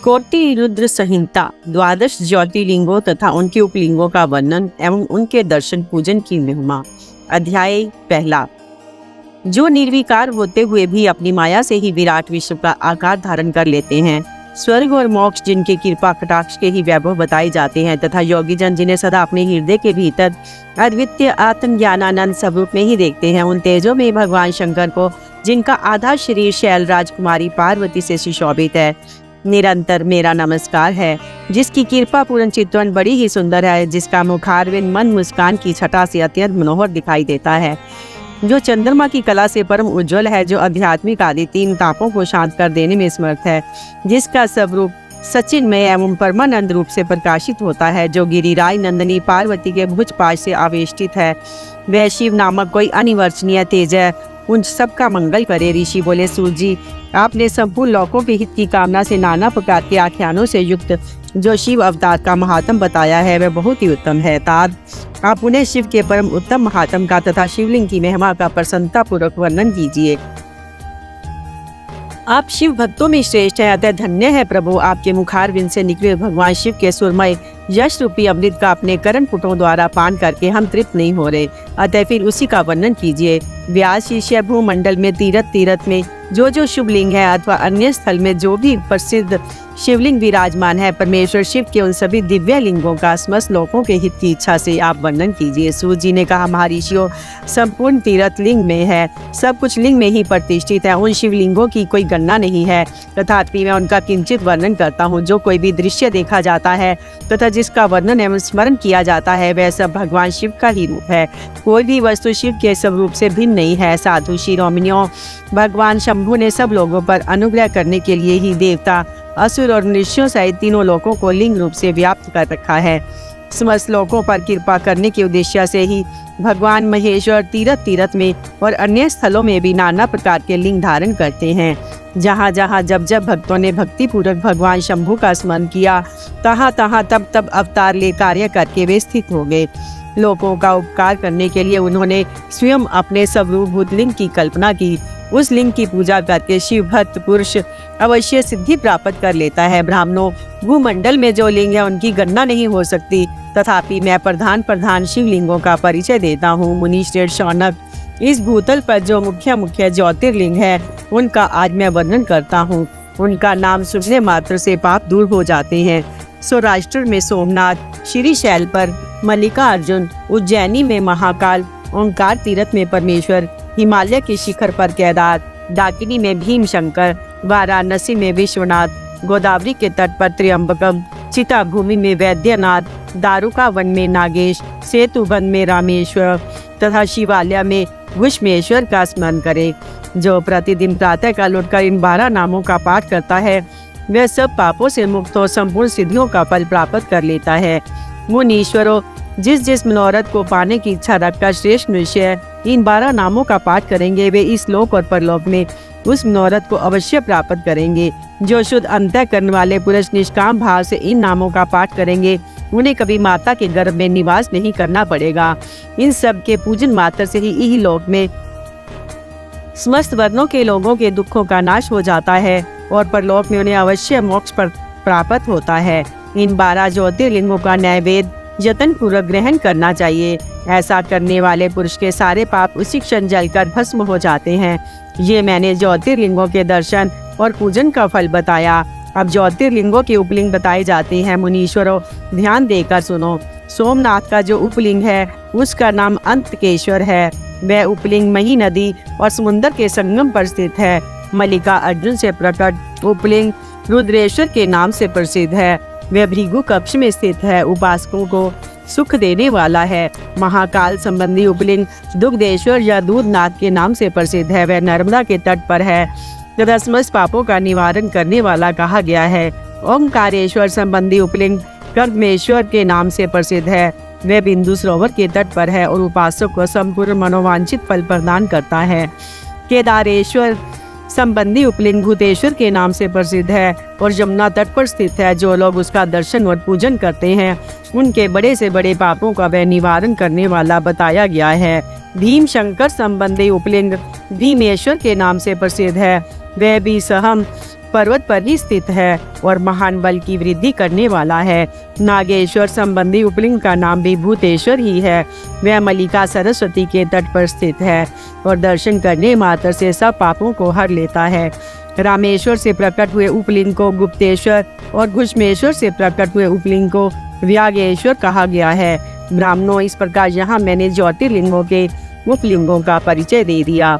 कोटि रुद्र संहिता द्वादश ज्योतिर्लिंगों तथा उनके उपलिंगों का वर्णन एवं उनके दर्शन पूजन की महिमा। अध्याय पहला। जो निर्विकार होते हुए भी अपनी माया से ही विराट विश्व का आकार धारण कर लेते हैं, स्वर्ग और मोक्ष जिनके कृपा कटाक्ष के ही वैभव बताए जाते हैं तथा योगी जन जिन्हें सदा अपने हृदय के भीतर अद्वितीय आत्म ज्ञानानंद स्वरूप में ही देखते हैं, उन तेजों में भगवान शंकर को, जिनका आधा शरीर शैल राजकुमारी पार्वती से सुशोभित है, निरंतर मेरा नमस्कार है। जिसकी कृपा पूर्ण चितवन बड़ी ही सुंदर है, जिसका मुखारविंद मन मुस्कान की छटा से अत्यंत मनोहर दिखाई देता है, जो चंद्रमा की कला से परम उज्जवल है, जो आध्यात्मिक आदि तीन तापों को शांत कर देने में समर्थ है, जिसका स्वरूप सचिन्मय एवं परमानंद रूप से प्रकाशित होता है, जो गिरिराज नंदनी पार्वती के भुज पाश से आवेष्टित है, वह शिव नामक कोई अनिवर्चनीय तेज है। उन सबका मंगल करे। ऋषि बोले, सूर्य जी, आपने संपूर्ण लोकों के हित की कामना से नाना प्रकार के आख्यानों से युक्त जो शिव अवतार का महात्म बताया है, वह बहुत ही उत्तम है। तात आप उन्हें शिव के परम उत्तम महात्म का तथा शिवलिंग की महिमा का प्रसन्नता पूर्वक वर्णन कीजिए। आप शिव भक्तों में श्रेष्ठ हैं, अतः धन्य है प्रभु। आपके मुखारविंद से निकले भगवान शिव के सुरमय यश रूपी अमृत का अपने करण पुटों द्वारा पान करके हम तृप्त नहीं हो रहे, अतः फिर उसी का वर्णन कीजिए। व्यास शिष्य भूमंडल में तीरथ में जो शुभ लिंग है अथवा अन्य स्थल में जो भी प्रसिद्ध शिवलिंग विराजमान है, परमेश्वर शिव के उन सभी दिव्य लिंगों का समस्त लोकों के हित की इच्छा से आप वर्णन कीजिए। सूर्य जी ने कहा, महर्षियों, संपूर्ण तीर्थ लिंग में है, सब कुछ लिंग में ही प्रतिष्ठित है, उन शिवलिंगों की कोई गणना नहीं है, तथापि मैं उनका किंचित वर्णन करता हूँ। जो कोई भी दृश्य देखा जाता है तथा जिसका वर्णन एवं स्मरण किया जाता है, वह सब भगवान शिव का ही रूप है। कोई भी वस्तु शिव के स्वरूप से भिन्न नहीं है। साधु शिरोमणियों, भगवान शंभु ने सब लोगों पर अनुग्रह करने के लिए ही देवता, असुर और ऋषियों सहित तीनों लोकों को लिंग रूप से व्याप्त कर रखा है। समस्त लोकों पर कृपा करने के उद्देश्य से ही भगवान महेश्वर तीर्थ में और अन्य स्थलों में भी नाना प्रकार के लिंग धारण करते हैं। जहाँ जहाँ जब भक्तों ने भक्ति पूर्वक भगवान शंभु का स्मरण किया, तहाँ तहाँ तब अवतार ले कार्य करके वे स्थित हो गए। लोगों का उपकार करने के लिए उन्होंने स्वयं अपने स्वरूपभूत लिंग की कल्पना की। उस लिंग की पूजा करके शिव भक्त पुरुष अवश्य सिद्धि प्राप्त कर लेता है। ब्राह्मणों, भूमंडल में जो लिंग है उनकी गणना नहीं हो सकती, तथापि मैं प्रधान शिवलिंगों का परिचय देता हूँ। मुनि श्रेष्ठ शौनक, इस भूतल पर जो मुख्य ज्योतिर्लिंग है, उनका आज मैं वर्णन करता हूँ। उनका नाम सुनने मात्र से पाप दूर हो जाते हैं। सौराष्ट्र में सोमनाथ, श्रीशैल पर मल्लिकार्जुन, उज्जैनी में महाकाल, ओंकार तीर्थ में परमेश्वर, हिमालय के शिखर पर केदार, डाकिनी में भीम शंकर, वाराणसी में विश्वनाथ, गोदावरी के तट पर त्र्यंबकम, चिता भूमि में वैद्यनाथ, दारुका वन में नागेश, सेतुबंध में रामेश्वर तथा शिवालय में घुष्मेश्वर का स्मरण करे। जो प्रतिदिन प्रातः काल उठकर इन 12 नामों का पाठ करता है, वह सब पापों से मुक्त हो संपूर्ण सिद्धियों का फल प्राप्त कर लेता है। मुनीश्वरों, जिस मनोरथ को पाने की इच्छा रखकर श्रेष्ठ मनुष्य इन 12 नामों का पाठ करेंगे, वे इस लोक और परलोक में उस मनोरथ को अवश्य प्राप्त करेंगे। जो शुद्ध अंतःकरण वाले पुरुष निष्काम भाव से इन नामों का पाठ करेंगे, उन्हें कभी माता के गर्भ में निवास नहीं करना पड़ेगा। इन सब के पूजन मात्र से ही लोक में समस्त वर्णों के लोगों के दुखों का नाश हो जाता है और परलोक में उन्हें अवश्य मोक्ष प्राप्त होता है। इन 12 ज्योतिर्लिंगों का नैवेद्य यत्न पूर्वक ग्रहण करना चाहिए। ऐसा करने वाले पुरुष के सारे पाप उसी क्षण जलकर भस्म हो जाते हैं। ये मैंने ज्योतिर्लिंगों के दर्शन और पूजन का फल बताया। अब ज्योतिर्लिंगों के उपलिंग बताए जाते हैं। मुनीश्वरों, ध्यान देकर सुनो। सोमनाथ का जो उपलिंग है, उसका नाम अंतकेश्वर है। वह उपलिंग मही नदी और समुद्र के संगम पर स्थित है। मल्लिका अर्जुन से प्रकट उपलिंग रुद्रेश्वर के नाम से प्रसिद्ध है। वह भृगु कक्ष में स्थित है, उपासकों को सुख देने वाला है। महाकाल संबंधी उपलिंग दुग्धेश्वर या दूधनाथ के नाम से प्रसिद्ध है। वह नर्मदा के तट पर है तथा समस्त पापों का निवारण करने वाला कहा गया है। ओंकारेश्वर संबंधी उपलिंग कर्दमेश्वर के नाम से प्रसिद्ध है। वह बिंदु सरोवर के तट पर है और उपासक को संपूर्ण मनोवांछित फल प्रदान करता है। केदारेश्वर संबंधी उपलिंग भूतेश्वर के नाम से प्रसिद्ध है और यमुना तट पर स्थित है। जो लोग उसका दर्शन और पूजन करते हैं, उनके बड़े से बड़े पापों का वह निवारण करने वाला बताया गया है। भीम शंकर संबंधी उपलिंग भीमेश्वर के नाम से प्रसिद्ध है। वह भी सहम पर्वत पर ही स्थित है और महान बल की वृद्धि करने वाला है। नागेश्वर संबंधी उपलिंग का नाम भी भूतेश्वर ही है। वह मलिका सरस्वती के तट पर स्थित है और दर्शन करने मात्र से सब पापों को हर लेता है। रामेश्वर से प्रकट हुए उपलिंग को गुप्तेश्वर और घुष्मेश्वर से प्रकट हुए उपलिंग को व्यागेश्वर कहा गया है। ब्राह्मणों, इस प्रकार यहाँ मैंने ज्योतिर्लिंगों के उपलिंगों का परिचय दे दिया।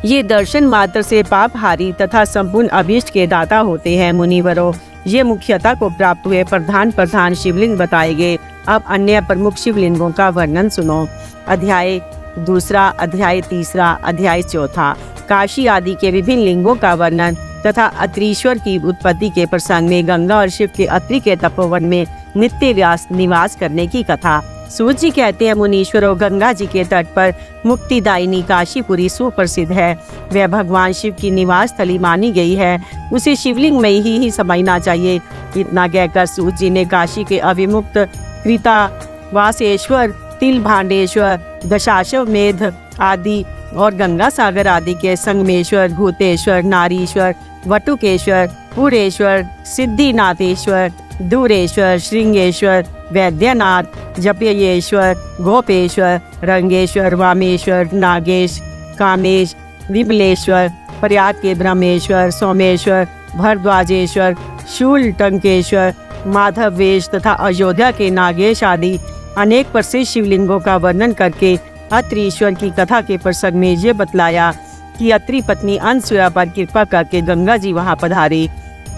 ये दर्शन मात्र से पापहारी तथा संपूर्ण अभीष्ट के दाता होते हैं। मुनिवरों, ये मुख्यता को प्राप्त हुए प्रधान शिवलिंग बताए गए। अब अन्य प्रमुख शिवलिंगों का वर्णन सुनो। अध्याय 2, अध्याय 3, अध्याय 4। काशी आदि के विभिन्न लिंगों का वर्णन तथा अत्रीश्वर की उत्पत्ति के प्रसंग में गंगा और शिव के अत्रि के तपोवन में नित्य व्यास निवास करने की कथा। सूत जी कहते हैं, मुनीश्वरों, गंगा जी के तट पर मुक्तिदायिनी काशीपुरी सुप्रसिद्ध है। वह भगवान शिव की निवास स्थली मानी गई है। उसे शिवलिंग में ही समझना चाहिए। इतना कहकर सूत जी ने काशी के अविमुक्त कृतावासेश्वर, तिलभांडेश्वर, दशाश्वमेध आदि और गंगा सागर आदि के संगमेश्वर, भूतेश्वर, नारीश्वर, वटुकेश्वर, पुरेश्वर, सिद्धिनाथेश्वर, दूरेश्वर, श्रृंगेश्वर, वैद्यनाथ, जपेयेश्वर, गोपेश्वर, रंगेश्वर, वामेश्वर, नागेश, कामेश, विमलेश्वर, प्रयाग के ब्रह्मेश्वर, सोमेश्वर, भरद्वाजेश्वर, शूलटंकेश्वर, माधवेश तथा अयोध्या के नागेश आदि अनेक प्रसिद्ध शिवलिंगों का वर्णन करके अत्रीश्वर की कथा के प्रसंग में ये बतलाया कि अत्रि पत्नी अनसुया पर कृपा करके गंगा जी वहां पधारी।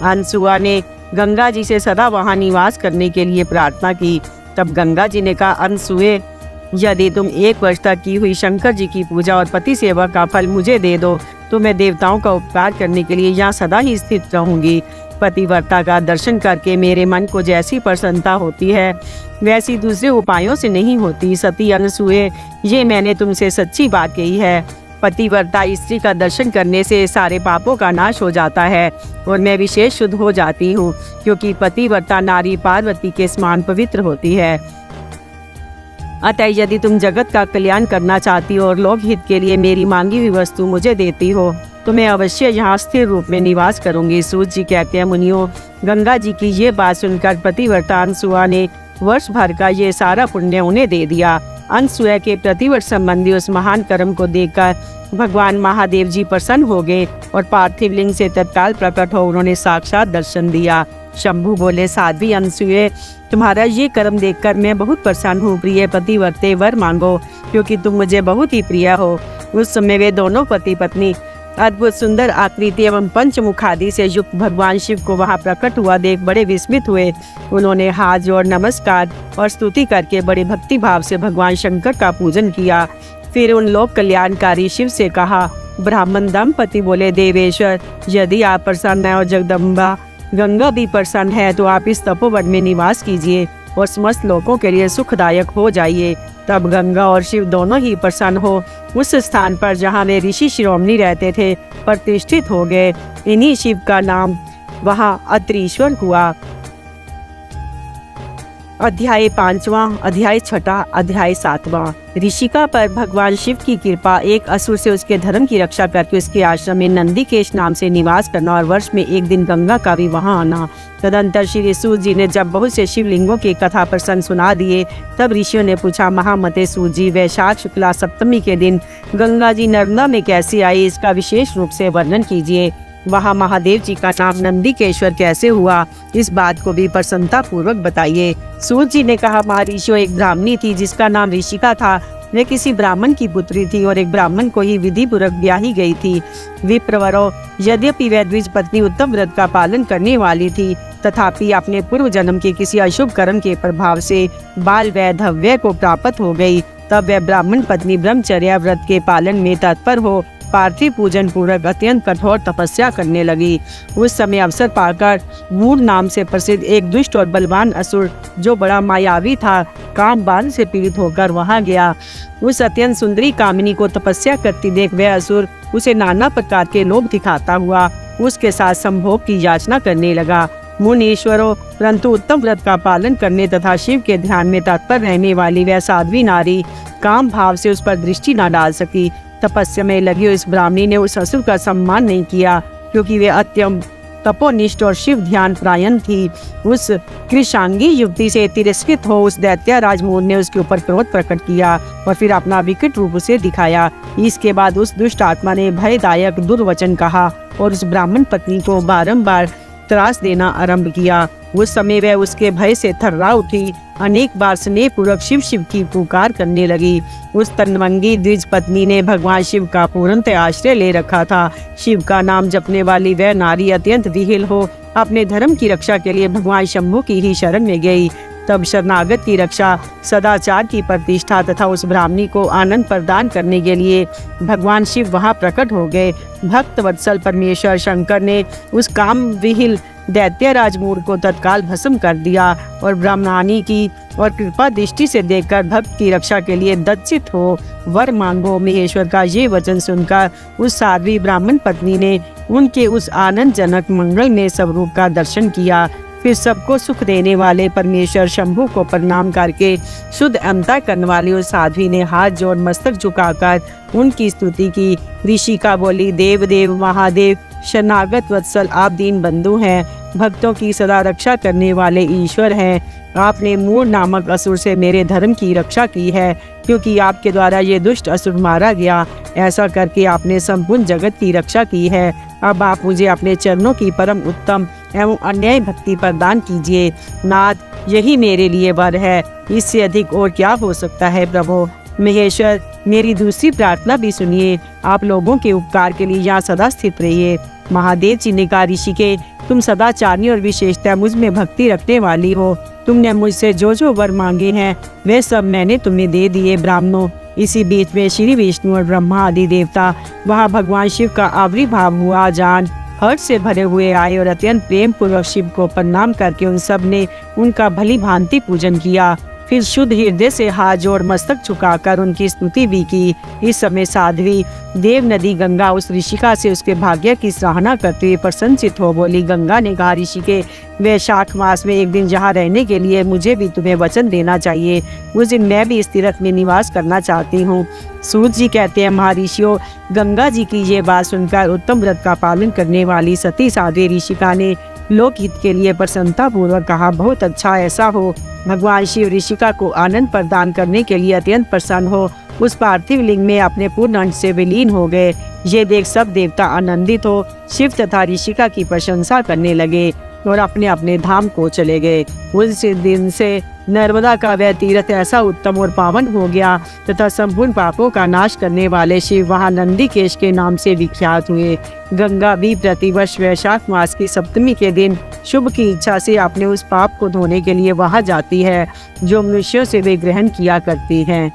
अनसुया ने गंगा जी से सदा वहां निवास करने के लिए प्रार्थना की। तब गंगा जी ने कहा, अनसुए, यदि तुम 1 वर्ष तक की हुई शंकर जी की पूजा और पति सेवा का फल मुझे दे दो तो मैं देवताओं का उपकार करने के लिए यहाँ सदा ही स्थित रहूंगी। पतिव्रता का दर्शन करके मेरे मन को जैसी प्रसन्नता होती है वैसी दूसरे उपायों से नहीं होती। सती अनसुए, ये मैंने तुमसे सच्ची बात कही है। पतिव्रता स्त्री का दर्शन करने से सारे पापों का नाश हो जाता है और मैं विशेष शुद्ध हो जाती हूँ, क्योंकि पतिव्रता नारी पार्वती के समान पवित्र होती है। अतः यदि तुम जगत का कल्याण करना चाहती हो और लोक हित के लिए मेरी मांगी हुई वस्तु मुझे देती हो तो मैं अवश्य यहाँ स्थिर रूप में निवास करूंगी। सूत जी कहते हैं, मुनियों, गंगा जी की ये बात सुनकर पतिव्रता अनसुया ने वर्ष भर का ये सारा पुण्य उन्हें दे दिया। अनसुया के प्रतिवर्ष संबंधी उस महान कर्म को देखकर भगवान महादेव जी प्रसन्न हो गए और पार्थिव लिंग से तत्काल प्रकट हो उन्होंने साक्षात दर्शन दिया। शंभु बोले, साध्वी अनसुए, तुम्हारा ये कर्म देखकर मैं बहुत प्रसन्न हूँ। प्रिय पतिव्रते, वर मांगो, क्योंकि तुम मुझे बहुत ही प्रिय हो। उस समय वे दोनों पति पत्नी अद्भुत सुंदर आकृति एवं पंचमुखादि से युक्त भगवान शिव को वहां प्रकट हुआ देख बड़े विस्मित हुए। उन्होंने हाथ जोड़ नमस्कार और स्तुति करके बड़े भक्ति भाव से भगवान शंकर का पूजन किया। फिर उन लोक कल्याणकारी शिव से कहा। ब्राह्मण दंपति बोले, देवेश्वर, यदि आप प्रसन्न हैं और जगदम्बा गंगा भी प्रसन्न है तो आप इस तपोवन में निवास कीजिए और समस्त लोगों के लिए सुखदायक हो जाइए। तब गंगा और शिव दोनों ही प्रसन्न हो उस स्थान पर जहाँ वे ऋषि शिरोमणि रहते थे प्रतिष्ठित हो गए। इन्हीं शिव का नाम वहाँ अत्रीश्वर हुआ। अध्याय 5वां, अध्याय 6, अध्याय 7वां। ऋषिका पर भगवान शिव की कृपा, एक असुर से उसके धर्म की रक्षा करके उसके आश्रम में नंदीकेश नाम से निवास करना और वर्ष में 1 दिन गंगा का भी वहां आना। तदंतर श्री सूत जी ने जब बहुत से शिवलिंगों की कथा प्रसंग सुना दिए तब ऋषियों ने पूछा, महामते सूत जी, वैशाख शुक्ला सप्तमी के दिन गंगा जी नर्मदा में कैसे आई, इसका विशेष रूप से वर्णन कीजिए। वहाँ महादेव जी का नाम नंदीकेश्वर कैसे हुआ, इस बात को भी प्रसन्नता पूर्वक बताइए। सूत जी ने कहा, महर्षियों, एक ब्राह्मणी थी जिसका नाम ऋषिका था। वे किसी ब्राह्मण की पुत्री थी और एक ब्राह्मण को ही विधि पूर्वक ब्याही गई थी। विप्रवरों, यद्यपि वह द्विज पत्नी उत्तम व्रत का पालन करने वाली थी तथापि अपने पूर्व जन्म के किसी अशुभ कर्म के प्रभाव से बाल वैधव्य को प्राप्त हो गई। तब वह ब्राह्मण पत्नी ब्रह्मचर्या व्रत के पालन में तत्पर हो पार्थिव पूजन पूर्वक अत्यंत कठोर तपस्या करने लगी। उस समय अवसर पाकर मूढ़ नाम से प्रसिद्ध एक दुष्ट और बलवान असुर, जो बड़ा मायावी था, काम बाण से पीड़ित होकर वहां गया। उस अत्यंत सुंदरी कामिनी को तपस्या करती देख वह असुर उसे नाना प्रकार के लोभ दिखाता हुआ उसके साथ संभोग की याचना करने लगा। मुनीश्वरों, परंतु उत्तम व्रत का पालन करने तथा शिव के ध्यान में तत्पर रहने वाली वह साध्वी नारी काम भाव से उस पर दृष्टि न डाल सकी। तपस्या में लगी इस ब्राह्मणी ने उस असुर का सम्मान नहीं किया क्योंकि वे अत्यंत तपोनिष्ठ और शिव ध्यान प्रायण थी। उस कृशांगी युवती से तिरस्कृत हो उस दैत्य राजमोहन ने उसके ऊपर क्रोध प्रकट किया और फिर अपना विकट रूप उसे दिखाया। इसके बाद उस दुष्ट आत्मा ने भयदायक दुर्वचन कहा और उस ब्राह्मण पत्नी को बारंबार त्रास देना आरंभ किया। उस समय वह उसके भय से थर्रा उठी, अनेक बार स्नेह पूर्वक शिव शिव की पुकार करने लगी। उस तनवंगी द्विज पत्नी ने भगवान शिव का पूर्णतः आश्रय ले रखा था। शिव का नाम जपने वाली वह नारी अत्यंत विहिल हो अपने धर्म की रक्षा के लिए भगवान शंभु की ही शरण में गई। तब शरणागत की रक्षा, सदाचार की प्रतिष्ठा तथा उस ब्राह्मणी को आनंद प्रदान करने के लिए भगवान शिव वहां प्रकट हो गए। भक्त वत्सल परमेश्वर शंकर ने उस काम विहिल दैत्य राजमूर को तत्काल भस्म कर दिया और ब्राह्मणानी की और कृपा दृष्टि से देखकर भक्त की रक्षा के लिए दत्सित हो वर मांगो। महेश्वर का ये वचन सुनकर उस साध्वी ब्राह्मण पत्नी ने उनके उस आनंदजनक मंगलमय स्वरूप का दर्शन किया। फिर सबको सुख देने वाले परमेश्वर शंभु को प्रणाम करके शुद्ध अंतर करने वाली उस साध्वी ने हाथ जोड़ मस्तक झुकाकर उनकी स्तुति की। ऋषिका बोली, देव देव महादेव शरणागत वत्सल, आप दीन बंधु हैं, भक्तों की सदा रक्षा करने वाले ईश्वर हैं। आपने मूर नामक असुर से मेरे धर्म की रक्षा की है, क्योंकि आपके द्वारा ये दुष्ट असुर मारा गया। ऐसा करके आपने संपूर्ण जगत की रक्षा की है। अब आप मुझे अपने चरणों की परम उत्तम एवं अन्याय भक्ति प्रदान कीजिए। नाथ, यही मेरे लिए वर है, इससे अधिक और क्या हो सकता है प्रभु। महेश्वर, मेरी दूसरी प्रार्थना भी सुनिए। आप लोगों के उपकार के लिए यहाँ सदा स्थित रहिए। महादेव जी ने कहा, ऋषिके, तुम सदाचारी और विशेषतः मुझ में भक्ति रखने वाली हो। तुमने मुझसे जो जो वर मांगे हैं वे सब मैंने तुम्हें दे दिए। ब्राह्मणों, इसी बीच में श्री विष्णु और ब्रह्मा आदि देवता वहाँ भगवान शिव का आविर्भाव हुआ जान हर्ष से भरे हुए आए और अत्यंत प्रेम पूर्वक शिव को प्रणाम करके उन सब ने उनका भली भांति पूजन किया। फिर शुद्ध हृदय से हाथ जोड़ मस्तक झुकाकर उनकी स्तुति भी की। इस समय साध्वी देव नदी गंगा उस ऋषिका से उसके भाग्य की सराहना करते हुए प्रसन्नचित हो बोली। गंगा ने कहा, ऋषिके, वैशाख मास में एक दिन जहाँ रहने के लिए मुझे भी तुम्हें वचन देना चाहिए। उस दिन मैं भी इस तीर्थ में निवास करना चाहती हूँ। सूत जी कहते हैं, महर्षियों, गंगा जी की ये बात सुनकर उत्तम व्रत का पालन करने वाली सती साध्वी ऋषिका ने लोकहित के लिए प्रसन्नता पूर्वक कहा, बहुत अच्छा, ऐसा हो। भगवान शिव ऋषिका को आनंद प्रदान करने के लिए अत्यंत प्रसन्न हो उस पार्थिव लिंग में अपने पूर्ण अंश से विलीन हो गए। ये देख सब देवता आनंदित हो शिव तथा ऋषिका की प्रशंसा करने लगे और अपने अपने धाम को चले गए। उस दिन से नर्मदा का वह तीर्थ ऐसा उत्तम और पावन हो गया तथा संपूर्ण पापों का नाश करने वाले शिव वहाँ नंदीकेश के नाम से विख्यात हुए। गंगा भी प्रतिवर्ष वैशाख मास की सप्तमी के दिन शुभ की इच्छा से अपने उस पाप को धोने के लिए वहाँ जाती है जो मनुष्यों से वे ग्रहण किया करती है।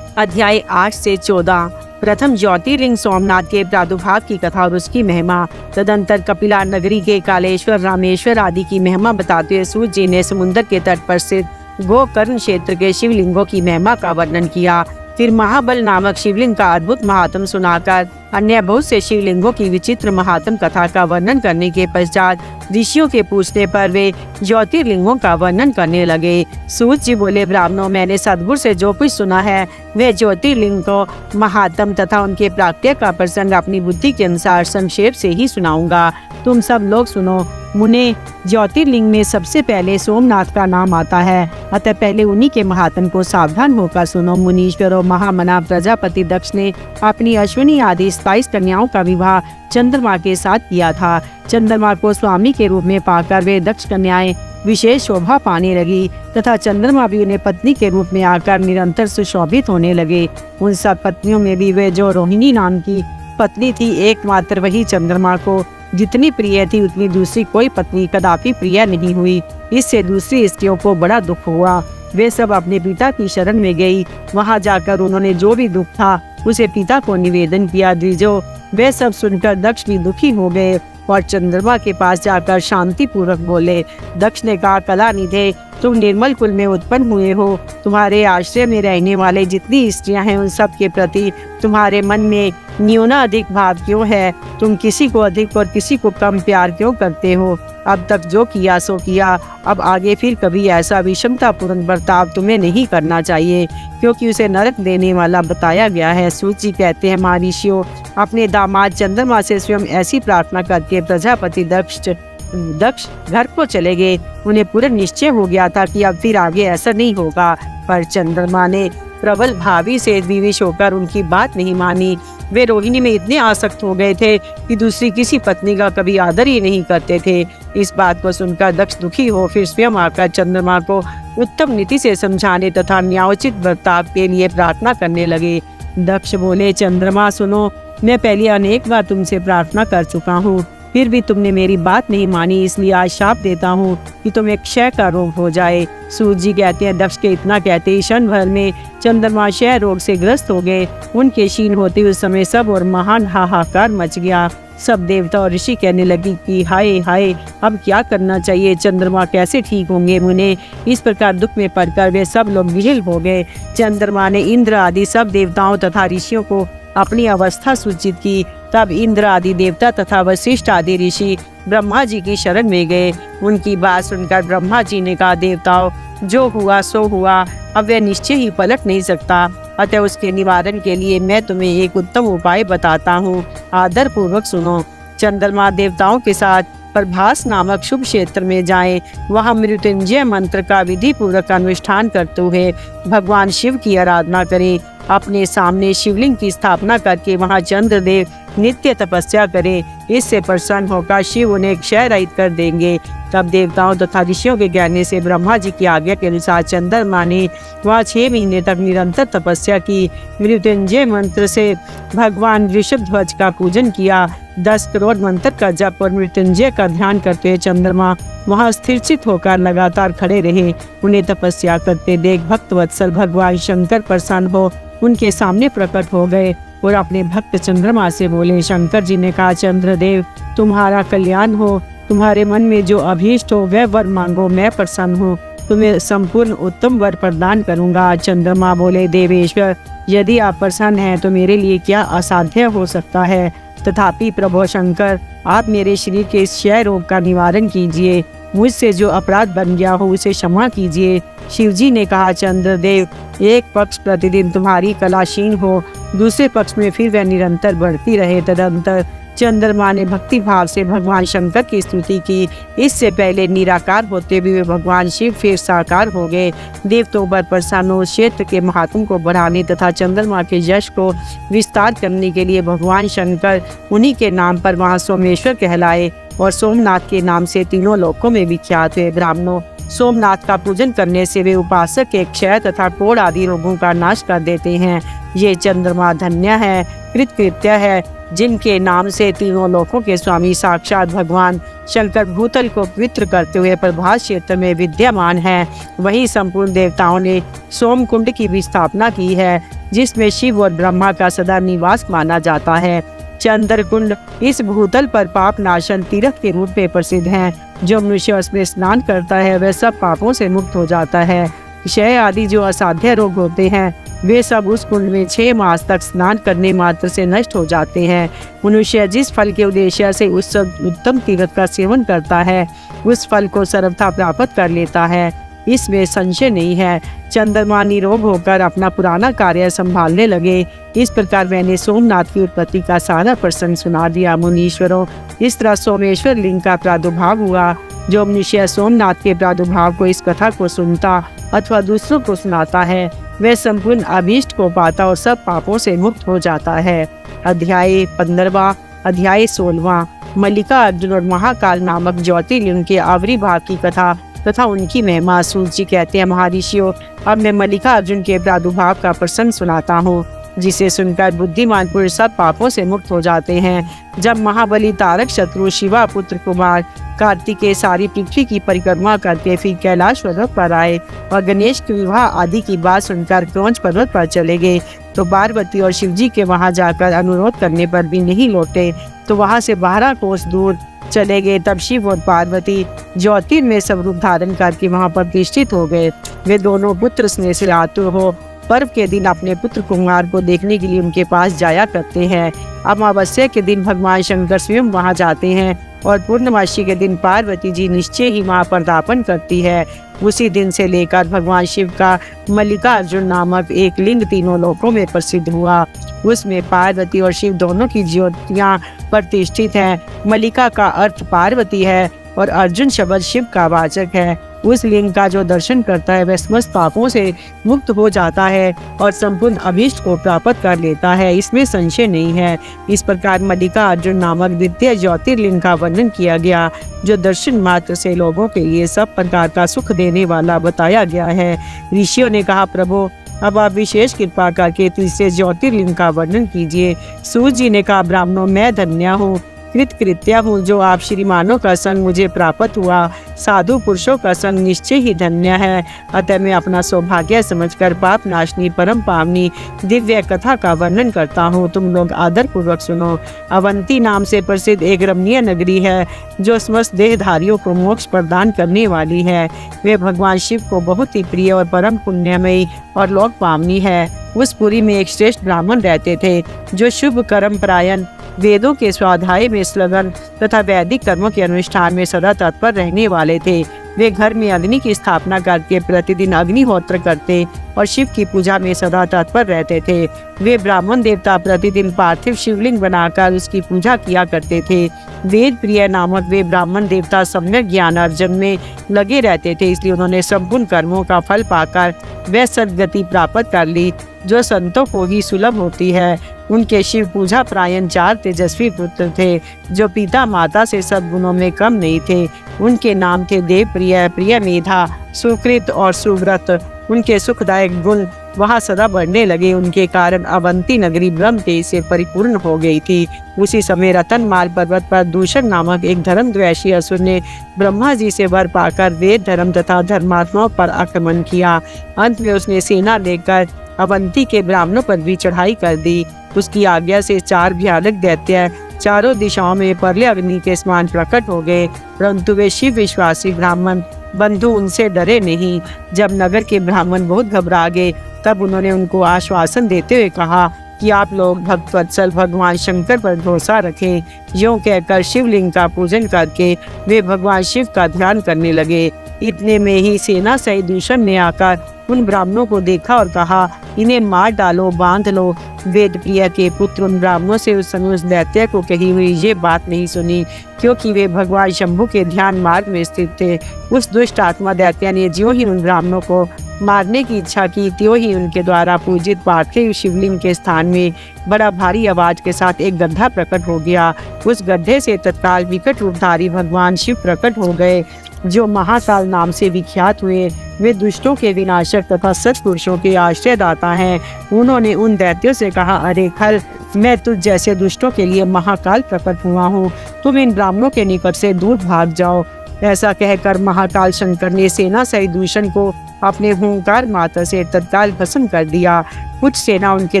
अध्याय 8 से 14। प्रथम ज्योतिर्लिंग सोमनाथ के प्रादुर्भाव की कथा और उसकी महिमा। तदंतर कपिला नगरी के कालेश्वर, रामेश्वर आदि की महिमा बताते हुए सूत जी ने समुद्र के तट पर स्थित गोकर्ण क्षेत्र के शिवलिंगों की महिमा का वर्णन किया। फिर महाबल नामक शिवलिंग का अद्भुत महात्म सुनाकर अन्य बहुत से शिवलिंगों की विचित्र महात्म कथा का वर्णन करने के पश्चात ऋषियों के पूछने पर वे ज्योतिर्लिंगों का वर्णन करने लगे। सूत जी बोले, ब्राह्मणों, मैंने सद्गुरु से जो कुछ सुना है वे ज्योतिर्लिंग को महात्म तथा उनके प्राप्त्य का प्रसंग अपनी बुद्धि के अनुसार संक्षेप से ही सुनाऊंगा। तुम सब लोग सुनो। मुने, ज्योतिर्लिंग में सबसे पहले सोमनाथ का नाम आता है, अतः पहले उन्हीं के महात्म को सावधान होकर सुनो। मुनीश्वरों, महामना प्रजापति दक्ष ने अपनी अश्विनी आदि 27 कन्याओं का विवाह चंद्रमा के साथ किया था। चंद्रमा को स्वामी के रूप में पाकर वे दक्ष कन्याएं विशेष शोभा पाने लगी तथा चंद्रमा भी उन्हें पत्नी के रूप में आकर निरंतर सुशोभित होने लगे। उन सब पत्नियों में भी वे जो रोहिणी नाम की पत्नी थी, एकमात्र वही चंद्रमा को जितनी प्रिय थी उतनी दूसरी कोई पत्नी कदापि प्रिय नहीं हुई। इससे दूसरी स्त्रियों को बड़ा दुख हुआ। वे सब अपने पिता की शरण में गई। वहां जाकर उन्होंने जो भी दुख था उसे पिता को निवेदन किया। द्विजो, वे सब सुनकर दक्ष भी दुखी हो गए और चंद्रमा के पास जाकर शांति पूर्वक बोले। दक्ष ने कहा, कलानिधे, तुम निर्मल कुल में उत्पन्न हुए हो। तुम्हारे आश्रय में रहने वाले जितनी स्त्रियां हैं उन सब के प्रति तुम्हारे मन में न्यूनाधिक भाव क्यों है? तुम किसी को अधिक और किसी को कम प्यार क्यों करते हो? अब तक जो किया सो किया, अब आगे फिर कभी ऐसा विषमतापूर्ण बर्ताव तुम्हें नहीं करना चाहिए, क्योंकि उसे नरक देने वाला बताया गया है। सूत जी कहते हैं, महर्षियों, अपने दामाद चंद्रमा से स्वयं ऐसी प्रार्थना करके प्रजापति दक्ष घर को चले गए। उन्हें पूरा निश्चय हो गया था कि अब फिर आगे ऐसा नहीं होगा, पर चंद्रमा ने प्रबल भावी से विवश होकर उनकी बात नहीं मानी। वे रोहिणी में इतने आसक्त हो गए थे कि दूसरी किसी पत्नी का कभी आदर ही नहीं करते थे। इस बात को सुनकर दक्ष दुखी हो फिर स्वयं आकर चंद्रमा को उत्तम नीति से समझाने तथा न्यायोचित बर्ताव के लिए प्रार्थना करने लगे। दक्ष बोले, चंद्रमा सुनो, मैं पहले अनेक बार तुमसे प्रार्थना कर चुका हूँ, फिर भी तुमने मेरी बात नहीं मानी, इसलिए आज शाप देता हूँ कि तुम्हें क्षय का रोग हो जाए। सूत जी कहते हैं, दक्ष के इतना कहते ही क्षण भर में चंद्रमा क्षय रोग से ग्रस्त हो गए। उनके क्षीण होते उस समय सब और महान हाहाकार मच गया। सब देवता और ऋषि कहने लगी कि हाय हाय, अब क्या करना चाहिए, चंद्रमा कैसे ठीक होंगे। मुने इस प्रकार दुख में पड़कर वे सब लोग विचलित हो गए। चंद्रमा ने इंद्र आदि सब देवताओं तथा ऋषियों को अपनी अवस्था सूचित की। तब इंद्र आदि देवता तथा वशिष्ठ आदि ऋषि ब्रह्मा जी की शरण में गए। उनकी बात सुनकर ब्रह्मा जी ने कहा, देवताओं, जो हुआ सो हुआ, अब वह निश्चय ही पलट नहीं सकता, अतः उसके निवारण के लिए मैं तुम्हें एक उत्तम उपाय बताता हूँ, आदर पूर्वक सुनो। चंद्रमा देवताओं के साथ प्रभास नामक शुभ क्षेत्र में जाएं, वहां मृत्युंजय मंत्र का विधि पूर्वक अनुष्ठान करते हुए भगवान शिव की आराधना करें। अपने सामने शिवलिंग की स्थापना करके वहां चंद्रदेव नित्य तपस्या करें। इससे प्रसन्न होकर शिव उन्हें क्षय रहित कर देंगे। तब देवताओं तथा ऋषियों के कहने से ब्रह्मा जी की आज्ञा के अनुसार चंद्रमा ने वहाँ 6 महीने तक निरंतर तपस्या की। मृत्युंजय मंत्र से भगवान ऋषभध्वज का पूजन किया। 10 करोड़ मंत्र का जप और मृत्युंजय का ध्यान करते हुए चंद्रमा वहाँ स्थिरचित होकर लगातार खड़े रहे। उन्हें तपस्या करते देख भक्त वत्सल भगवान शंकर प्रसन्न हो उनके सामने प्रकट हो गए और अपने भक्त चंद्रमा से बोले। शंकर जी ने कहा, चंद्रदेव, तुम्हारा कल्याण हो, तुम्हारे मन में जो अभीष्ट हो वह वर मांगो, मैं प्रसन्न हूँ, तुम्हें संपूर्ण उत्तम वर प्रदान करूँगा। चंद्रमा बोले, देवेश्वर, यदि आप प्रसन्न हैं तो मेरे लिए क्या असाध्य हो सकता है। तथापि प्रभु शंकर, आप मेरे शरीर के इस क्षय रोग का निवारण कीजिए, मुझसे जो अपराध बन गया हो उसे क्षमा कीजिए। शिवजी ने कहा, चंद्रदेव, एक पक्ष प्रतिदिन तुम्हारी कला क्षीण हो, दूसरे पक्ष में फिर वह निरंतर बढ़ती रहे। तदंतर चंद्रमा ने भक्ति भाव से भगवान शंकर की स्तुति की। इससे पहले निराकार होते भी वे भगवान शिव फिर साकार हो गए। देवताओं पर प्रसन्न हो क्षेत्र के महात्म को बढ़ाने तथा चंद्रमा के यश को विस्तार करने के लिए भगवान शंकर उन्हीं के नाम पर वहाँ सोमेश्वर कहलाए और सोमनाथ के नाम से तीनों लोकों में विख्यात हुए। ब्राह्मणों, सोमनाथ का पूजन करने से वे उपासक के क्षय तथा कोढ़ आदि रोगों का नाश कर देते हैं। ये चंद्रमा धन्य है, कृतकृत्य है, जिनके नाम से तीनों लोकों के स्वामी साक्षात भगवान शंकर भूतल को पवित्र करते हुए प्रभास क्षेत्र में विद्यमान है। वहीं संपूर्ण देवताओं ने सोम कुंड की भी स्थापना की है, जिसमें शिव और ब्रह्मा का सदा निवास माना जाता है। चंद्र कुंड इस भूतल पर पाप नाशन तीर्थ के रूप में प्रसिद्ध है। जो मनुष्य उसमें स्नान करता है वह सब पापों से मुक्त हो जाता है। क्षय आदि जो असाध्य रोग होते हैं वे सब उस कुंड में 6 मास तक स्नान करने मात्र से नष्ट हो जाते हैं। मनुष्य जिस फल के उद्देश्य से उस उत्तम तीर्थ का सेवन करता है उस फल को सर्वथा प्राप्त कर लेता है, इसमें संशय नहीं है। चंद्रमा निरोग होकर अपना पुराना कार्य संभालने लगे। इस प्रकार मैंने सोमनाथ की उत्पत्ति का सारा प्रसंग सुना दिया। मुनीश्वरों, इस तरह सोमेश्वर लिंग का प्रादुर्भाव हुआ। जो मनुष्य सोमनाथ के प्रादुर्भाव को इस कथा को सुनता अथवा दूसरों को सुनाता है वह संपूर्ण अभीष्ट को पाता और सब पापों से मुक्त हो जाता है। अध्याय 15वां। अध्याय 16वां। मल्लिका अर्जुन और महाकाल नामक ज्योतिर्लिंग के आवरी भाग की कथा तथा उनकी महिमा। सूत जी कहते हैं, महर्षियों, अब मैं मल्लिका अर्जुन के प्रादुर्भाव का प्रसंग सुनाता हूँ, जिसे सुनकर बुद्धिमान पुरुष सब पापों से मुक्त हो जाते हैं। जब महाबली तारक शत्रु शिवा पुत्र कुमार कार्तिकेय सारी पृथ्वी की परिक्रमा करके फिर कैलाश पर्वत पर आए और गणेश के विवाह आदि की बात सुनकर क्रौंच पर्वत पर चले गए तो पार्वती और शिवजी के वहां जाकर अनुरोध करने पर भी नहीं लौटे तो वहां से 12 कोस दूर चले गए। तब शिव और पार्वती ज्योतिर्मय स्वरूप धारण करके वहां प्रतिष्ठित हो गए। वे दोनों पुत्र स्नेह से आतुर हो पर्व के दिन अपने पुत्र कुमार को देखने के लिए उनके पास जाया करते हैं। अमावस्या के दिन भगवान शंकर स्वयं वहां जाते हैं और पूर्णमासी के दिन पार्वती जी निश्चय ही वहां पदार्पण करती है। उसी दिन से लेकर भगवान शिव का मल्लिकार्जुन नामक एक लिंग तीनों लोकों में प्रसिद्ध हुआ। उसमें पार्वती और शिव दोनों की ज्योतियां प्रतिष्ठित हैं। मल्लिका का अर्थ पार्वती है और अर्जुन शब्द शिव का वाचक है। उस लिंग का जो दर्शन करता है वह समस्त पापों से मुक्त हो जाता है और संपूर्ण अभीष्ट को प्राप्त कर लेता है, इसमें संशय नहीं है। इस प्रकार मल्लिका अर्जुन नामक द्वितीय ज्योतिर्लिंग का वर्णन किया गया, जो दर्शन मात्र से लोगों के लिए सब प्रकार का सुख देने वाला बताया गया है। ऋषियों ने कहा, प्रभु अब आप विशेष कृपा करके तीसरे ज्योतिर्लिंग का वर्णन कीजिए। सूत जी ने कहा, ब्राह्मणों मैं धन्य हूँ, कृतकृत्या हूँ जो आप श्रीमानों का संग मुझे प्राप्त हुआ। साधु पुरुषों का संग निश्चय ही धन्य है। अतः मैं अपना सौभाग्य समझकर पाप नाशनी परम पावनी दिव्य कथा का वर्णन करता हूँ। तुम लोग आदर पूर्वक सुनो। अवंती नाम से प्रसिद्ध एक रमणीय नगरी है जो समस्त देहधारियों को मोक्ष प्रदान करने वाली है। वे भगवान शिव को बहुत ही प्रिय और परम पुण्यमयी और लोक पावनी है। उस पुरी में एक श्रेष्ठ ब्राह्मण रहते थे जो शुभ कर्म परायण, वेदों के स्वाध्याय में संलग्न तथा वैदिक कर्मों के अनुष्ठान में सदा तत्पर रहने वाले थे। वे घर में अग्नि की स्थापना करके प्रतिदिन अग्निहोत्र करते और शिव की पूजा में सदा तत्पर रहते थे। वे ब्राह्मण देवता प्रतिदिन पार्थिव शिवलिंग बनाकर उसकी पूजा किया करते थे। वेद प्रिय नामक वे ब्राह्मण देवता सम्यक ज्ञान अर्जन में लगे रहते थे, इसलिए उन्होंने संपूर्ण कर्मों का फल पाकर वह सद्गति प्राप्त कर ली जो संतों को ही सुलभ होती है। उनके शिव पूजा प्रायण 4 तेजस्वी पुत्र थे जो पिता माता से सद्गुणों में कम नहीं थे। उनके नाम थे देवप्रिय, प्रिय मेधा, सुकृत और सुव्रत। उनके सुखदायक गुण वहाँ सदा बढ़ने लगे। उनके कारण अवंती नगरी ब्रह्म तेज से परिपूर्ण हो गई थी। उसी समय रतनमाल पर्वत पर दूषण नामक एक धर्मद्वेषी असुर ने ब्रह्मा जी से वर पाकर वेद धर्म तथा धर्मात्माओं पर आक्रमण किया। अंत में उसने सेना लेकर अवंती के ब्राह्मणों पर भी चढ़ाई कर दी। उसकी आज्ञा से 4 भयानक दैत्य चारों दिशाओं में परले अग्नि के समान प्रकट हो गए, परंतु वे शिव विश्वासी ब्राह्मण बंधु उनसे डरे नहीं। जब नगर के ब्राह्मण बहुत घबरा गए तब उन्होंने उनको आश्वासन देते हुए कहा कि आप लोग भक्तवत्सल भगवान शंकर पर भरोसा रखें। यूं कहकर शिवलिंग का पूजन करके वे भगवान शिव का ध्यान करने लगे। इतने में ही सेना सहित दूषण ने आकर उन ब्राह्मणों को देखा और कहा, इन्हें मार डालो, बांध लो। वेद प्रिय के पुत्र उन ब्राह्मणों से उस समय उस दैत्य को कही हुई ये बात नहीं सुनी, क्योंकि वे भगवान शंभु के ध्यान मार्ग में स्थित थे। उस दुष्ट आत्मा दैत्य ने ज्यों ही उन ब्राह्मणों को मारने की इच्छा की, त्यों ही उनके द्वारा पूजित पार्थिव शिवलिंग के स्थान में बड़ा भारी आवाज के साथ एक गड्ढा प्रकट हो गया। उस गड्ढे से तत्काल विकट रूपधारी भगवान शिव प्रकट हो गए, जो महाकाल नाम से विख्यात हुए। वे दुष्टों के विनाशक तथा सत्पुरुषों के आश्रयदाता हैं। उन्होंने उन दैत्यों से कहा, अरे खल, मैं तुझ जैसे दुष्टों के लिए महाकाल प्रकट हुआ हूँ, तुम इन ब्राह्मणों के निकट से दूर भाग जाओ। ऐसा कहकर महाकाल शंकर ने सेना सहित दूषण को अपने हुंकार मात्र से तत्काल भस्म कर दिया। कुछ सेना उनके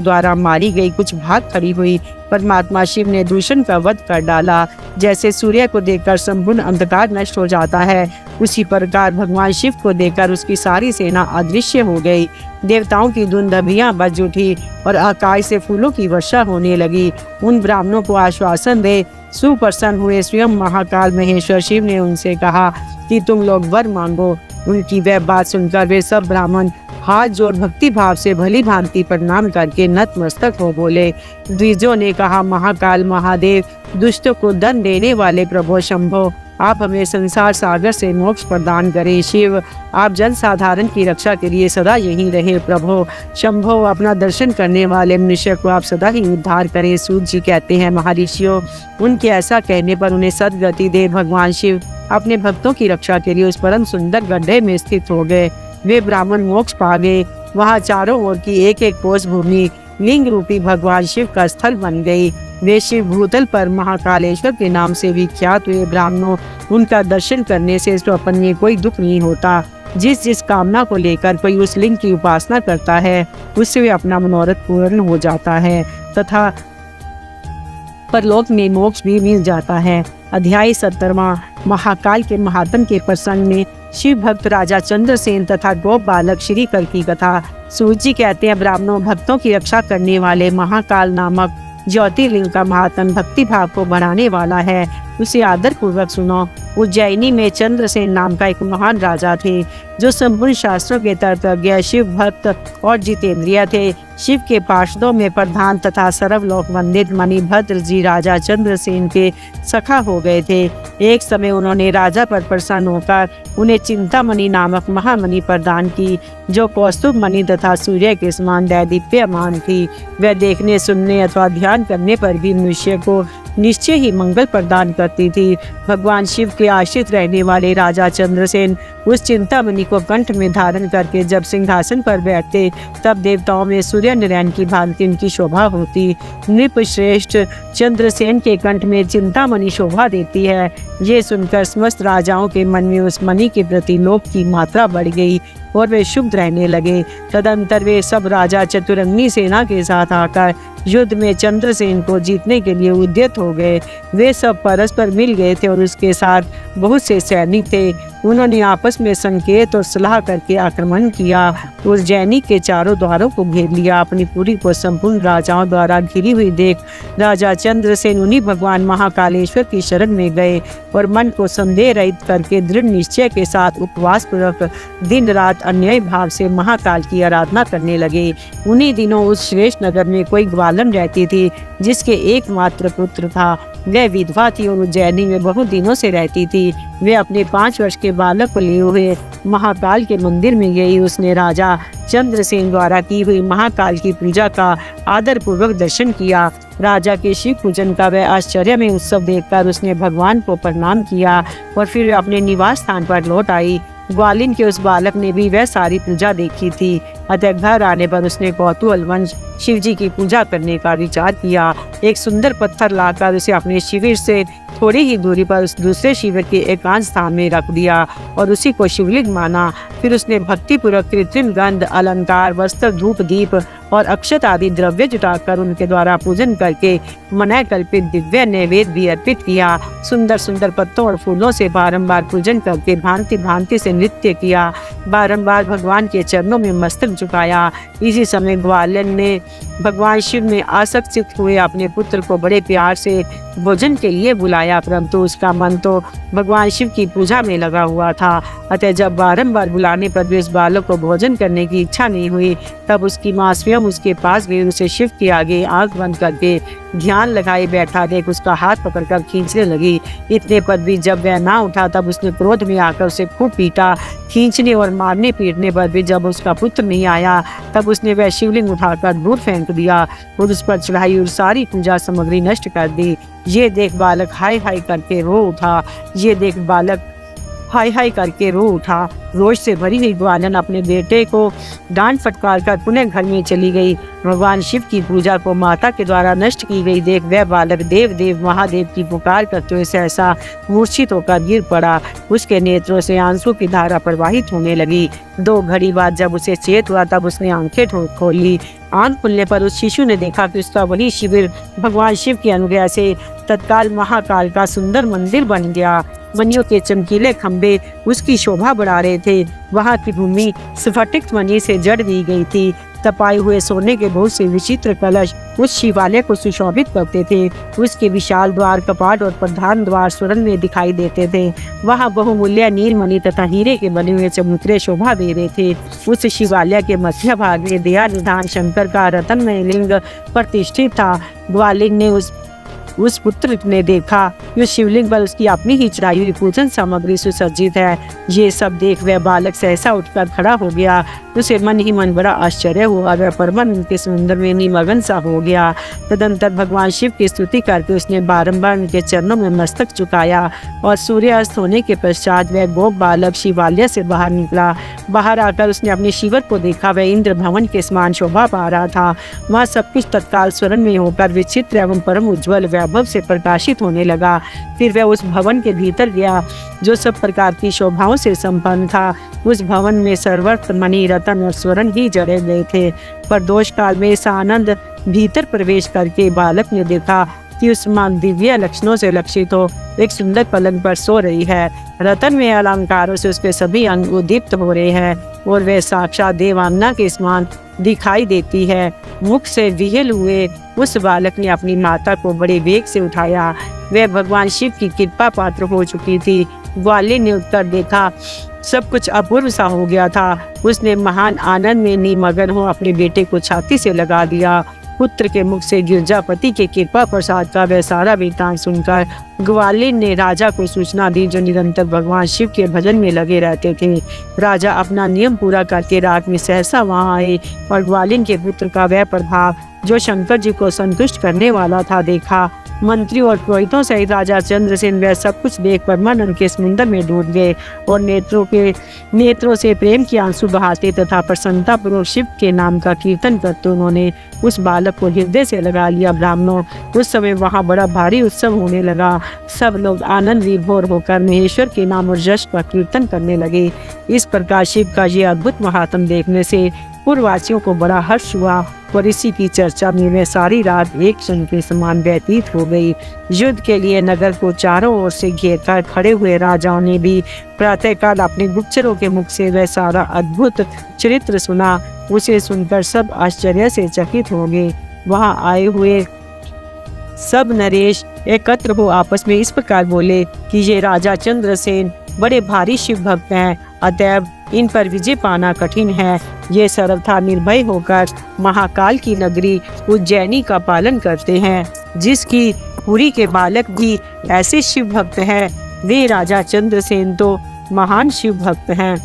द्वारा मारी गई, कुछ भाग खड़ी हुई। परमात्मा शिव ने दूषण का वध कर डाला। जैसे सूर्य को देखकर संपूर्ण अंधकार नष्ट हो जाता है, उसी प्रकार भगवान शिव को देखकर उसकी सारी सेना अदृश्य हो गई। देवताओं की धुंधभियां बज उठी और आकाश से फूलों की वर्षा होने लगी। उन ब्राह्मणों को आश्वासन दे सुप्रसन्न हुए स्वयं महाकाल महेश्वर शिव ने उनसे कहा कि तुम लोग वर मांगो। उनकी वह बात सुनकर वे सब ब्राह्मण हाथ जोड़ भक्ति भाव से भली भांति प्रणाम करके नतमस्तक हो बोले। द्विजों ने कहा, महाकाल महादेव, दुष्टों को दंड देने वाले प्रभु शंभो, आप हमें संसार सागर से मोक्ष प्रदान करें। शिव, आप जन साधारण की रक्षा के लिए सदा यहीं रहे। प्रभु शंभो, अपना दर्शन करने वाले मनुष्य को आप सदा ही उद्धार करें। सूत जी कहते हैं, महर्षियों, उनके ऐसा कहने पर उन्हें सद्गति दे भगवान शिव अपने भक्तों की रक्षा के लिए उस परम सुंदर गड्ढे में स्थित हो गए। वे ब्राह्मण मोक्ष पा गए। वहाँ चारों ओर की एक एक कोस भूमि लिंग रूपी भगवान शिव का स्थल बन गई। वे शिव भूतल पर महाकालेश्वर के नाम से विख्यात हुए। ब्राह्मणों, उनका दर्शन करने से स्वपन में कोई दुख नहीं होता। जिस जिस कामना को लेकर कोई उस लिंग की उपासना करता है, उससे वे अपना मनोरथ पूर्ण हो जाता है तथा परलोक में मोक्ष भी मिल जाता है। अध्याय 17वां। महाकाल के महात्म के प्रसंग में शिव भक्त राजा चंद्रसेन तथा गोप बालक श्रीकर की कथा। सूत जी कहते हैं, ब्राह्मणों भक्तों की रक्षा करने वाले महाकाल नामक ज्योतिर्लिंग का महात्म भक्ति भाव को बढ़ाने वाला है, उसे आदर पूर्वक सुनो। उज्जैनी में चंद्रसेन नाम का एक महान राजा थे जो संपूर्ण शास्त्रों के तत्वज्ञ, शिव भक्त और जितेंद्रिय थे। शिव के पार्षदों में प्रधान तथा सर्वलोक वंदित मणिभद्र जी राजा चंद्रसेन के सखा हो गए थे। एक समय उन्होंने राजा पर प्रसन्न होकर उन्हें चिंतामणि नामक महामणि प्रदान की, जो कौस्तुभ मणि तथा सूर्य के समान दैदीप्यमान थी। वह देखने, सुनने अथवा ध्यान करने पर भी मनुष्य को निश्चय ही मंगल प्रदान करती थी। भगवान शिव के आश्रित रहने वाले राजा चंद्रसेन उस चिंतामणि को कंठ में धारण करके जब सिंहासन पर बैठते, तब देवताओं में सूर्य नारायण की भांति उनकी शोभा होती। नृपश्रेष्ठ चंद्रसेन के कंठ में चिंतामणि शोभा देती है। ये सुनकर समस्त राजाओं के मन में उस मणि के प्रति लोभ की मात्रा बढ़ गई और वे शुभ रहने लगे। तदंतर वे सब राजा चतुरंगी सेना के साथ आकर युद्ध में चंद्रसेन को जीतने के लिए उद्यत हो गए। वे सब परस्पर मिल गए थे और उसके साथ बहुत से सैनिक थे। उन्होंने आपस में संकेत और सलाह करके आक्रमण किया। उज्जैनी के चारों द्वारों को घेर लिया। अपनी पुरी को संपूर्ण राजाओं द्वारा घिरी हुई देख राजा चंद्रसेन उन्हीं भगवान महाकालेश्वर की शरण में गए और मन को संदेह रहित करके दृढ़ निश्चय के साथ उपवास पूर्वक दिन रात अन्याय भाव से महाकाल की आराधना करने लगे। उन्हीं दिनों उस श्रेष्ठ नगर में कोई ग्वालन रहती थी जिसके एकमात्र पुत्र था। वह विधवा थी और उज्जैनी में बहुत दिनों से रहती थी। वे अपने 5 वर्ष के बालक को लिए हुए महाकाल के मंदिर में गई। उसने राजा चंद्रसेन द्वारा की हुई महाकाल की पूजा का आदर पूर्वक दर्शन किया। राजा के शिव पूजन का वह आश्चर्य में उत्सव देखकर उसने भगवान को प्रणाम किया और फिर अपने निवास स्थान पर लौट आई। ग्वालिन के उस बालक ने भी वह सारी पूजा देखी थी। अतः घर आने पर उसने कौतूहलवश शिव जी की पूजा करने का विचार किया। एक सुंदर पत्थर लाकर उसे अपने शिविर से थोड़ी ही दूरी पर उस दूसरे शिविर के एकांत स्थान में रख दिया और उसी को शिवलिंग माना। फिर उसने भक्तिपूर्वक कृत्रिम गंध, अलंकार, वस्त्र, धूप, दीप और अक्षत आदि द्रव्य जुटाकर उनके द्वारा पूजन करके मनाय कल्पित दिव्य नैवेद्य भी अर्पित किया। सुंदर सुंदर पत्तों और फूलों से बारंबार पूजन करके भांति भांति से नृत्य किया। बारंबार भगवान के चरणों में मस्तक झुकाया। इसी समय ग्वालिन ने भगवान शिव में आसक्त हुए अपने पुत्र को बड़े प्यार से भोजन के लिए बुलाया, परंतु उसका मन तो भगवान शिव की पूजा में लगा हुआ था। अतः जब बारंबार बुलाने पर भी उस बालक को भोजन करने की इच्छा नहीं हुई, तब उसकी माँ स्वयं उसके पास गई। उसे शिव के आगे आंख बंद करके ध्यान लगाए बैठा देख उसका हाथ पकड़कर खींचने लगी। इतने पर भी जब वह ना उठा, तब उसने क्रोध में आकर उसे खूब पीटा। खींचने और मारने पीटने पर भी जब उसका पुत्र नहीं आया, तब उसने वह शिवलिंग उठाकर दूर फेंक दिया और उस पर चढ़ाई और सारी पूजा सामग्री नष्ट कर दी। ये देख बालक हाय हाय करके रो उठा। हाय हाय करके रो उठा। रोष से भरी हुई ग्वालन अपने बेटे को डांट फटकार कर पुनः घर में चली गई। भगवान शिव की पूजा को माता के द्वारा नष्ट की गई देख वह बालक देव देव महादेव की पुकार करते हुए सहसा मूर्छित होकर गिर पड़ा। उसके नेत्रों से आंसू की धारा प्रवाहित होने लगी। 2 घड़ी बाद जब उसे चेत हुआ, तब उसने आंखें खोली। आंख खुलने पर उस शिशु ने देखा कि उसका वही शिविर भगवान शिव की अनुग्रह से तत्काल महाकाल का सुंदर मंदिर बन गया। मणियों के चमकीले खंभे उसकी शोभा बढ़ा रहे थे। वहाँ की भूमि स्फटिक मणि से जड़ दी गई थी। तपाए हुए सोने के बहुत से विचित्र कलश उस शिवालय को सुशोभित करते थे। उसके विशाल द्वार, कपाट और प्रधान द्वार स्वर्ण में दिखाई देते थे। वहाँ बहुमूल्य नीलमणि तथा हीरे के बने हुए चबूतरे शोभा दे रहे थे। उस शिवालय के मध्य भाग में दया निधान शंकर का रत्नमय लिंग प्रतिष्ठित था। ग्वालिन ने उस पुत्र ने देखा कि उस शिवलिंग पर उसकी अपनी ही चढ़ाई हुई पूजन सामग्री सुसज्जित है। ये सब देख वह बालक सहसा उठकर खड़ा हो गया। उसे मन ही मन बड़ा आश्चर्य हुआ। वह परमानंद के समुद्र में निमग्न सा हो गया। तदंतर भगवान शिव की स्तुति करके उसने बारंबार उनके चरणों में मस्तक झुकाया और सूर्यास्त होने के पश्चात वह गोप बालक शिवालय से बाहर निकला। बाहर आकर उसने अपने शिवर को देखा। वह इंद्र भवन के समान शोभा पा रहा था। वहाँ सब कुछ तत्काल स्वर्ण में होकर विचित्र एवं परम उज्ज्वल वैभव से प्रकाशित होने लगा। फिर वह उस भवन के भीतर गया जो सब प्रकार की शोभाओं से संपन्न था। उस भवन में सर्वत्र मणि, रत्न और स्वर्ण ही जड़े गए थे। पर दोष काल में इस आनंद भीतर प्रवेश करके बालक ने देखा कि उस मान दिव्य लक्षणों से लक्षित हो एक सुंदर पलंग पर सो रही है। रतन में अलंकारों से उसके सभी अंग उद्दीप्त हो रहे हैं और वे साक्षात देवांगना के समान दिखाई देती है। मुख से विहल हुए उस बालक ने अपनी माता को बड़े वेग से उठाया। वह भगवान शिव की कृपा पात्र हो चुकी थी। ग्वालिन ने उत्तर देखा, सब कुछ अपूर्व सा हो गया था। उसने महान आनंद में निमग्न हो अपने बेटे को छाती से लगा दिया। पुत्र के मुख से गिरजापति के कृपा प्रसाद का वह सारा वृतांत सुनकर ग्वालिन ने राजा को सूचना दी, जो निरंतर भगवान शिव के भजन में लगे रहते थे। राजा अपना नियम पूरा करके रात में सहसा वहां आए और ग्वालिन के पुत्र का वह प्रभाव जो शंकर जी को संतुष्ट करने वाला था देखा। मंत्री और पुरोहितों सहित राजा चंद्रसेन वह सब कुछ देख परमानंद के समुद्र में डूब गए और नेत्रों से प्रेम के आंसू बहाते तथा प्रसन्नता पूर्वक शिव के नाम का कीर्तन करते उन्होंने उस बालक को हृदय से लगा लिया। ब्राह्मणों, उस समय वहां बड़ा भारी उत्सव होने लगा। सब लोग आनंद विभोर होकर महेश्वर के नाम और यश का कीर्तन करने लगे। इस प्रकार शिव का ये अद्भुत महात्म देखने से पूर्ववासियों को बड़ा हर्ष हुआ और इसी की चर्चा में वे सारी रात एक क्षण के समान व्यतीत हो गई। युद्ध के लिए नगर को चारों ओर से घेरकर खड़े हुए राजाओं ने भी प्रातःकाल अपने गुप्तचरों के मुख से वह सारा अद्भुत चरित्र सुना। उसे सुनकर सब आश्चर्य से चकित हो गए। वहां आए हुए सब नरेश एकत्र हो आपस में इस प्रकार बोले कि ये राजा चंद्रसेन बड़े भारी शिव भक्त हैं, अतएव इन पर विजय पाना कठिन है। ये सर्वथा निर्भय होकर महाकाल की नगरी उज्जैनी का पालन करते हैं, जिसकी पुरी के बालक भी ऐसे शिव भक्त हैं। वे राजा चंद्रसेन तो महान शिव भक्त हैं।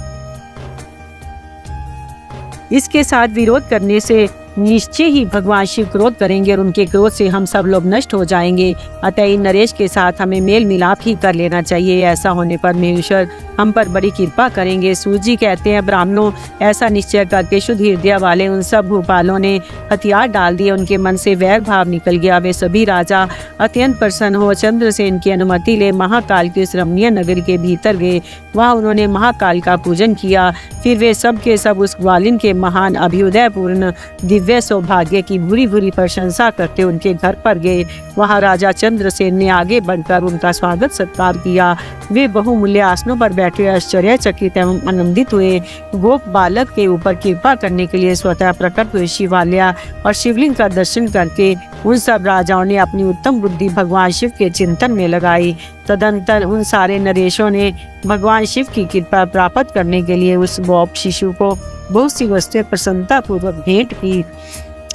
इसके साथ विरोध करने से निश्चय ही भगवान शिव क्रोध करेंगे और उनके क्रोध से हम सब लोग नष्ट हो जाएंगे। अतः इन नरेश के साथ हमें मेल मिलाप ही कर लेना चाहिए। ऐसा होने पर महेश्वर हम पर बड़ी कृपा करेंगे। सूत जी कहते हैं, ब्राह्मणों, ऐसा निश्चय करके शुद्ध हृदय वाले उन सब भूपालों ने हथियार डाल दिए। उनके मन से वैर भाव निकल गया। वे सभी राजा अत्यंत प्रसन्न हो चंद्रसेन की अनुमति ले महाकाल की उस रमणीय नगर के भीतर गए। वहाँ उन्होंने महाकाल का पूजन किया। फिर वे सब के सब उस ग्वालिन के महान अभ्युदयपूर्ण दिव्य सौभाग्य की बुरी बुरी प्रशंसा करते उनके घर पर गए। वहां राजा चंद्रसेन ने आगे बढ़कर उनका स्वागत सत्कार किया। वे बहुमूल्य आसनों पर बैठे आश्चर्यचकित एवं आनंदित हुए। गोप बालक के ऊपर कृपा करने के लिए स्वतः प्रकट हुए शिवालय और शिवलिंग का दर्शन करके उन सब राजाओं ने अपनी उत्तम बुद्धि भगवान शिव के चिंतन में लगाई। तदंतर उन सारे नरेशों ने भगवान शिव की कृपा प्राप्त करने के लिए उस गोप शिशु को बहुत सी वस्तुएं प्रसन्नता पूर्वक भेंट की।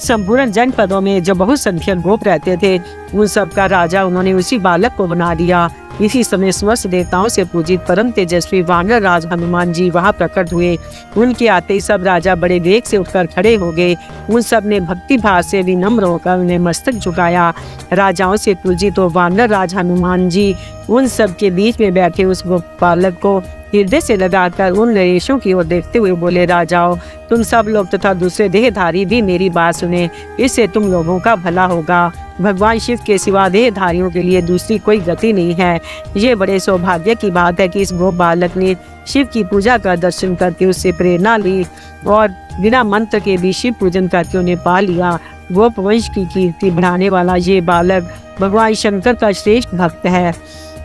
संपूर्ण जनपदों में जो बहुत संख्यक गोप रहते थे, उन सब का राजा उन्होंने उसी बालक को बना दिया। इसी समय समस्त देवताओं से पूजित परम तेजस्वी वानर राज हनुमान जी वहां प्रकट हुए। उनके आते ही सब राजा बड़े वेग से उठकर खड़े हो गए। उन सब ने भक्ति भाव से विनम्र होकर उन्हें मस्तक झुकाया। राजाओं से पूजित हो वानर राज हनुमान जी उन सब के बीच में बैठे उस बालक को हृदय से लगाकर उन नरेशों की ओर देखते हुए बोले, राजाओं, तुम सब लोग तथा दूसरे देहधारी भी मेरी बात सुने। इससे तुम लोगों का भला होगा। भगवान शिव के सिवा देहधारियों के लिए दूसरी कोई गति नहीं है। ये बड़े सौभाग्य की बात है कि इस गोप बालक ने शिव की पूजा का दर्शन करके उससे प्रेरणा ली और बिना मंत्र के भी शिव पूजन करके उन्हें पा लिया। गोप वंश की कीर्ति बढ़ाने वाला ये बालक भगवान शंकर का श्रेष्ठ भक्त है।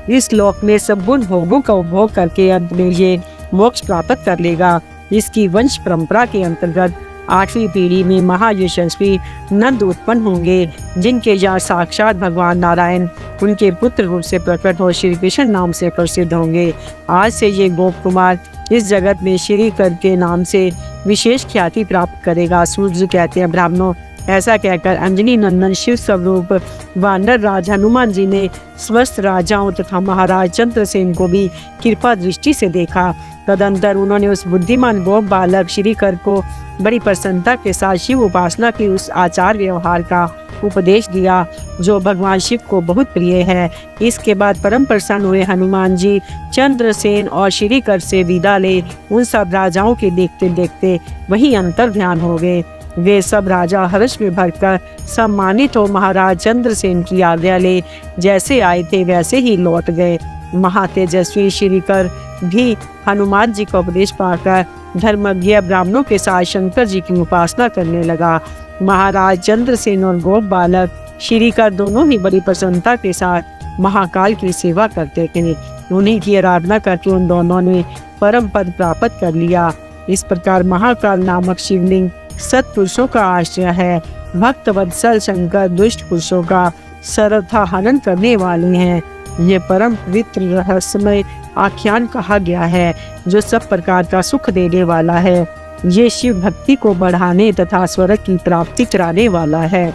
इस लोक में संपूर्ण भोगों का उपभोग करके अंत में ये मोक्ष प्राप्त कर लेगा। इसकी वंश परंपरा के अंतर्गत 8वीं पीढ़ी में महायशस्वी नंद उत्पन्न होंगे, जिनके यहाँ साक्षात भगवान नारायण उनके पुत्र रूप से प्रकट हो श्री कृष्ण नाम से प्रसिद्ध होंगे। आज से ये गोप कुमार इस जगत में श्री कर के नाम से विशेष ख्याति प्राप्त करेगा। सूर्य कहते हैं, ब्राह्मणों, ऐसा कहकर अंजनी नंदन शिव स्वरूप वानर राज हनुमान जी ने स्वस्थ राजाओं तथा महाराज चंद्रसेन को भी कृपा दृष्टि से देखा। तदंतर उन्होंने उस बुद्धिमान गोप बालक श्रीकर को बड़ी प्रसन्नता के साथ शिव उपासना की उस आचार व्यवहार का उपदेश दिया जो भगवान शिव को बहुत प्रिय है। इसके बाद परम प्रसन्न हुए हनुमान जी चंद्रसेन और श्रीकर से विदा ले उन सब राजाओं के देखते देखते वही अंतर ध्यान हो गए। वे सब राजा हर्ष में भरकर सम्मानित हो महाराज चंद्रसेन की आज्ञा ले जैसे आए थे वैसे ही लौट गए। महातेजस्वी श्रीकर भी हनुमान जी का उपदेश पाकर धर्मज्ञ ब्राह्मणों के साथ शंकर जी की उपासना करने लगा। महाराज चंद्रसेन और गोप बालक श्रीकर दोनों ही बड़ी प्रसन्नता के साथ महाकाल की सेवा करते थे। उन्हीं की आराधना करके उन दोनों ने परम पद प्राप्त कर लिया। इस प्रकार महाकाल नामक शिवलिंग सत्पुरुषों का आश्रय है। भक्त वत्सल शंकर दुष्ट पुरुषों का सर्वथा हनन करने वाले हैं। ये परम पवित्र रहस्यमय आख्यान कहा गया है, जो सब प्रकार का सुख देने वाला है। ये शिव भक्ति को बढ़ाने तथा स्वर्ग की प्राप्ति कराने वाला है।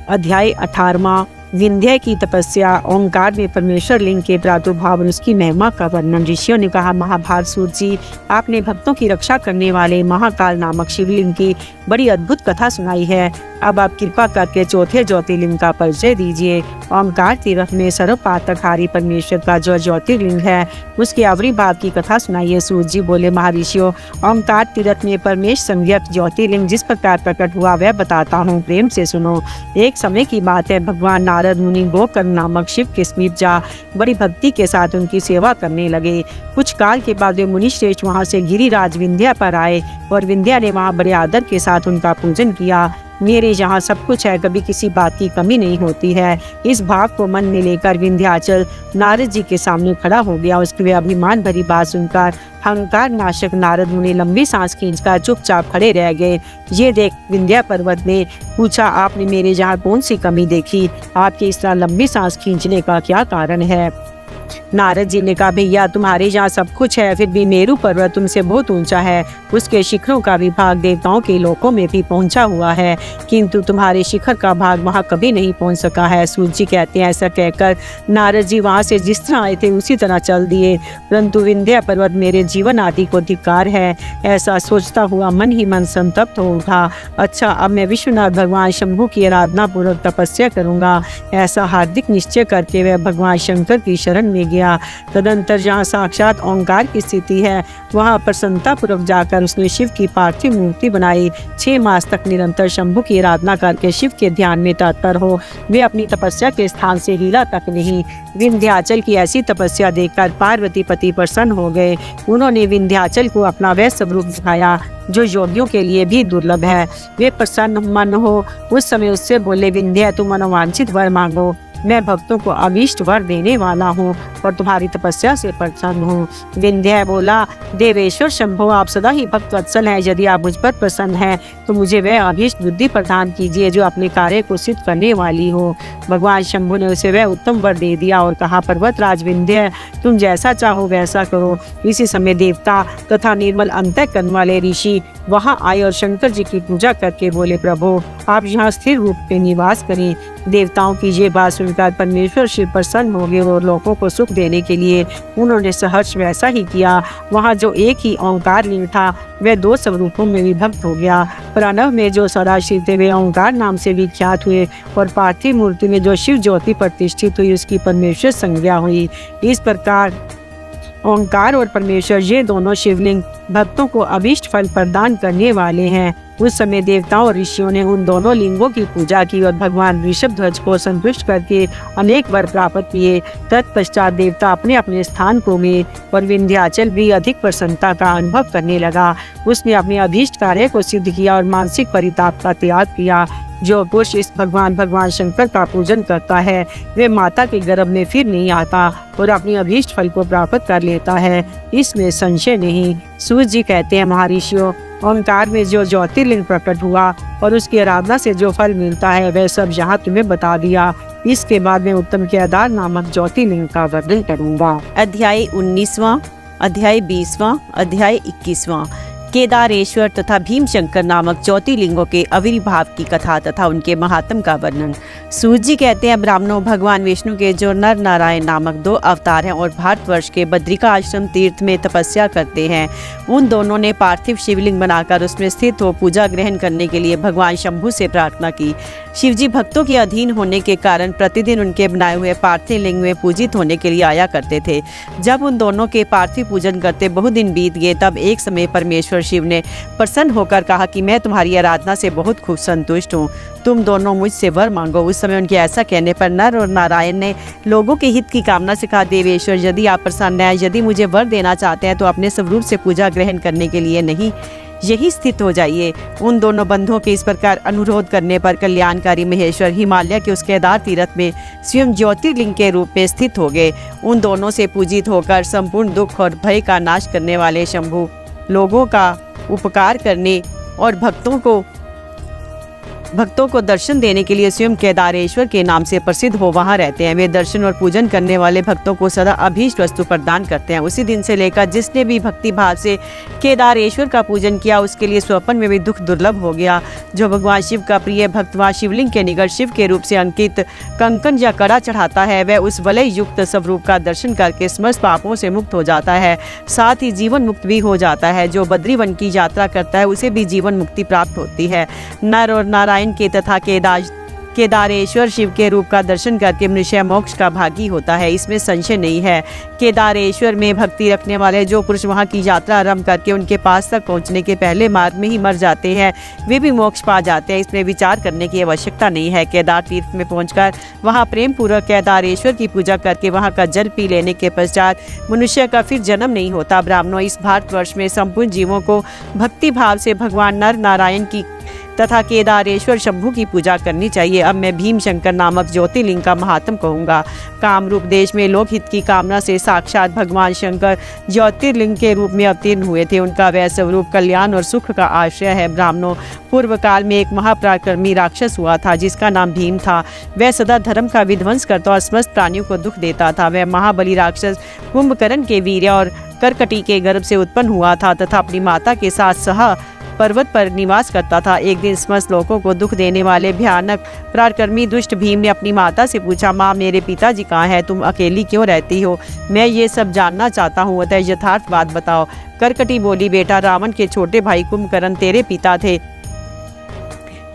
अध्याय 18वां विंध्य की तपस्या। ओंकार में परमेश्वर लिंग के प्रादुर्भाव और उसकी महिमा का वर्णन। ऋषियों ने कहा, महाभारत सूत जी, आपने भक्तों की रक्षा करने वाले महाकाल नामक शिवलिंग की बड़ी अद्भुत कथा सुनाई है। अब आप कृपा करके चौथे ज्योतिर्लिंग का परिचय दीजिए। ओंकार तीर्थ में सर्वपातकहारी परमेश्वर का जो ज्योतिर्लिंग है, उसके आविर्भाव की कथा सुनाइए। सूत जी बोले, महर्षियों, ओंकार तीर्थ में परमेश संज्ञक ज्योतिर्लिंग जिस प्रकार प्रकट हुआ वह बताता हूँ, प्रेम से सुनो। एक समय की बात है, भगवान नारद मुनि गोकर्ण नामक शिव के समीप जा बड़ी भक्ति के साथ उनकी सेवा करने लगे। कुछ काल के बाद वे मुनि श्रेष्ठ वहाँ से गिरिराज विंध्या पर आए और विंध्या ने वहाँ बड़े आदर के साथ उनका पूजन किया। मेरे यहाँ सब कुछ है, कभी किसी बात की कमी नहीं होती है। इस भाव को मन में लेकर विंध्याचल नारद जी के सामने खड़ा हो गया। उसकी वे अभिमान भरी बात सुनकर अहंकार नाशक नारद मुनि लंबी सांस खींचकर चुपचाप खड़े रह गए। ये देख विंध्या पर्वत ने पूछा, आपने मेरे यहाँ कौन सी कमी देखी? आपके इस तरह लंबी सांस खींचने का क्या कारण है? नारद जी ने कहा, भैया तुम्हारे यहाँ सब कुछ है, फिर भी मेरू पर्वत तुमसे बहुत ऊंचा है। उसके शिखरों का भी भाग देवताओं के लोकों में भी पहुंचा हुआ है, किंतु तुम्हारे शिखर का भाग वहाँ कभी नहीं पहुंच सका है। सूत जी कहते हैं, ऐसा कहकर नारद जी वहाँ से जिस तरह आए थे उसी तरह चल दिए, परंतु विंध्या पर्वत मेरे जीवन आदि को धिक्कार है। ऐसा सोचता हुआ मन ही मन संतप्त हो उठा। अच्छा, अब मैं विश्वनाथ भगवान शंभु की आराधना पूर्वक तपस्या करूंगा। ऐसा हार्दिक निश्चय करके वह भगवान शंकर की शरण में गया। तदंतर जहाँ साक्षात ओंकार की स्थिति है, वहाँ प्रसन्नता पूर्वक जाकर उसने शिव की पार्थिव मूर्ति बनाई। 6 मास तक निरंतर शंभु की आराधना करके शिव के ध्यान में तत्पर हो, वे अपनी तपस्या के स्थान से हिला तक नहीं। विंध्याचल की ऐसी तपस्या देखकर पार्वती पति प्रसन्न हो गए। उन्होंने विंध्याचल को अपना वह स्वरूप दिखाया जो योगियों के लिए भी दुर्लभ है। वे प्रसन्न मन हो उस समय उससे बोले, विंध्या तुम मनोवांछित वर मांगो, मैं भक्तों को अभीष्ट वर देने वाला हूँ और तुम्हारी तपस्या से प्रसन्न हूँ। विंध्या बोला, देवेश्वर शंभो, आप सदा ही भक्त वत्सल हैं। यदि आप मुझ पर प्रसन्न हैं तो मुझे वह अभीष्ट बुद्धि प्रदान कीजिए जो अपने कार्य को सिद्ध करने वाली हो। भगवान शंभु ने उसे वह उत्तम वर दे दिया और कहा, पर्वतराज विंध्या, तुम जैसा चाहो वैसा करो। इसी समय देवता तथा निर्मल अंतःकरण वाले ऋषि वहां आए और शंकर जी की पूजा करके बोले, प्रभु आप यहाँ स्थिर रूप में निवास करें। देवताओं की ये बात सुनकर परमेश्वर शिव प्रसन्न हो गए और लोगों को सुख देने के लिए उन्होंने सहर्ष वैसा ही किया। वहाँ जो एक ही ओंकार लिंग था वह 2 स्वरूपों में विभक्त हो गया। प्रणव में जो सदाशिव थे वे ओंकार नाम से विख्यात हुए और पार्थिव मूर्ति में जो शिव ज्योति प्रतिष्ठित हुई उसकी परमेश्वर संज्ञा हुई। इस प्रकार ओंकार और परमेश्वर ये दोनों शिवलिंग भक्तों को अभीष्ट फल प्रदान करने वाले हैं। उस समय देवताओं और ऋषियों ने उन दोनों लिंगों की पूजा की और भगवान ऋषभध्वज को संतुष्ट करके अनेक वर प्राप्त किए। तत्पश्चात देवता अपने अपने स्थान को गए और विंध्याचल भी अधिक प्रसन्नता का अनुभव करने लगा। उसने अपने अभीष्ट कार्य को सिद्ध किया और मानसिक परिताप का त्याग किया। जो पुरुष इस भगवान शंकर का पूजन करता है वे माता के गर्भ में फिर नहीं आता और अपनी अभीष्ट फल को प्राप्त कर लेता है, इसमें संशय नहीं। सूत जी कहते हैं, महर्षियों, ओंकार में जो ज्योतिर्लिंग प्रकट हुआ और उसकी आराधना से जो फल मिलता है वह सब यहाँ तुम्हें बता दिया। इसके बाद मैं उत्तम केदार नामक ज्योतिर्लिंग का वर्णन करूंगा। अध्याय 19वां, अध्याय 20वां, अध्याय 21वां। केदारेश्वर तथा भीमशंकर नामक ज्योतिर्लिंगों के आविर्भाव की कथा तथा उनके महात्म का वर्णन। सूत जी कहते हैं, ब्राह्मणों, भगवान विष्णु के जो नर नारायण नामक 2 अवतार हैं और भारतवर्ष के बद्रिका आश्रम तीर्थ में तपस्या करते हैं, उन दोनों ने पार्थिव शिवलिंग बनाकर उसमें स्थित हो पूजा ग्रहण करने के लिए भगवान शंभु से प्रार्थना की। शिवजी भक्तों के अधीन होने के कारण प्रतिदिन उनके बनाए हुए पार्थिव लिंग में पूजित होने के लिए आया करते थे। जब उन दोनों के पार्थिव पूजन करते बहुत दिन बीत गए, तब एक समय परमेश्वर शिव ने प्रसन्न होकर कहा कि मैं तुम्हारी आराधना से बहुत खूब संतुष्ट हूँ, तुम दोनों मुझसे वर मांगो। उस समय उनके ऐसा कहने पर नर और नारायण ने लोगों के हित की कामना से कहा, देवेश्वर, यदि आप प्रसन्न हैं, यदि मुझे वर देना चाहते हैं तो अपने स्वरूप से पूजा ग्रहण करने के लिए नहीं, यही स्थित हो जाइए। उन दोनों बंधुओं के इस प्रकार अनुरोध करने पर कल्याणकारी महेश्वर हिमालय के उस केदार तीर्थ में स्वयं ज्योतिर्लिंग के रूप में स्थित हो गए। उन दोनों से पूजित होकर संपूर्ण दुख और भय का नाश करने वाले शंभु लोगों का उपकार करने और भक्तों को दर्शन देने के लिए स्वयं केदारेश्वर के नाम से प्रसिद्ध हो वहाँ रहते हैं। वे दर्शन और पूजन करने वाले भक्तों को सदा अभीष्ट वस्तु प्रदान करते हैं। उसी दिन से लेकर जिसने भी भक्ति भाव से केदारेश्वर का पूजन किया उसके लिए स्वप्न में भी दुख दुर्लभ हो गया। जो भगवान शिव का प्रिय भक्त वहाँ शिवलिंग के निकट शिव के रूप से अंकित कंकन या कड़ा चढ़ाता है, वह उस वलय युक्त स्वरूप का दर्शन करके समस्त पापों से मुक्त हो जाता है, साथ ही जीवन मुक्त भी हो जाता है। जो बद्रीवन की यात्रा करता है उसे भी जीवन मुक्ति प्राप्त होती है। नर और नारायण के तथा केदारेश्वर शिव के रूप का दर्शन करके मनुष्य मोक्ष का भागी होता है, इसमें संशय नहीं है। केदारेश्वर में भक्ति रखने वाले जो पुरुष वहां की यात्रा आरंभ करके उनके पास तक पहुंचने के पहले मार्ग में ही मर जाते हैं, वे भी मोक्ष पा जाते हैं, इसमें विचार करने की आवश्यकता नहीं है। केदार तीर्थ में पहुंचकर वहां प्रेम पूर्वक केदारेश्वर की पूजा करके वहां का जल पी लेने के पश्चात मनुष्य का फिर जन्म नहीं होता। ब्राह्मणों, इस भारतवर्ष में संपूर्ण जीवों को भक्ति भाव से भगवान नर नारायण की तथा केदारेश्वर शंभु की पूजा करनी चाहिए। अब मैं भीम शंकर नामक ज्योतिर्लिंग का महात्म कहूँगा। कामरूप देश में लोकहित की कामना से साक्षात भगवान शंकर ज्योतिर्लिंग के रूप में अवतीर्ण हुए थे। उनका वह स्वरूप कल्याण और सुख का आश्रय है। ब्राह्मणों, पूर्व काल में एक महापराक्रमी राक्षस हुआ था जिसका नाम भीम था। वह सदा धर्म का विध्वंस करता और समस्त प्राणियों को दुख देता था। वह महाबली राक्षस कुंभकर्ण के वीर्य और करकटी के गर्भ से उत्पन्न हुआ था तथा अपनी माता के साथ सहा पर्वत पर निवास करता था। एक दिन समस्त लोगों को दुख देने वाले भयानक पराक्रमी दुष्ट भीम ने अपनी माता से पूछा, माँ, मेरे पिताजी कहाँ हैं? तुम अकेली क्यों रहती हो? मैं ये सब जानना चाहता हूँ, अतः यथार्थ बात बताओ। करकटी बोली, बेटा, रावण के छोटे भाई कुंभकर्ण तेरे पिता थे।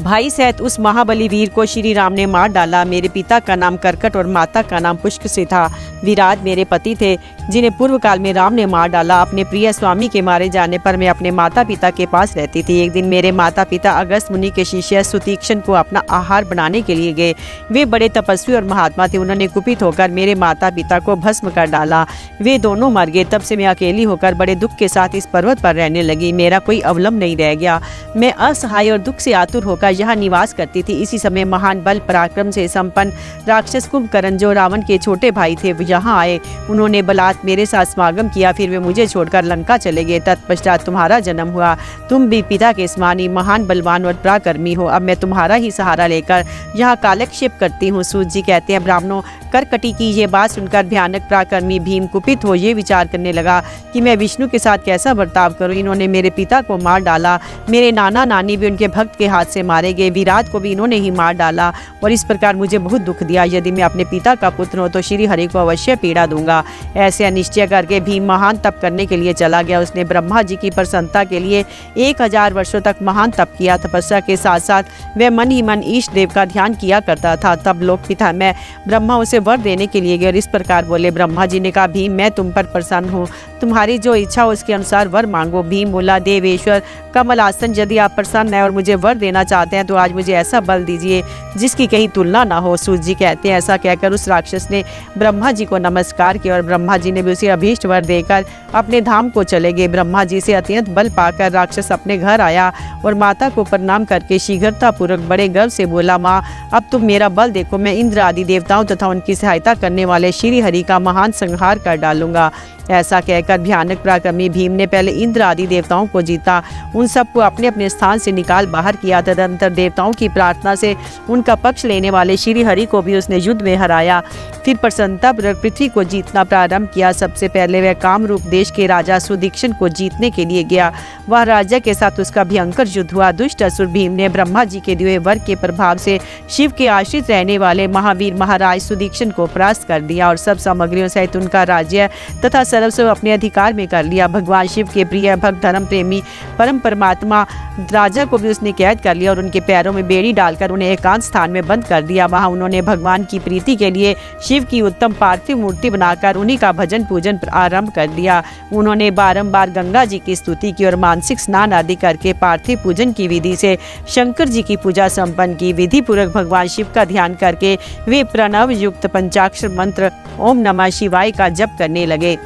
भाई सहित उस महाबली वीर को श्री राम ने मार डाला। मेरे पिता का नाम करकट और माता का नाम पुष्क से था। विराट मेरे पति थे जिन्हें पूर्व काल में राम ने मार डाला। अपने प्रिय स्वामी के मारे जाने पर मैं अपने माता पिता के पास रहती थी। एक दिन मेरे माता पिता अगस्त मुनि के शिष्य सुतीक्ष्ण को अपना आहार बनाने के लिए गए। वे बड़े तपस्वी और महात्मा थे। उन्होंने कुपित होकर मेरे माता पिता को भस्म कर डाला। वे दोनों मर गए। तब से मैं अकेली होकर बड़े दुख के साथ इस पर्वत पर रहने लगी। मेरा कोई अवलंब नहीं रह गया। मैं असहाय और दुख से आतुर होकर यहाँ निवास करती थी। इसी समय महान बल पराक्रम से संपन्न राक्षस कुंभकर्ण, जो रावण के छोटे भाई थे, यहाँ आए। उन्होंने बलात् मेरे साथ समागम किया। फिर वे मुझे छोड़कर लंका चले गए। तत्पश्चात तुम्हारा जन्म हुआ। तुम भी पिता के समान ही महान बलवान और पराक्रमी हो। अब मैं तुम्हारा ही सहारा लेकर यहाँ कालक्षेप करती हूँ। सूत जी कहते हैं, ब्राह्मणों, करकटी की ये बात सुनकर भयानक पराक्रमी भीम कुपित हो ये विचार करने लगा कि मैं विष्णु के साथ कैसा बर्ताव करूं। इन्होंने मेरे पिता को मार डाला। मेरे नाना नानी भी उनके भक्त के हाथ से मारे गए। विराट को भी इन्होंने ही मार डाला और इस प्रकार मुझे बहुत दुख दिया। यदि मैं अपने पिता का पुत्र हूं तो श्री हरि को अवश्य पीड़ा दूंगा। ऐसे निश्चय करके भीम महान तप करने के लिए चला गया। उसने ब्रह्मा जी की प्रसन्नता के लिए 1000 वर्षों तक महान तप किया। तपस्या के साथ साथ वह मन ही मन ईष्ट देव का ध्यान किया करता था। तब लोक पिता मैं ब्रह्मा उसे वर देने के लिए गए और इस प्रकार बोले। ब्रह्मा जी ने कहा, भीम, मैं तुम पर प्रसन्न हूँ। तुम्हारी जो इच्छा हो उसके अनुसार वर मांगो। भीम बोला, देवेश्वर कमलासन, यदि आप प्रसन्न हैं और मुझे वर देना चाहते हैं तो आज मुझे ऐसा बल दीजिए जिसकी कहीं तुलना ना हो। सूत जी कहते हैं, ऐसा कहकर उस राक्षस ने ब्रह्मा जी को नमस्कार किया और ब्रह्मा जी ने भी उसे अभीष्ट वर देकर अपने धाम को चले गए। ब्रह्मा जी से अत्यंत बल पाकर राक्षस अपने घर आया और माता को प्रणाम करके शीघ्रतापूर्वक बड़े गर्व से बोला, माँ, अब तुम मेरा बल देखो। मैं इंद्र आदि देवताओं तथा उनकी सहायता करने वाले श्री हरि का महान संहार कर डालूंगा। ऐसा कहकर भयानक पराक्रमी भीम ने पहले इंद्र आदि देवताओं को जीता, उन सबको अपने अपने स्थान से निकाल बाहर किया। तदनंतर देवताओं की प्रार्थना से उनका पक्ष लेने वाले श्री हरि को भी उसने युद्ध में हराया। फिर प्रसन्नतापूर्वक पृथ्वी को जीतना प्रारंभ किया। सबसे पहले वह कामरूप देश के राजा सुदीक्षण को जीतने के लिए गया। वह राजा के साथ उसका भयंकर युद्ध हुआ। दुष्ट असुर भीम ने ब्रह्मा जी के दिए वर के प्रभाव से शिव के आश्रित रहने वाले महावीर महाराज सुदीक्षण को परास्त कर दिया और सब सामग्रियों सहित उनका राज्य तथा सर्वस्व अपने अधिकार में कर लिया। भगवान शिव के प्रिय भक्त धर्म प्रेमी परम परमात्मा राजा को भी उसने कैद कर लिया और उनके पैरों में बेड़ी डालकर उन्हें एकांत स्थान में बंद कर दिया। वहां उन्होंने भगवान की प्रीति के लिए शिव की उत्तम पार्थिव मूर्ति बनाकर उन्हीं का भजन पूजन आरंभ कर दिया। उन्होंने बारंबार गंगा जी की स्तुति की और मानसिक स्नान आदि करके पार्थिव पूजन की विधि से शंकर जी की पूजा संपन्न की। विधि पूर्वक भगवान शिव का ध्यान करके वे प्रणव युक्त पंचाक्षर मंत्र ओम नमः शिवाय का जप करने लगे।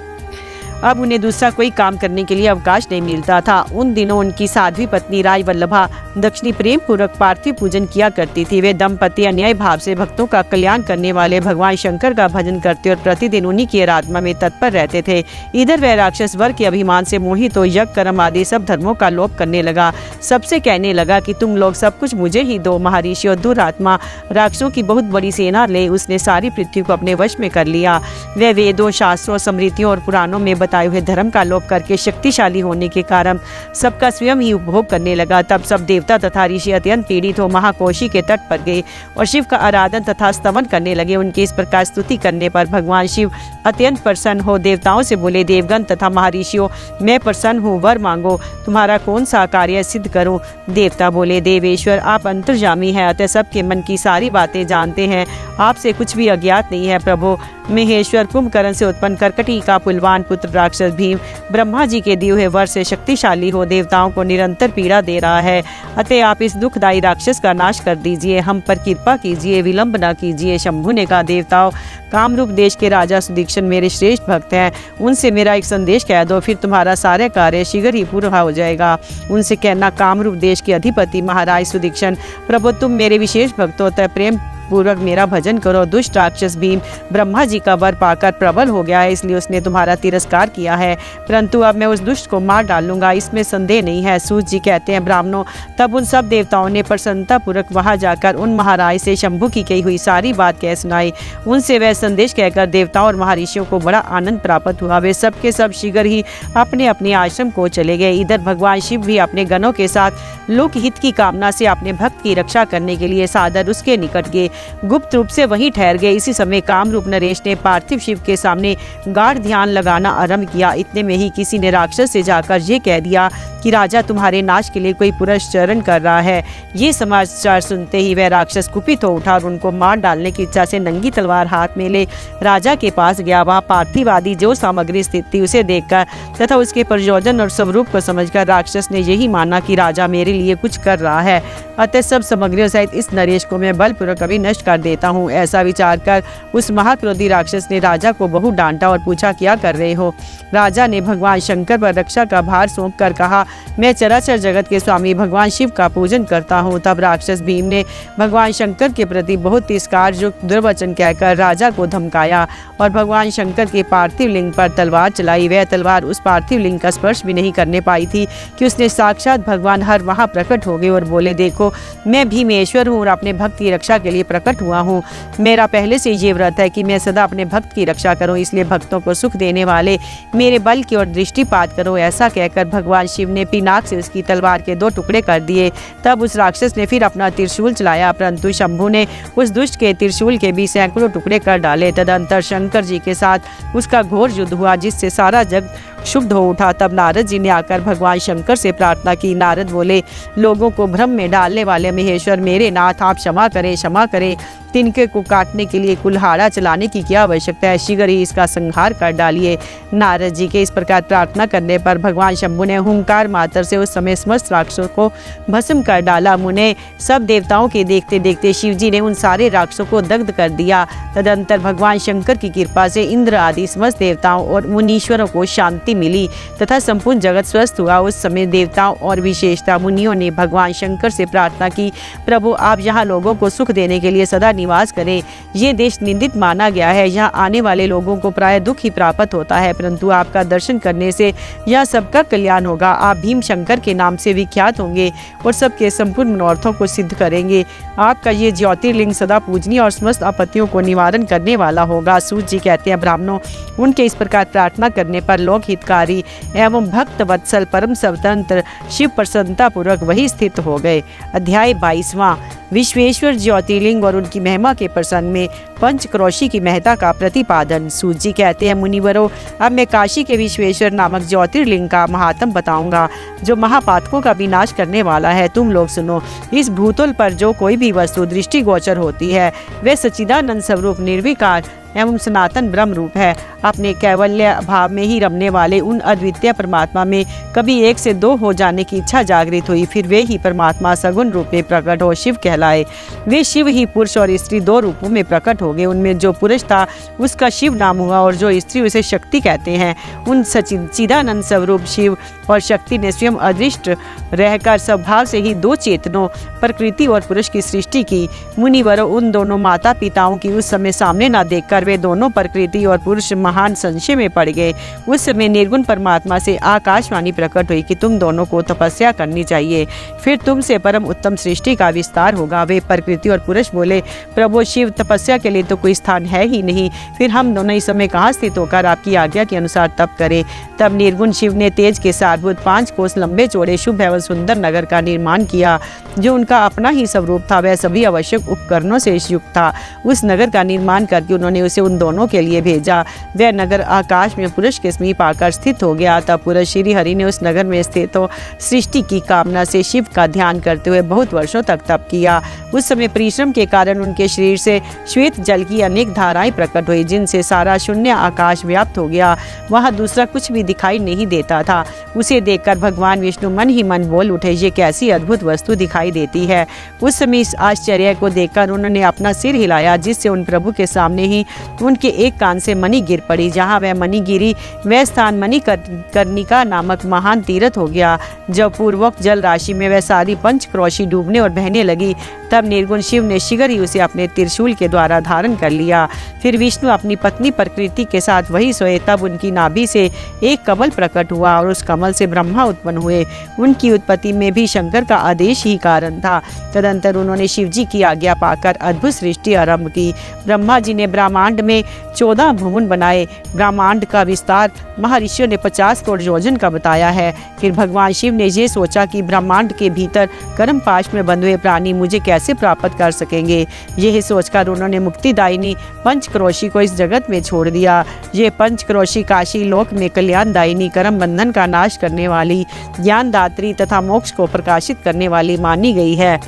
अब उन्हें दूसरा कोई काम करने के लिए अवकाश नहीं मिलता था। उन दिनों उनकी साध्वी पत्नी राजवल्लभा दक्षिणी प्रेम पूर्वक पार्थिव पूजन किया करती थी। वे दंपति अन्याय भाव से भक्तों का कल्याण करने वाले भगवान शंकर का भजन करते और प्रतिदिन उन्हीं की आराधना में तत्पर रहते थे। इधर वह राक्षस वर्ग के अभिमान से मोहित हो यज्ञ कर्म आदि सब धर्मों का लोप करने लगा। सबसे कहने लगा कि तुम लोग सब कुछ मुझे ही दो। महर्षियों दुरात्मा राक्षसों की बहुत बड़ी सेना ले उसने सारी पृथ्वी को अपने वश में कर लिया। वह वेदों, शास्त्रों, स्मृतियों और पुराणों में बताए हुए धर्म का लोप करके शक्तिशाली होने के कारण सबका स्वयं ही उपभोग करने लगा। तब सब देवता तथा ऋषि अत्यंत पीड़ित हो महाकोशी के तट पर गए और शिव का आराधन तथा स्तमन करने लगे। उनकी इस प्रकार स्तुति करने पर भगवान शिव अत्यंत प्रसन्न हो देवताओं से बोले, देवगण तथा महर्षियों, मैं प्रसन्न हूँ, वर मांगो, तुम्हारा कौन सा कार्य सिद्ध करूं। देवता बोले, देवेश्वर आप अंतर्यामी हैं, अतः सबके मन की सारी बातें जानते हैं, आपसे कुछ भी अज्ञात नहीं है। प्रभु महेश्वर कुंभकर्ण से उत्पन्न करकटी का पुलवान पुत्र राक्षस भीम ब्रह्मा जी के दिए हुए वर से शक्तिशाली हो देवताओं को निरंतर पीड़ा दे रहा है। अतः आप इस दुखदायी राक्षस का नाश कर दीजिए, हम पर कृपा कीजिए, विलंब न कीजिए। शंभु ने कहा, देवताओं, कामरूप देश के राजा सुदीक्षण मेरे श्रेष्ठ भक्त हैं, उनसे मेरा एक संदेश कह दो, फिर तुम्हारा सारे कार्य शीघ्र ही पूरा हो जाएगा। उनसे कहना, कामरूप देश के अधिपति महाराज सुदीक्षण, प्रभु तुम मेरे विशेष भक्त हो, तय प्रेम पूर्वक मेरा भजन करो। दुष्ट राक्षस भीम ब्रह्मा जी का वर पाकर प्रबल हो गया है, इसलिए उसने तुम्हारा तिरस्कार किया है, परंतु अब मैं उस दुष्ट को मार डालूंगा, इसमें संदेह नहीं है। सूत जी कहते हैं, ब्राह्मणों, तब उन सब देवताओं ने प्रसन्नता पूर्वक वहां जाकर उन महाराज से शंभु की कही हुई सारी बात कह सुनाई। उनसे वह संदेश कहकर देवताओं और महर्षियों को बड़ा आनंद प्राप्त हुआ। वे सब के सब शीघ्र ही अपने अपने आश्रम को चले गए। इधर भगवान शिव भी अपने गणों के साथ लोकहित की कामना से अपने भक्त की रक्षा करने के लिए सादर उसके निकट गए, गुप्त रूप से वहीं ठहर गए। इसी समय कामरूप नरेश ने पार्थिव शिव के सामने गाढ़ ध्यान लगाना आरंभ किया। इतने में ही किसी ने राक्षस से जाकर ये कह दिया कि राजा तुम्हारे नाश के लिए कोई पुरुष चरण कर रहा है। ये समाचार सुनते ही वह राक्षस कुपित हो उठा और उनको मार डालने की इच्छा से नंगी तलवार हाथ में ले राजा के पास गया। वहाँ पार्थिव आदि जो सामग्री स्थित थी उसे देखकर तथा उसके प्रयोजन और स्वरूप को समझकर राक्षस ने यही माना कि राजा मेरे लिए कुछ कर रहा है, अतः सब सामग्रियों सहित इस नरेश को मैं बलपूर्वक अभी नष्ट कर देता हूँ। ऐसा विचार कर उस महाक्रोधी राक्षस ने राजा को बहुत डांटा और पूछा, क्या कर रहे हो। राजा ने भगवान शंकर पर रक्षा का भार सौंप कर कहा, मैं चराचर जगत के स्वामी भगवान शिव का पूजन करता हूँ। तब राक्षस भीम ने भगवान शंकर के प्रति बहुत तिरस्कार युक्त दुर्वचन कहकर राजा को धमकाया और भगवान शंकर के पार्थिव लिंग पर तलवार चलाई। वह तलवार उस पार्थिव लिंग का स्पर्श भी नहीं करने पाई थी कि उसने साक्षात भगवान हर वहाँ प्रकट हो गए और बोले, देखो मैं भीमेश्वर हूँ और अपने भक्त की रक्षा के लिए प्रकट हुआ हूँ। मेरा पहले से ये व्रत है कि मैं सदा अपने भक्त की रक्षा करूँ, इसलिए भक्तों को सुख देने वाले मेरे बल की ओर दृष्टिपात करो। ऐसा कहकर भगवान शिव ने पिनाक से उसकी तलवार के 2 टुकड़े कर दिए। तब उस राक्षस ने फिर अपना त्रिशूल चलाया, परंतु शंभु ने उस दुष्ट के त्रिशूल के भी सैकड़ों टुकड़े कर डाले। तदंतर शंकर जी के साथ उसका घोर युद्ध हुआ, जिससे सारा जग क्षुब्ध हो उठा। तब नारद जी ने आकर भगवान शंकर से प्रार्थना की। नारद बोले, लोगों को भ्रम में डालने वाले महेश्वर मेरे नाथ, आप क्षमा करें, क्षमा करें। तिनके को काटने के लिए कुल्हाड़ा चलाने की क्या आवश्यकता है, शीघ्र ही इसका संहार कर डालिए। नारद जी के इस प्रकार प्रार्थना करने पर भगवान शंभु ने हुंकार मात्र से उस समय समस्त राक्षसों को भस्म कर डाला। मुने सब देवताओं के देखते देखते शिव जी ने उन सारे राक्षसों को दग्ध कर दिया। तदंतर भगवान शंकर की कृपा से इंद्र आदि समस्त देवताओं और मुनीश्वरों को शांति मिली तथा संपूर्ण जगत स्वस्थ हुआ। उस समय देवताओं और विशेषता मुनियों ने भगवान शंकर से प्रार्थना की, प्रभु आप यहाँ लोगों को सुख देने के लिए सदा निवास करें। ये देश निंदित माना गया है, यहाँ आने वाले लोगों को प्राय दुख ही प्राप्त होता है, परंतु आपका दर्शन करने से यह सबका कल्याण होगा। आप भीम शंकर के नाम से विख्यात होंगे और सबके संपूर्ण मनोरथों को सिद्ध करेंगे। आपका ये ज्योतिर्लिंग सदा पूजनीय और समस्त आपत्तियों को निवारण करने वाला होगा। सूत जी कहते हैं, ब्राह्मणों, उनके इस प्रकार प्रार्थना करने पर लोक हितकारी एवं भक्त वत्सल परम स्वतंत्र शिव प्रसन्नता पूर्वक वही स्थित हो गए। अध्याय 22वां विश्वेश्वर ज्योतिर्लिंग और उनकी महिमा के प्रसंग में पंचक्रोशी की महत्ता का प्रतिपादन। सूत जी कहते हैं, मुनिवरों, अब मैं काशी के विश्वेश्वर नामक ज्योतिर्लिंग का महात्म बताऊंगा, जो महापातकों का विनाश करने वाला है। तुम लोग सुनो। इस भूतल पर जो कोई भी वस्तु दृष्टिगोचर होती है, वह सच्चिदानंद स्वरूप निर्विकार एवं सनातन ब्रह्म रूप है। अपने कैवल्य भाव में ही रमने वाले उन अद्वितीय परमात्मा में कभी एक से दो हो जाने की इच्छा जागृत हुई, फिर वे ही परमात्मा सगुण रूप में प्रकट हो शिव कहलाए। वे शिव ही पुरुष और स्त्री दो रूपों में प्रकट हो गए। उनमें जो पुरुष था उसका शिव नाम हुआ और जो स्त्री उसे शक्ति कहते हैं। उन सच्चिदानंद स्वरूप शिव और शक्ति ने स्वयं अदृष्ट रहकर स्वभाव से ही दो चेतनों प्रकृति और पुरुष की सृष्टि की। मुनिवरों, उन दोनों माता पिताओं की उस समय सामने न देखकर वे दोनों प्रकृति और पुरुष महान संशय में पड़ गए। उस समय निर्गुण परमात्मा से आकाशवाणी प्रकट हुई कि तुम दोनों को तपस्या करनी चाहिए, फिर तुमसे परम उत्तम सृष्टि का विस्तार होगा। वे प्रकृति और पुरुष बोले, प्रभु शिव, तपस्या के लिए तो कोई स्थान है ही नहीं, फिर हम दोनों इस समय कहाँ स्थित होकर आपकी आज्ञा के अनुसार तप करें। तब निर्गुण शिव ने तेज के सारभूत 5 कोस लंबे चौड़े शुभ एवं सुंदर नगर का निर्माण किया, जो उनका अपना ही स्वरूप था। वह सभी आवश्यक उपकरणों से युक्त था। उस नगर का निर्माण करके उन्होंने उसे उन दोनों के लिए भेजा। वह नगर आकाश में पुरुष के समीप आकर स्थित हो गया। तब पुरुष श्री हरि ने उस नगर में स्थित हो सृष्टि की कामना से शिव का ध्यान करते हुए बहुत वर्षों तक तप किया। उस समय परिश्रम के कारण उनके शरीर से श्वेत जल की अनेक धाराएं प्रकट हुई, जिनसे सारा शून्य आकाश व्याप्त हो गया। वहां दूसरा कुछ भी दिखाई नहीं देता था। उसे देखकर भगवान विष्णु मन ही मन बोल उठे, ये कैसी अद्भुत वस्तु दिखाई देती है। उस समय इस आश्चर्य को देखकर उन्होंने अपना सिर हिलाया, जिससे उन प्रभु के सामने ही उनके एक कान से मणि गिर पड़ी। जहाँ वह मणि गिरी वह स्थान मणिकर्णिका नामक महान तीर्थ हो गया। जब पूर्वक जल राशि में वह सारी पंचक्रोशी डूबने और बहने लगी, तब निर्गुण शिव ने शीघ्र ही उसे अपने त्रिशूल के द्वारा धारण कर लिया। फिर विष्णु अपनी पत्नी प्रकृति के साथ वही सोए। तब उनकी नाभि से एक कमल प्रकट हुआ और उस कमल से ब्रह्मा उत्पन्न हुए। उनकी उत्पत्ति में भी शंकर का आदेश ही कारण था। तदंतर उन्होंने शिव जी की आज्ञा पाकर अद्भुत सृष्टि आरंभ की। ब्रह्मा जी ने ब्रह्मांड में 14 भुवन बनाए। ब्रह्मांड का विस्तार महर्षियों ने 50 करोड़ योजन का बताया है। फिर भगवान शिव ने ये सोचा कि ब्रह्मांड के भीतर कर्म पाश में बंधे हुए प्राणी मुझे कैसे प्राप्त कर सकेंगे। यही सोचकर उन्होंने मुक्तिदायिनी पंचक्रोशी को इस जगत में छोड़ दिया। ये पंचक्रोशी काशी लोक में कल्याणदायिनी, कर्म बंधन का नाश करने वाली, ज्ञानदात्री तथा मोक्ष को प्रकाशित करने वाली मानी गई है।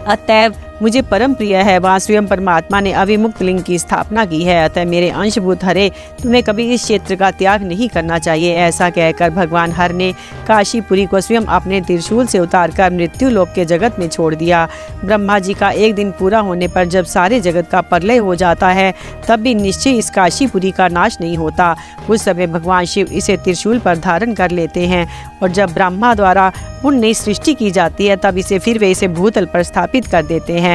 अतएव मुझे परम प्रिय है। वहाँ स्वयं परमात्मा ने अविमुक्त लिंग की स्थापना की है। अतः मेरे अंशभूत हरे, तुम्हें कभी इस क्षेत्र का त्याग नहीं करना चाहिए। ऐसा कहकर भगवान हर ने काशीपुरी को स्वयं अपने त्रिशूल से उतारकर मृत्यु लोक के जगत में छोड़ दिया। ब्रह्मा जी का एक दिन पूरा होने पर जब सारे जगत का प्रलय हो जाता है, तब भी निश्चय इस काशीपुरी का नाश नहीं होता। उस समय भगवान शिव इसे त्रिशूल पर धारण कर लेते हैं और जब ब्रह्मा द्वारा पुनः नई सृष्टि की जाती है, तब फिर वे इसे भूतल पर स्थापित कर देते हैं।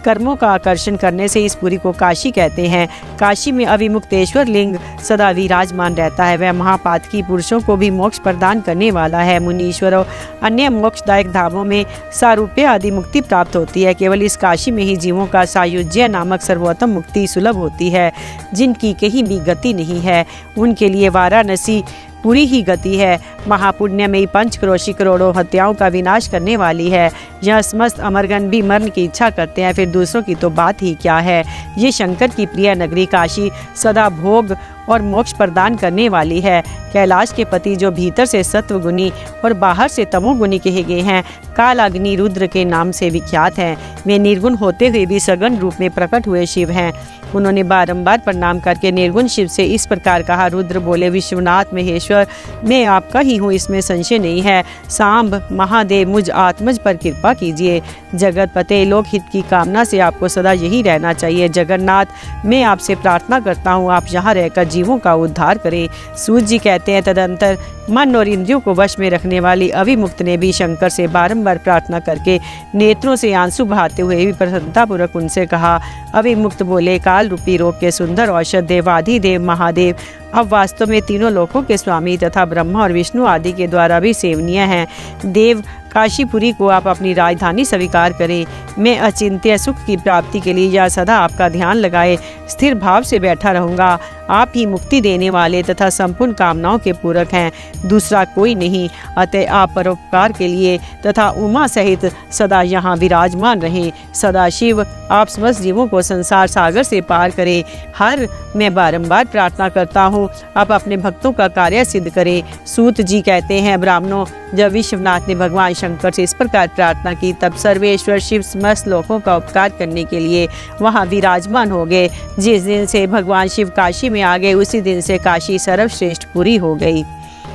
कर्मों का आकर्षण करने से इस पुरी को काशी कहते हैं। काशी में अविमुक्तेश्वर लिंग सदा विराजमान रहता है। वह महापातकी पुरुषों को भी मोक्ष प्रदान करने वाला है। मुनीश्वरों, अन्य मोक्षदायक धामों में सारूप्य आदि मुक्ति प्राप्त होती है। केवल इस काशी में ही जीवों का सायुज्य नामक सर्वोत्तम मुक्ति सुलभ होती है। जिनकी कहीं भी गति नहीं है, उनके लिए वाराणसी पूरी ही गति है। महापुण्यमयी पंचक्रोशी करोड़ों हत्याओं का विनाश करने वाली है। यह समस्त अमरगण भी मरण की इच्छा करते हैं, फिर दूसरों की तो बात ही क्या है। ये शंकर की प्रिय नगरी काशी सदा भोग और मोक्ष प्रदान करने वाली है। कैलाश के पति जो भीतर से सत्वगुणी और बाहर से तमोगुणी कहे गए हैं, काल अग्नि रुद्र के नाम से विख्यात हैं। वे निर्गुण होते हुए भी सगुण रूप में प्रकट हुए शिव हैं। उन्होंने बारंबार प्रणाम करके निर्गुण शिव से इस प्रकार कहा। रुद्र बोले, विश्वनाथ महेश्वर, मैं आपका ही हूँ, इसमें संशय नहीं है। सांब महादेव, मुझ आत्मज पर कृपा कीजिए। जगत पते, लोक हित की कामना से आपको सदा यही रहना चाहिए। जगन्नाथ, मैं आपसे प्रार्थना करता हूँ, आप यहाँ रहकर जीवों का उद्धार करें। सूर्य जी कहते हैं, तदंतर मन और इंद्रियों को वश में रखने वाली अविमुक्त ने भी शंकर से बारंबार प्रार्थना करके नेत्रों से आंसू बहाते हुए भी प्रसन्नतापूर्वक उनसे कहा। अविमुक्त बोले, काल रूपी रोग के सुंदर औषध देवाधिदेव महादेव अब वास्तव में तीनों लोकों के स्वामी तथा ब्रह्मा और विष्णु आदि के द्वारा भी सेवनीय हैं। देव, काशीपुरी को आप अपनी राजधानी स्वीकार करें। मैं अचिंत्य सुख की प्राप्ति के लिए या सदा आपका ध्यान लगाए स्थिर भाव से बैठा रहूँगा। आप ही मुक्ति देने वाले तथा संपूर्ण कामनाओं के पूरक हैं, दूसरा कोई नहीं। अतः आप परोपकार के लिए तथा उमा सहित सदा यहाँ विराजमान रहें। सदाशिव, आप समस्त जीवों को संसार सागर से पार करें। हर, मैं बारंबार प्रार्थना करता हूँ, आप अपने भक्तों का कार्य सिद्ध करें। सूत जी कहते हैं, ब्राह्मणों, जब विश्वनाथ ने भगवान शंकर से इस प्रकार प्रार्थना की। तब सर्वेश्वर शिव समस्त लोगों का उपकार करने के लिए वहाँ विराजमान हो गए। जिस दिन से भगवान शिव काशी में आ गए उसी दिन से काशी सर्वश्रेष्ठ पूरी हो गई।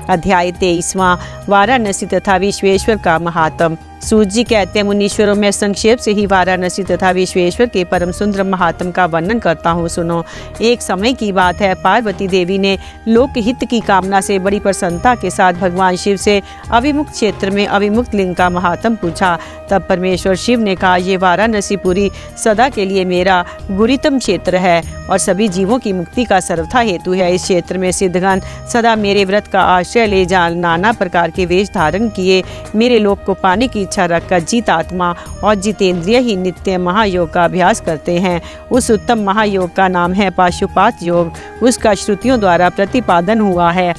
अध्याय 23वां, वाराणसी तथा विश्वेश्वर का महात्म। सूत जी कहते हैं, मुनीश्वरों में संक्षेप से ही वाराणसी तथा विश्वेश्वर के परम सुंदर महात्म का वर्णन करता हूँ, सुनो। एक समय की बात है, पार्वती देवी ने लोकहित की कामना से बड़ी प्रसन्नता के साथ भगवान शिव से अविमुक्त क्षेत्र में अविमुक्त लिंग का महात्म पूछा। तब परमेश्वर शिव ने कहा, ये वाराणसी पुरी सदा के लिए मेरा गुरितम क्षेत्र है और सभी जीवों की मुक्ति का सर्वथा हेतु है। इस क्षेत्र में सिद्धगण सदा मेरे व्रत का आश्रय ले जा नाना प्रकार के वेश धारण किए मेरे लोक को पाने की इच्छा रखकर जीत आत्मा और जितेंद्रिय ही नित्य महायोग का अभ्यास करते हैं। उस उत्तम महायोग का नाम है पाशुपात योग। उसका श्रुतियों द्वारा प्रतिपादन हुआ है।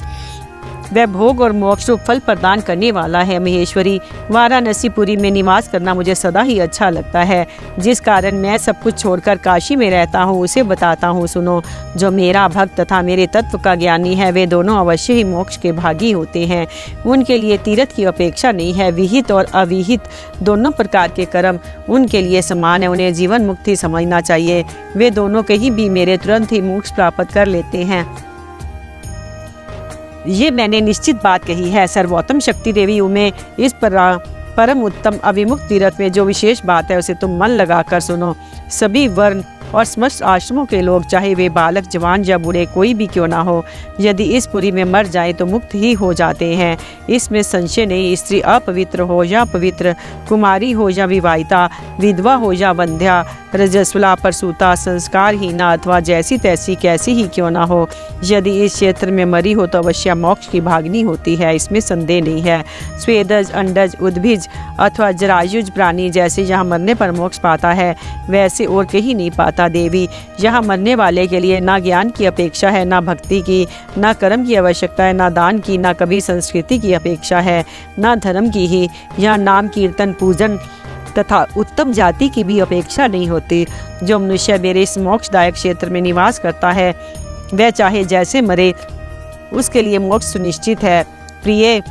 वह भोग और मोक्ष रूप फल प्रदान करने वाला है। महेश्वरी, वाराणसीपुरी में निवास करना मुझे सदा ही अच्छा लगता है। जिस कारण मैं सब कुछ छोड़कर काशी में रहता हूँ उसे बताता हूँ, सुनो। जो मेरा भक्त तथा मेरे तत्व का ज्ञानी है वे दोनों अवश्य ही मोक्ष के भागी होते हैं। उनके लिए तीर्थ की अपेक्षा नहीं है। विहित और अविहित दोनों प्रकार के कर्म उनके लिए समान है। उन्हें जीवन मुक्ति समझना चाहिए। वे दोनों कहीं भी मेरे तुरंत ही मोक्ष प्राप्त कर लेते हैं। ये मैंने निश्चित बात कही है। सर्वोत्तम शक्ति देवी में इस परम उत्तम अविमुक्त तीर्थ में जो विशेष बात है उसे तुम मन लगाकर सुनो। सभी वर्ण और समस्त आश्रमों के लोग, चाहे वे बालक जवान या बूढ़े कोई भी क्यों ना हो, यदि इस पुरी में मर जाए तो मुक्त ही हो जाते हैं। इसमें संशय नहीं। स्त्री अपवित्र हो या पवित्र, कुमारी हो या विवाहिता, विधवा हो या वंध्या, रजस्वला, प्रसूता, संस्कारहीना अथवा जैसी तैसी कैसी ही क्यों ना हो, यदि इस क्षेत्र में मरी हो तो अवश्य मोक्ष की भागनी होती है। इसमें संदेह नहीं है। स्वेदज, अंडज, उद्भिज अथवा जरायुज प्राणी जैसे यहाँ मरने पर मोक्ष पाता है वैसे और कहीं नहीं पाता। देवी, यहाँ मरने वाले के लिए ना ज्ञान की अपेक्षा है, ना भक्ति की, ना कर्म की आवश्यकता है, ना दान की, ना कभी संस्कृति की अपेक्षा है, ना धर्म की ही। यहाँ नाम कीर्तन पूजन तथा उत्तम जाति की भी अपेक्षा नहीं होती। जो मनुष्य मेरे इस मोक्षदायक क्षेत्र में निवास करता है वह चाहे जैसे मरे उसके लिए मोक्ष सुनिश्चित है। प्रिय,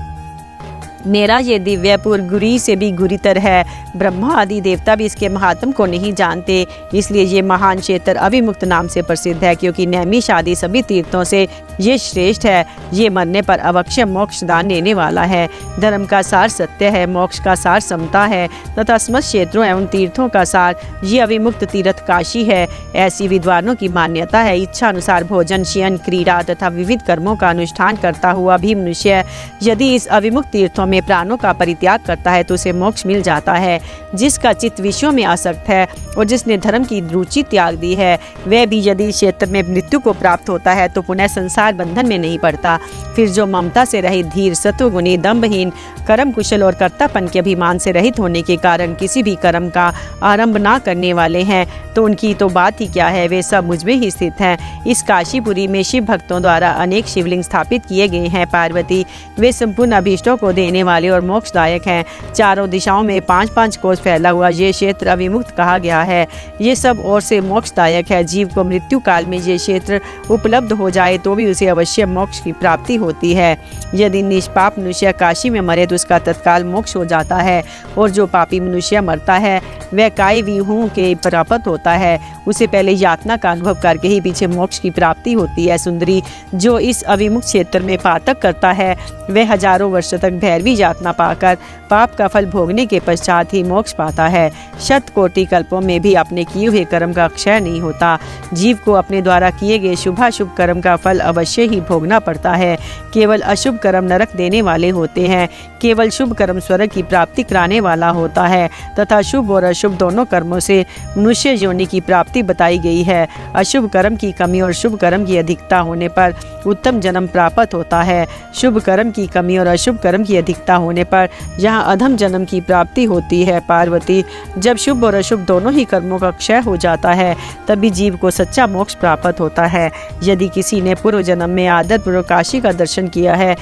मेरा ये दिव्यपुर गुरी से भी गुरीतर है। ब्रह्मा आदि देवता भी इसके महात्म को नहीं जानते। इसलिए ये महान क्षेत्र अविमुक्त नाम से प्रसिद्ध है, क्योंकि नैमिष आदि सभी तीर्थों से ये श्रेष्ठ है। ये मरने पर अवश्य मोक्ष दान देने वाला है। धर्म का सार सत्य है, मोक्ष का सार समता है तथा समस्त क्षेत्रों एवं तीर्थों का सार ये अविमुक्त तीर्थ काशी है। ऐसी विद्वानों की मान्यता है। इच्छा अनुसार भोजन, शयन, क्रीड़ा तथा विविध कर्मों का अनुष्ठान करता हुआ भी मनुष्य यदि इस अविमुक्त तीर्थों में प्राणों का परित्याग करता है तो उसे मोक्ष मिल जाता है। जिसका चित्त विषयों में आसक्त है और जिसने धर्म की रुचि त्याग दी है वह भी यदि क्षेत्र में मृत्यु को प्राप्त होता है तो पुनः संसार बंधन में नहीं पड़ता। फिर जो ममता से रहित, धीर, सत्वगुणी, दम्भहीन, कर्म कुशल और कर्तापन के अभिमान से रहित होने के कारण किसी भी कर्म का आरंभ ना करने वाले हैं तो उनकी तो बात ही क्या है। वे सब मुझ में ही स्थित हैं। इस काशीपुरी में शिव भक्तों द्वारा अनेक शिवलिंग स्थापित किए गए हैं। पार्वती, वे संपूर्ण अभीष्टों को देने वाले और मोक्षदायक हैं। चारों दिशाओं में 5-5 कोस फैला हुआ ये क्षेत्र अविमुक्त कहा गया है। ये सब ओर से मोक्षदायक है। जीव को मृत्यु काल में ये क्षेत्र उपलब्ध हो जाए तो भी उसे अवश्य मोक्ष की प्राप्ति होती है। यदि निष्पाप मनुष्य काशी में मरे तो उसका तत्काल मोक्ष हो जाता है और जो पापी मनुष्य मरता है वह काय विहू के प्राप्त होता है। उसे पहले यातना का अनुभव करके ही पीछे मोक्ष की प्राप्ति होती है। सुंदरी, जो इस अविमुक्त क्षेत्र में पातक करता है वह हजारों वर्ष तक भैरवी यातना पाकर पाप का फल भोगने के पश्चात ही मोक्ष पाता है। 100 कोटि कल्पों में भी अपने किए हुए कर्म का क्षय नहीं होता। जीव को अपने द्वारा किए गए शुभाशुभ कर्म का फल अवश्य ही भोगना पड़ता है। केवल अशुभ कर्म नरक देने वाले होते हैं। केवल शुभ कर्म स्वर्ग की प्राप्ति कराने वाला होता है तथा शुभ और अशुभ दोनों कर्मों से मनुष्य योनि की प्राप्ति बताई गई है। अशुभ कर्म की कमी और शुभ कर्म की अधिकता होने पर उत्तम जन्म प्राप्त होता है। शुभ कर्म की कमी और अशुभ कर्म की अधिकता होने पर यहाँ अधम जन्म की प्राप्ति होती है। पार्वती, जब शुभ और अशुभ दोनों ही कर्मों का क्षय हो जाता है तभी जीव को सच्चा मोक्ष प्राप्त होता है। यदि किसी ने पूर्व जन्म में आदर पूर्वक काशी का दर्शन किया है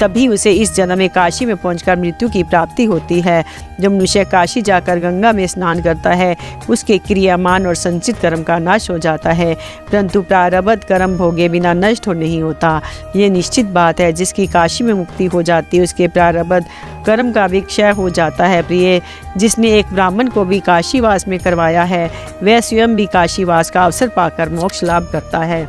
तभी उसे इस जन्म में काशी में पहुंचकर मृत्यु की प्राप्ति होती है। जब मनुष्य काशी जाकर गंगा में स्नान करता है, उसके क्रियामान और संचित कर्म का नाश हो जाता है, परंतु प्रारब्ध कर्म भोगे बिना नष्ट हो नहीं होता। ये निश्चित बात है, जिसकी काशी में मुक्ति हो जाती है उसके प्रारब्ध कर्म का भी क्षय हो जाता है। प्रिय, जिसने एक ब्राह्मण को भी काशीवास में करवाया है, वह स्वयं भी काशीवास का अवसर पाकर मोक्ष लाभ करता है।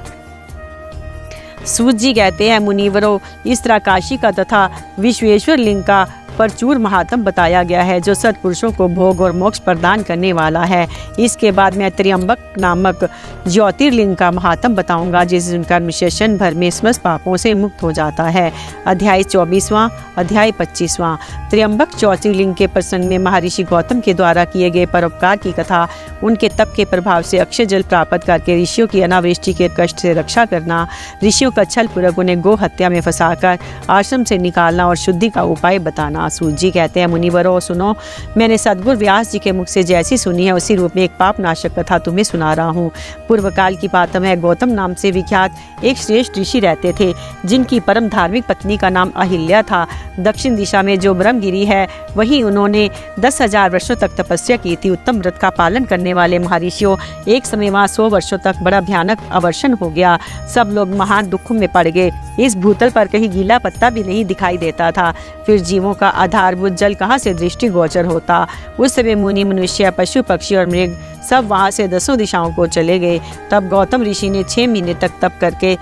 सूत जी कहते हैं, मुनिवरों, इस तरह काशी का तथा विश्वेश्वर लिंग का प्रचुर महात्म बताया गया है, जो सत्पुरुषों को भोग और मोक्ष प्रदान करने वाला है। इसके बाद मैं त्र्यंबक नामक ज्योतिर्लिंग का महात्म बताऊंगा, जिस सुनकर मनुष्य क्षण भर में समस्त पापों से मुक्त हो जाता है। अध्याय 24वां, अध्याय 25वां। त्र्यंबक ज्योतिर्लिंग के प्रसंग में महर्षि गौतम के द्वारा किए गए परोपकार की कथा, उनके तप के प्रभाव से अक्षय जल प्राप्त करके ऋषियों की अनावृष्टि के कष्ट से रक्षा करना, ऋषियों का छल पूर्वक उन्हें गो हत्या में फंसाकर आश्रम से निकालना और शुद्धि का उपाय बताना। सूत जी कहते हैं, मुनिवरों सुनो, मैंने सद्गुरु व्यास जी के मुख से जैसी सुनी है उसी रूप में एक पाप नाशक कथा तुम्हें सुना रहा हूँ। पूर्व काल की बात है, गौतम नाम से विख्यात एक श्रेष्ठ ऋषि रहते थे, जिनकी परम धार्मिक पत्नी का नाम अहिल्या था। दक्षिण दिशा में जो ब्रह्मगिरी है, वहीं उन्होंने 10,000 वर्षों तक तपस्या की थी। उत्तम व्रत का पालन करने वाले महर्षियों, एक समय वहाँ 100 वर्षों तक बड़ा भयानक अवर्षण हो गया। सब लोग महान दुखों में पड़ गए। इस भूतल पर कहीं गीला पत्ता भी नहीं दिखाई देता था। फिर जीवों का आधारभूत जल कहाँ से दृष्टिगोचर होता। उस समय मुनि, मनुष्य, पशु, पक्षी और मृग सब वहाँ से 10 दिशाओं को चले गए। तब गौतम ऋषि ने 6 महीने तक तप करके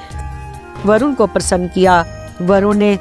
वरुण को प्रसन्न किया। वरुण ने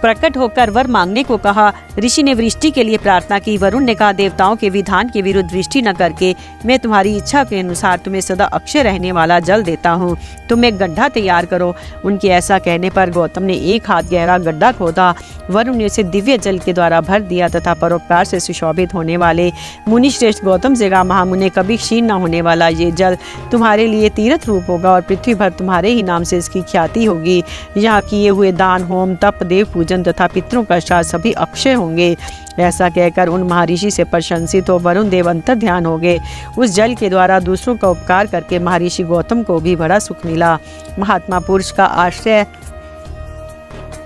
प्रकट होकर वर मांगने को कहा। ऋषि ने वृष्टि के लिए प्रार्थना की। वरुण ने कहा, देवताओं के विधान के विरुद्ध वृष्टि न करके मैं तुम्हारी इच्छा के अनुसार तुम्हें सदा अक्षय रहने वाला जल देता हूँ। तुम एक गड्ढा तैयार करो। उनके ऐसा कहने पर गौतम ने 1 हाथ गहरा गड्ढा खोदा। वरुण ने उसे दिव्य जल के द्वारा भर दिया तथा परोपकार से सुशोभित होने वाले मुनि श्रेष्ठ गौतम से कहा, महामुने, कभी क्षीण न होने वाला ये जल तुम्हारे लिए तीर्थ रूप होगा और पृथ्वी भर तुम्हारे ही नाम से इसकी ख्याति होगी। यहाँ किए हुए दान, होम, तप, देव पूजन तथा पितरों का श्राद्ध सभी अक्षय होंगे। ऐसा कहकर उन महर्षि से प्रशंसित हो वरुण देव अंतर ध्यान हो गए। उस जल के द्वारा दूसरों का उपकार करके महर्षि गौतम को भी बड़ा सुख मिला। महात्मा पुरुष का आश्रय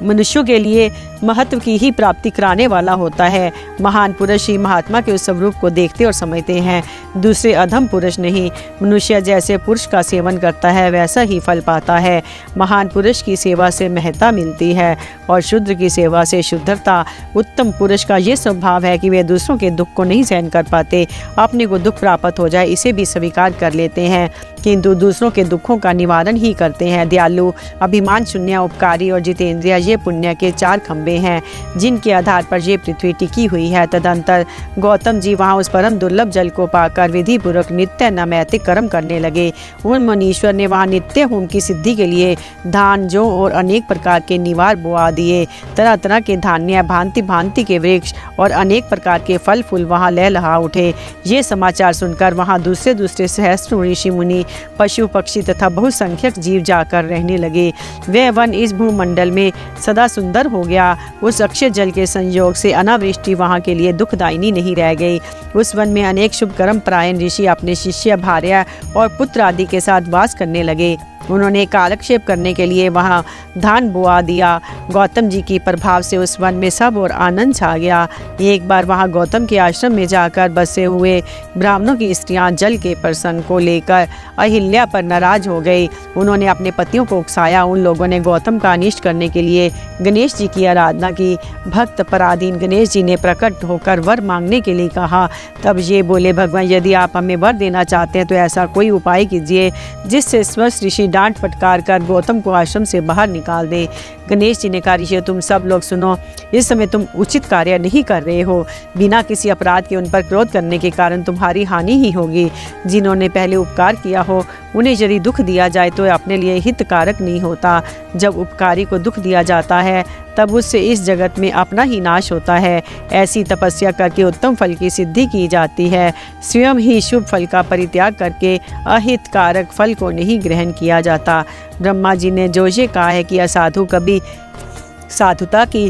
मनुष्यों के लिए महत्व की ही प्राप्ति कराने वाला होता है। महान पुरुष ही महात्मा के उस स्वरूप को देखते और समझते हैं, दूसरे अधम पुरुष नहीं। मनुष्य जैसे पुरुष का सेवन करता है, वैसा ही फल पाता है। महान पुरुष की सेवा से महत्ता मिलती है और शूद्र की सेवा से शुद्धता। उत्तम पुरुष का ये स्वभाव है कि वे दूसरों के दुख को नहीं सहन कर पाते। अपने को दुख प्राप्त हो जाए इसे भी स्वीकार कर लेते हैं, किंतु दूसरों के दुखों का निवारण ही करते हैं। दयालु, अभिमान शून्य, उपकारी और जितेंद्रिय, ये पुण्य के 4 खंभे हैं जिनके आधार पर ये पृथ्वी टिकी हुई है। तदंतर गौतम जी वहाँ उस परम दुर्लभ जल को पाकर विधि पूर्वक नित्य नैतिक कर्म करने लगे। उन मुनीश्वर ने वहाँ नित्य होम की सिद्धि के लिए धान, जौ और अनेक प्रकार के निवार बोआ दिए। तरह तरह के धान्य, भांति भांति के वृक्ष और अनेक प्रकार के फल फूल वहाँ लहलहा उठे। ये समाचार सुनकर वहाँ दूसरे दूसरे सहस्त्र ऋषि मुनि, पशु पक्षी तथा बहुसंख्यक जीव जाकर रहने लगे। वह वन इस भूमंडल में सदा सुंदर हो गया। उस अक्षय जल के संयोग से अनावृष्टि वहाँ के लिए दुखदायिनी नहीं रह गई। उस वन में अनेक शुभ कर्म परायण ऋषि अपने शिष्य, भार्या और पुत्र आदि के साथ वास करने लगे। उन्होंने कालक्षेप करने के लिए वहाँ धान बोआ दिया। गौतम जी की प्रभाव से उस वन में सब और आनंद छा गया। एक बार वहाँ गौतम के आश्रम में जाकर बसे हुए ब्राह्मणों की स्त्रियाँ जल के प्रसंग को लेकर अहिल्या पर नाराज हो गई। उन्होंने अपने पतियों को उकसाया। उन लोगों ने गौतम का अनिष्ट करने के लिए गणेश जी की आराधना की। भक्त पराधीन गणेश जी ने प्रकट होकर वर मांगने के लिए कहा। तब ये बोले, भगवान, यदि आप हमें वर देना चाहते हैं तो ऐसा कोई उपाय कीजिए जिससे स्वस्थ ऋषि डांट फटकार कर गौतम को आश्रम से बाहर निकाल दे। गणेश जी ने कहा, ऋषि, तुम सब लोग सुनो, इस समय तुम उचित कार्य नहीं कर रहे हो। बिना किसी अपराध के उन पर क्रोध करने के कारण तुम्हारी हानि ही होगी। जिन्होंने पहले उपकार किया हो उन्हें यदि दुख दिया जाए तो अपने लिए हितकारक नहीं होता। जब उपकारी को दुख दिया जाता है तब उससे इस जगत में अपना ही नाश होता है। ऐसी तपस्या करके उत्तम फल की सिद्धि की जाती है। स्वयं ही शुभ फल का परित्याग करके अहितकारक फल को नहीं ग्रहण किया जाता। ब्रह्मा जी ने जो ये कहा है कि असाधु कभी साधुता की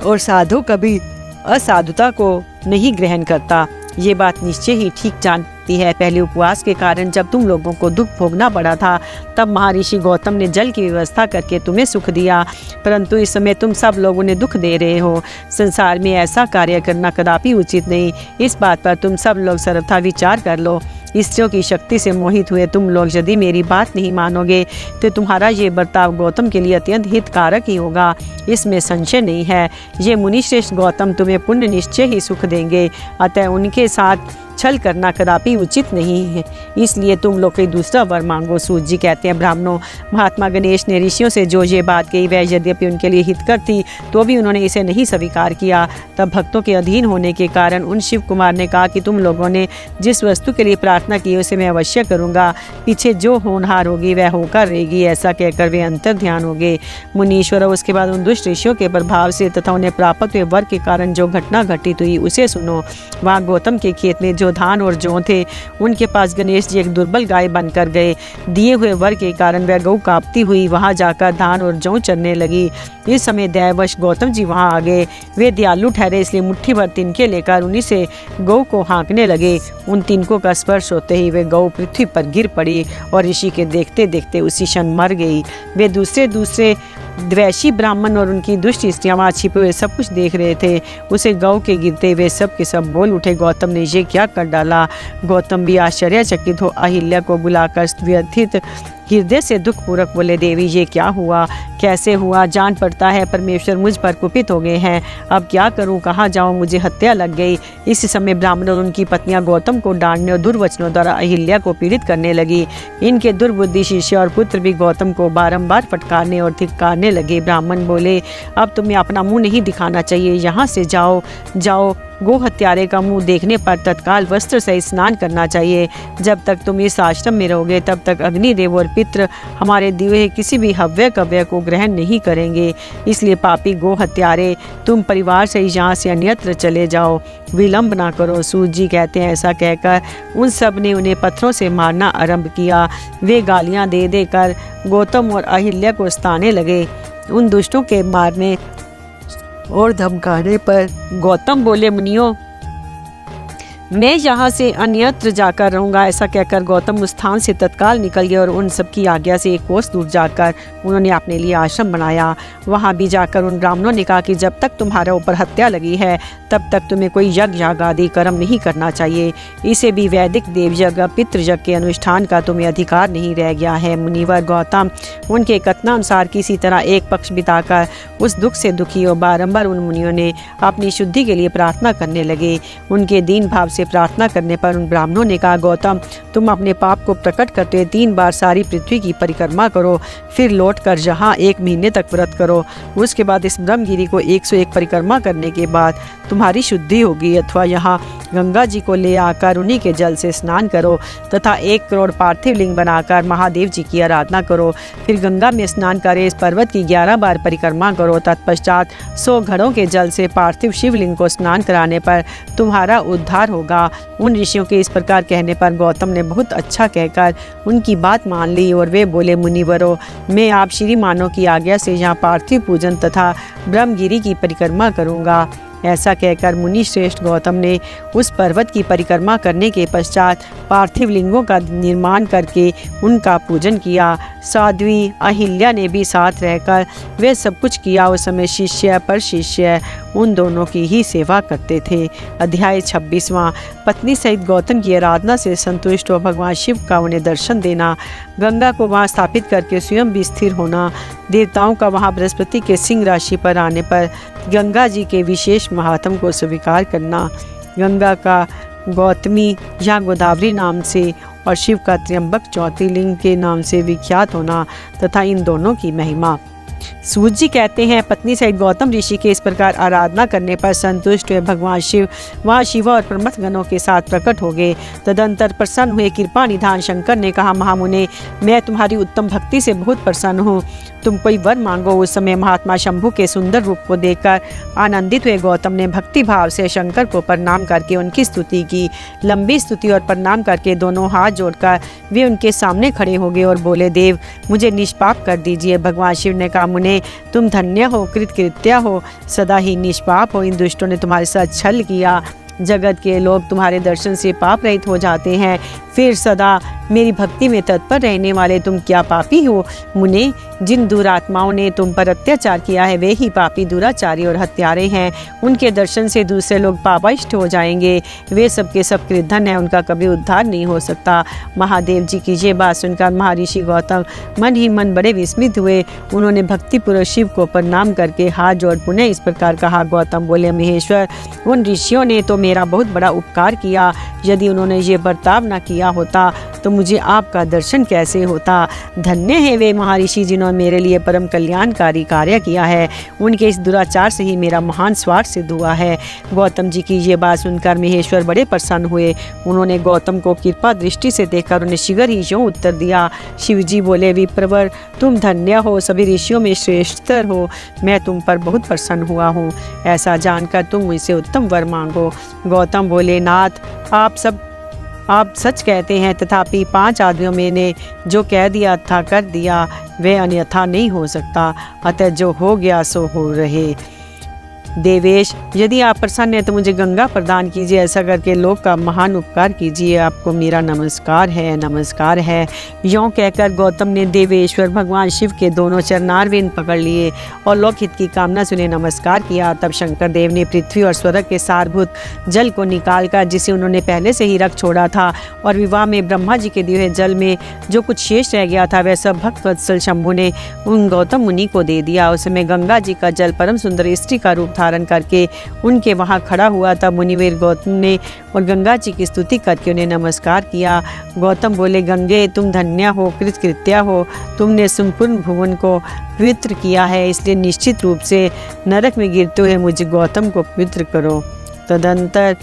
और साधु कभी असाधुता को नहीं ग्रहण करता। ये बात निश्चय ही ठीक जानती है। पहले उपवास के कारण जब तुम लोगों को दुख भोगना पड़ा था, तब महर्षि गौतम ने जल की व्यवस्था करके तुम्हें सुख दिया, परंतु इस समय तुम सब लोगों ने दुख दे रहे हो। संसार में ऐसा कार्य करना कदापि उचित नहीं। इस बात पर तुम सब लोग सर्वथा विचार कर लो। स्त्रियों की शक्ति से मोहित हुए तुम लोग यदि मेरी बात नहीं मानोगे तो तुम्हारा ये बर्ताव गौतम के लिए अत्यंत हितकारक ही होगा, इसमें संशय नहीं है। ये मुनिश्रेष्ठ गौतम तुम्हें पुण्य निश्चय ही सुख देंगे, अतः उनके साथ छल करना कदापि उचित नहीं है। इसलिए तुम लोग कोई दूसरा वर मांगो। सूत जी कहते हैं, ब्राह्मणों, महात्मा गणेश ने ऋषियों से जो ये बात कही वह यद्यपि उनके लिए हितकर थी तो भी उन्होंने इसे नहीं स्वीकार किया। तब भक्तों के अधीन होने के कारण उन शिव कुमार ने कहा कि तुम लोगों ने जिस वस्तु के लिए प्रार्थना की उसे मैं अवश्य करूँगा, पीछे जो होनहार होगी वह होकर रहेगी। ऐसा कहकर वे अंतर ध्यान हो गए। मुनीश्वर उसके बाद उन दुष्ट ऋषियों के प्रभाव से तथा उन्हें प्राप्त हुए वर के कारण जो घटना घटित हुई उसे सुनो। वहाँ गौतम के खेत में जो धान और जौ थे, उनके पास गणेश जी एक दुर्बल गाय बनकर गए। दिए हुए वर के कारण वह गौ कांपती हुई वहां जाकर धान और जौ चरने लगी। इस समय दैववश गौतम जी वहां आ गए। वे दयालु ठहरे, इसलिए मुट्ठी भर तिनके लेकर उन्हीं से गौ को हाँकने लगे। उन तिनकों का स्पर्श होते ही वे गौ पृथ्वी पर गिर पड़ी और ऋषि के देखते देखते उसी क्षण मर गई। वे दूसरे द्वैशी ब्राह्मण और उनकी दुष्ट स्त्रियां वहाँ छिपे हुए सब कुछ देख रहे थे। उसे गौ के गिरते वे सब के सब बोल उठे, गौतम ने ये क्या कर डाला। गौतम भी आश्चर्यचकित हो अहिल्या को बुलाकर व्यथित हृदय से दुखपूर्वक बोले, देवी ये क्या हुआ, कैसे हुआ, जान पड़ता है परमेश्वर मुझ पर कुपित हो गए हैं। अब क्या करूं, कहाँ जाऊं, मुझे हत्या लग गई। इस समय ब्राह्मण और उनकी पत्नियां गौतम को डांटने और दुर्वचनों द्वारा अहिल्या को पीड़ित करने लगी। इनके दुर्बुद्धि शिष्य और पुत्र भी गौतम को बारंबार फटकारने और धिक्कारने लगे। ब्राह्मण बोले, अब तुम्हें अपना मुंह नहीं दिखाना चाहिए, यहाँ से जाओ जाओ। गो हत्यारे का मुंह देखने पर तत्काल वस्त्र सहित स्नान करना चाहिए। जब तक तुम इस आश्रम में रहोगे तब तक अग्निदेव और पितृ हमारे दिए किसी भी हव्य कव्य को ग्रहण नहीं करेंगे। इसलिए पापी गो हत्यारे, तुम परिवार से यहाँ से अन्यत्र चले जाओ, विलंब ना करो। सूत जी कहते हैं, ऐसा कहकर उन सब ने उन्हें पत्थरों से मारना आरंभ किया। वे गालियाँ दे देकर गौतम और अहिल्या को सताने लगे। उन दुष्टों के मारने और धमकाने पर गौतम बोले, मुनियों, मैं यहाँ से अन्यत्र जाकर रहूँगा। ऐसा कहकर गौतम उस स्थान से तत्काल निकल गए और उन सबकी आज्ञा से एक कोस दूर जाकर उन्होंने अपने लिए आश्रम बनाया। वहाँ भी जाकर उन ब्राह्मणों ने कहा कि जब तक तुम्हारे ऊपर हत्या लगी है तब तक तुम्हें कोई यज्ञ याग आदि कर्म नहीं करना चाहिए। इसे भी वैदिक देवयज्ञ पितृयज्ञ के अनुष्ठान का तुम्हें अधिकार नहीं रह गया है। मुनिवर गौतम उनके कथनानुसार किसी तरह एक पक्ष बिताकर उस दुख से दुखी और बारंबार उन मुनियों ने अपनी शुद्धि के लिए प्रार्थना करने लगे। उनके दीन भाव से प्रार्थना करने पर उन ब्राह्मणों ने कहा, गौतम, तुम अपने पाप को प्रकट करते 3 बार सारी पृथ्वी की परिक्रमा करो, फिर लौटकर यहाँ 1 महीने तक व्रत करो। उसके बाद इस ब्रह्मगिरी को 101 परिक्रमा करने के बाद तुम्हारी शुद्धि होगी। अथवा यहाँ गंगा जी को ले आकर उन्हीं के जल से स्नान करो तथा 1 करोड़ पार्थिव लिंग बनाकर महादेव जी की आराधना करो। फिर गंगा में स्नान करे इस पर्वत की 11 बार परिक्रमा करो। तत्पश्चात 100 घड़ों के जल से पार्थिव शिवलिंग को स्नान कराने पर तुम्हारा उद्धार होगा। उन ऋषियों के इस प्रकार कहने पर गौतम ने बहुत अच्छा कहकर उनकी बात मान ली और वे बोले, मुनिवरों, मैं आप श्रीमानों की आज्ञा से यहाँ पार्थिव पूजन तथा ब्रह्मगिरी की परिक्रमा करूँगा। ऐसा कहकर मुनि श्रेष्ठ गौतम ने उस पर्वत की परिक्रमा करने के पश्चात पार्थिव लिंगों का निर्माण करके उनका पूजन किया। साध्वी अहिल्या ने भी साथ रहकर वे सब कुछ किया। उस समय शिष्य पर शिष्य उन दोनों की ही सेवा करते थे। अध्याय 26वां। पत्नी सहित गौतम की आराधना से संतुष्ट हो भगवान शिव का उन्हें दर्शन देना, गंगा को वहाँ स्थापित करके स्वयं भी स्थिर होना, देवताओं का वहाँ बृहस्पति के सिंह राशि पर आने पर गंगा जी के विशेष महात्म को स्वीकार करना, गंगा का गौतमी या गोदावरी नाम से और शिव का त्र्यंबक ज्योतिर्लिंग के नाम से विख्यात होना तथा इन दोनों की महिमा। सूत जी कहते हैं, पत्नी सहित गौतम ऋषि के इस प्रकार आराधना करने पर संतुष्ट हुए भगवान शिव वहाँ शिव और प्रमथ गणों के साथ प्रकट हो गए। तदंतर प्रसन्न हुए कृपा निधान शंकर ने कहा, महामुने, मैं तुम्हारी उत्तम भक्ति से बहुत प्रसन्न हूँ, तुम कोई वर मांगो। उस समय महात्मा शंभु के सुंदर रूप को देखकर आनंदित हुए गौतम ने भक्ति भाव से शंकर को प्रणाम करके उनकी स्तुति की। लंबी स्तुति और प्रणाम करके दोनों हाथ जोड़कर वे उनके सामने खड़े हो गए और बोले, देव, मुझे निष्पाप कर दीजिए। भगवान शिव ने कहा, मुने, तुम धन्य हो, कृतकृत्या हो, सदा ही निष्पाप हो। इन दुष्टों ने तुम्हारे साथ छल किया, जगत के लोग तुम्हारे दर्शन से पाप रहित हो जाते हैं, फिर सदा मेरी भक्ति में तत्पर रहने वाले तुम क्या पापी हो मुने? जिन दुरात्माओं ने तुम पर अत्याचार किया है वे ही पापी, दुराचारी और हत्यारे हैं। उनके दर्शन से दूसरे लोग पापाइष्ट हो जाएंगे। वे सबके सब कृतघ्न हैं, उनका कभी उद्धार नहीं हो सकता। महादेव जी की ये बात सुनकर महर्षि गौतम मन ही मन बड़े विस्मित हुए। उन्होंने भक्तिपूर्वक शिव को प्रणाम करके हाथ जोड़ पुनः इस प्रकार कहा। गौतम बोले, महेश्वर, उन ऋषियों ने तो मेरा बहुत बड़ा उपकार किया। यदि उन्होंने ये बर्ताव न किया होता तो मुझे आपका दर्शन कैसे होता? धन्य है वे महर्षि जिन्होंने मेरे लिए परम कल्याणकारी कार्य किया है। उनके इस दुराचार से ही मेरा महान स्वार्थ सिद्ध हुआ है। गौतम जी की ये बात सुनकर महेश्वर बड़े प्रसन्न हुए। उन्होंने गौतम को कृपा दृष्टि से देखकर उन्हें शीघ्र ही यूं उत्तर दिया। शिव जी बोले, विप्रवर, तुम धन्य हो, सभी ऋषियों में श्रेष्ठतर हो। मैं तुम पर बहुत प्रसन्न हुआ हूँ। ऐसा जानकर तुम मुझसे उत्तम वर मांगो। गौतम बोले, नाथ, आप सच कहते हैं, तथापि 5 आदमियों में ने जो कह दिया था कर दिया, वह अन्यथा नहीं हो सकता। अतः जो हो गया सो हो रहे। देवेश, यदि आप प्रसन्न हैं तो मुझे गंगा प्रदान कीजिए। ऐसा करके लोक का महान उपकार कीजिए। आपको मेरा नमस्कार है, नमस्कार है। यों कहकर गौतम ने देवेश्वर भगवान शिव के दोनों चरणारविंद पकड़ लिए और लोकहित की कामना से उन्हें नमस्कार किया। तब शंकर देव ने पृथ्वी और स्वर्ग के सारभूत जल को निकालकर, जिसे उन्होंने पहले से ही रख छोड़ा था, और विवाह में ब्रह्मा जी के दिए हुए जल में जो कुछ शेष रह गया था वह सब भक्त वत्सल शंभु ने उन गौतम मुनि को दे दिया। उस समय गंगा जी का जल परम सुंदर स्त्री का रूप धारण करके उनके वहां खड़ा हुआ था। मुनिवीर गौतम ने और गंगा जी की स्तुति करके उन्हें नमस्कार किया। गौतम बोले, गंगे, तुम धन्य हो, कृतकृत्या हो। तुमने संपूर्ण भुवन को पवित्र किया है, इसलिए निश्चित रूप से नरक में गिरते हुए मुझे गौतम को पवित्र करो। तदंतर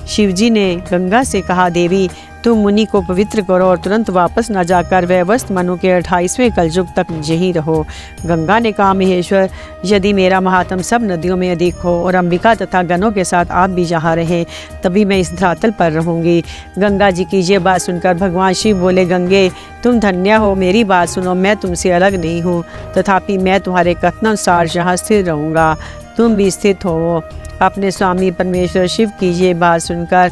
शिवजी ने गंगा से कहा, देवी, तुम मुनि को पवित्र करो और तुरंत वापस न जाकर व्यवस्थ मनु के 28वें कलयुग तक यहीं रहो। गंगा ने कहा, महेश्वर, यदि मेरा महात्म सब नदियों में अधिक हो और अंबिका तथा गणों के साथ आप भी यहाँ रहें, तभी मैं इस धरातल पर रहूंगी। गंगा जी की ये बात सुनकर भगवान शिव बोले, गंगे, तुम धन्य हो, मेरी बात सुनो। मैं तुमसे अलग नहीं हूँ, तथापि मैं तुम्हारे कथनानुसार यहाँ स्थिर रहूँगा। तुम भी स्थित हो। अपने स्वामी परमेश्वर शिव की ये बात सुनकर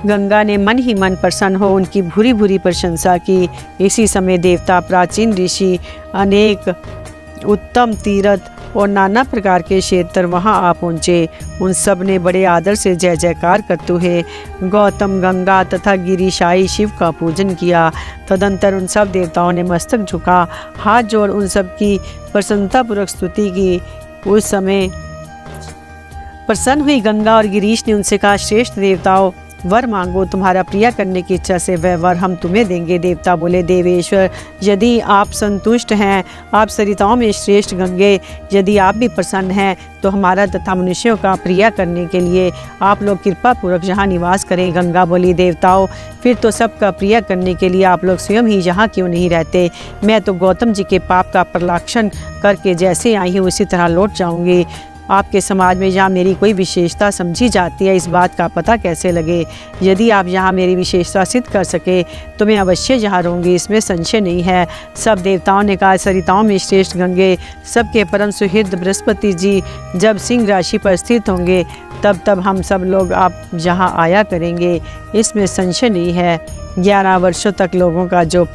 गंगा ने मन ही मन प्रसन्न हो उनकी भूरी भूरी प्रशंसा की। इसी समय देवता, प्राचीन ऋषि, अनेक उत्तम तीर्थ और नाना प्रकार के क्षेत्र वहां आ पहुँचे। उन सब ने बड़े आदर से जय जयकार करते हुए गौतम, गंगा तथा गिरिशाई शिव का पूजन किया। तदंतर उन सब देवताओं ने मस्तक झुका, हाथ जोड़ उन सब की प्रसन्नतापूर्वक स्तुति की। उस समय प्रसन्न हुई गंगा और गिरीश ने उनसे कहा, श्रेष्ठ देवताओं, वर मांगो, तुम्हारा प्रिय करने की इच्छा से वह वर हम तुम्हें देंगे। देवता बोले, देवेश्वर, यदि आप संतुष्ट हैं, आप सरिताओं में श्रेष्ठ गंगे, यदि आप भी प्रसन्न हैं तो हमारा तथा मनुष्यों का प्रिय करने के लिए आप लोग कृपा पूर्वक यहाँ निवास करें। गंगा बोली, देवताओं, फिर तो सबका प्रिय करने के लिए आप लोग स्वयं ही यहाँ क्यों नहीं रहते? मैं तो गौतम जी के पाप का प्रलाक्षण करके जैसे आई हूँ उसी तरह लौट जाऊँगी। आपके समाज में जहाँ मेरी कोई विशेषता समझी जाती है, इस बात का पता कैसे लगे? यदि आप यहाँ मेरी विशेषता सिद्ध कर सके तो मैं अवश्य यहाँ रहूँगी, इसमें संशय नहीं है। सब देवताओं ने कहा, सरिताओं में श्रेष्ठ गंगे, सबके परम सुहृद बृहस्पति जी जब सिंह राशि पर स्थित होंगे तब हम सब लोग आप यहाँ आया करेंगे, इसमें संशय नहीं है। 11 वर्षों तक लोगों का जो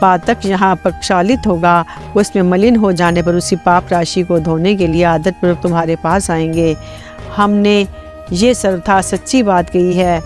पातक यहाँ प्रक्षालित होगा, उसमें मलिन हो जाने पर उसी पाप राशि को धोने के लिए आदरपूर्वक तुम्हारे पास आएंगे। हमने ये सर्वथा सच्ची बात कही है।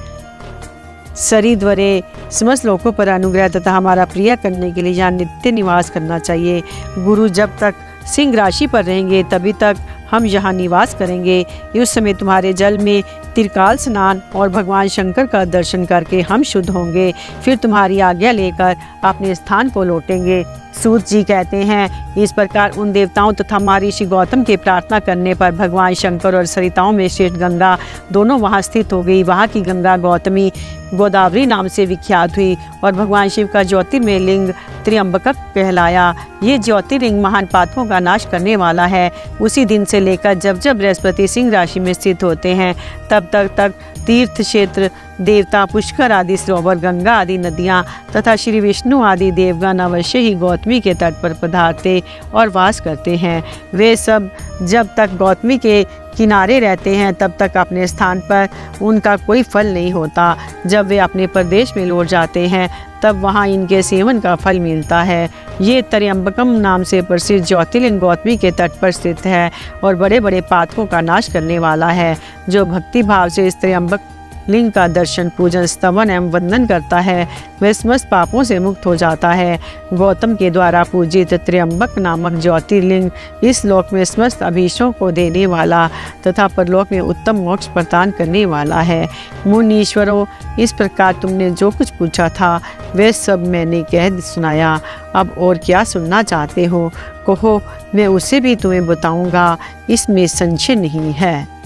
सरिद्वरे समस्त लोगों पर अनुग्रह तथा हमारा प्रिय करने के लिए यहाँ नित्य निवास करना चाहिए। गुरु जब तक सिंह राशि पर रहेंगे तभी तक हम यहाँ निवास करेंगे। उस समय तुम्हारे जल में त्रिकाल स्नान और भगवान शंकर का दर्शन करके हम शुद्ध होंगे, फिर तुम्हारी आज्ञा लेकर अपने स्थान को लौटेंगे। सूत जी कहते हैं, इस प्रकार उन देवताओं तथा महर्षि गौतम के प्रार्थना करने पर भगवान शंकर और सरिताओं में श्रेष्ठ गंगा दोनों वहां स्थित हो गई। वहां की गंगा गौतमी गोदावरी नाम से विख्यात हुई और भगवान शिव का ज्योतिर्मय लिंग त्र्यंबक कहलाया। ये ज्योतिर्लिंग महान पातकों का नाश करने वाला है। उसी दिन से लेकर जब जब बृहस्पति सिंह राशि में स्थित होते हैं तब तक तीर्थ क्षेत्र देवता पुष्कर आदि सरोवर, गंगा आदि नदियाँ तथा श्री विष्णु आदि देवगण अवश्य ही गौतमी के तट पर पधारते और वास करते हैं। वे सब जब तक गौतमी के किनारे रहते हैं तब तक अपने स्थान पर उनका कोई फल नहीं होता। जब वे अपने प्रदेश में लौट जाते हैं तब वहाँ इनके सेवन का फल मिलता है। ये त्र्यंबकम नाम से प्रसिद्ध ज्योतिर्लिंग गौतमी के तट पर स्थित है और बड़े बड़े पातकों का नाश करने वाला है। जो भक्ति भाव से इस त्र्यंबक लिंग का दर्शन, पूजन, स्तवन एवं वंदन करता है वह समस्त पापों से मुक्त हो जाता है। गौतम के द्वारा पूजित त्र्यंबक नामक ज्योतिर्लिंग इस लोक में समस्त अभीष्टों को देने वाला तथा परलोक में उत्तम मोक्ष प्रदान करने वाला है। मुनीश्वरों, इस प्रकार तुमने जो कुछ पूछा था वह सब मैंने कह सुनाया। अब और क्या सुनना चाहते हो कहो, मैं उसे भी तुम्हें बताऊंगा, इसमें संशय नहीं है।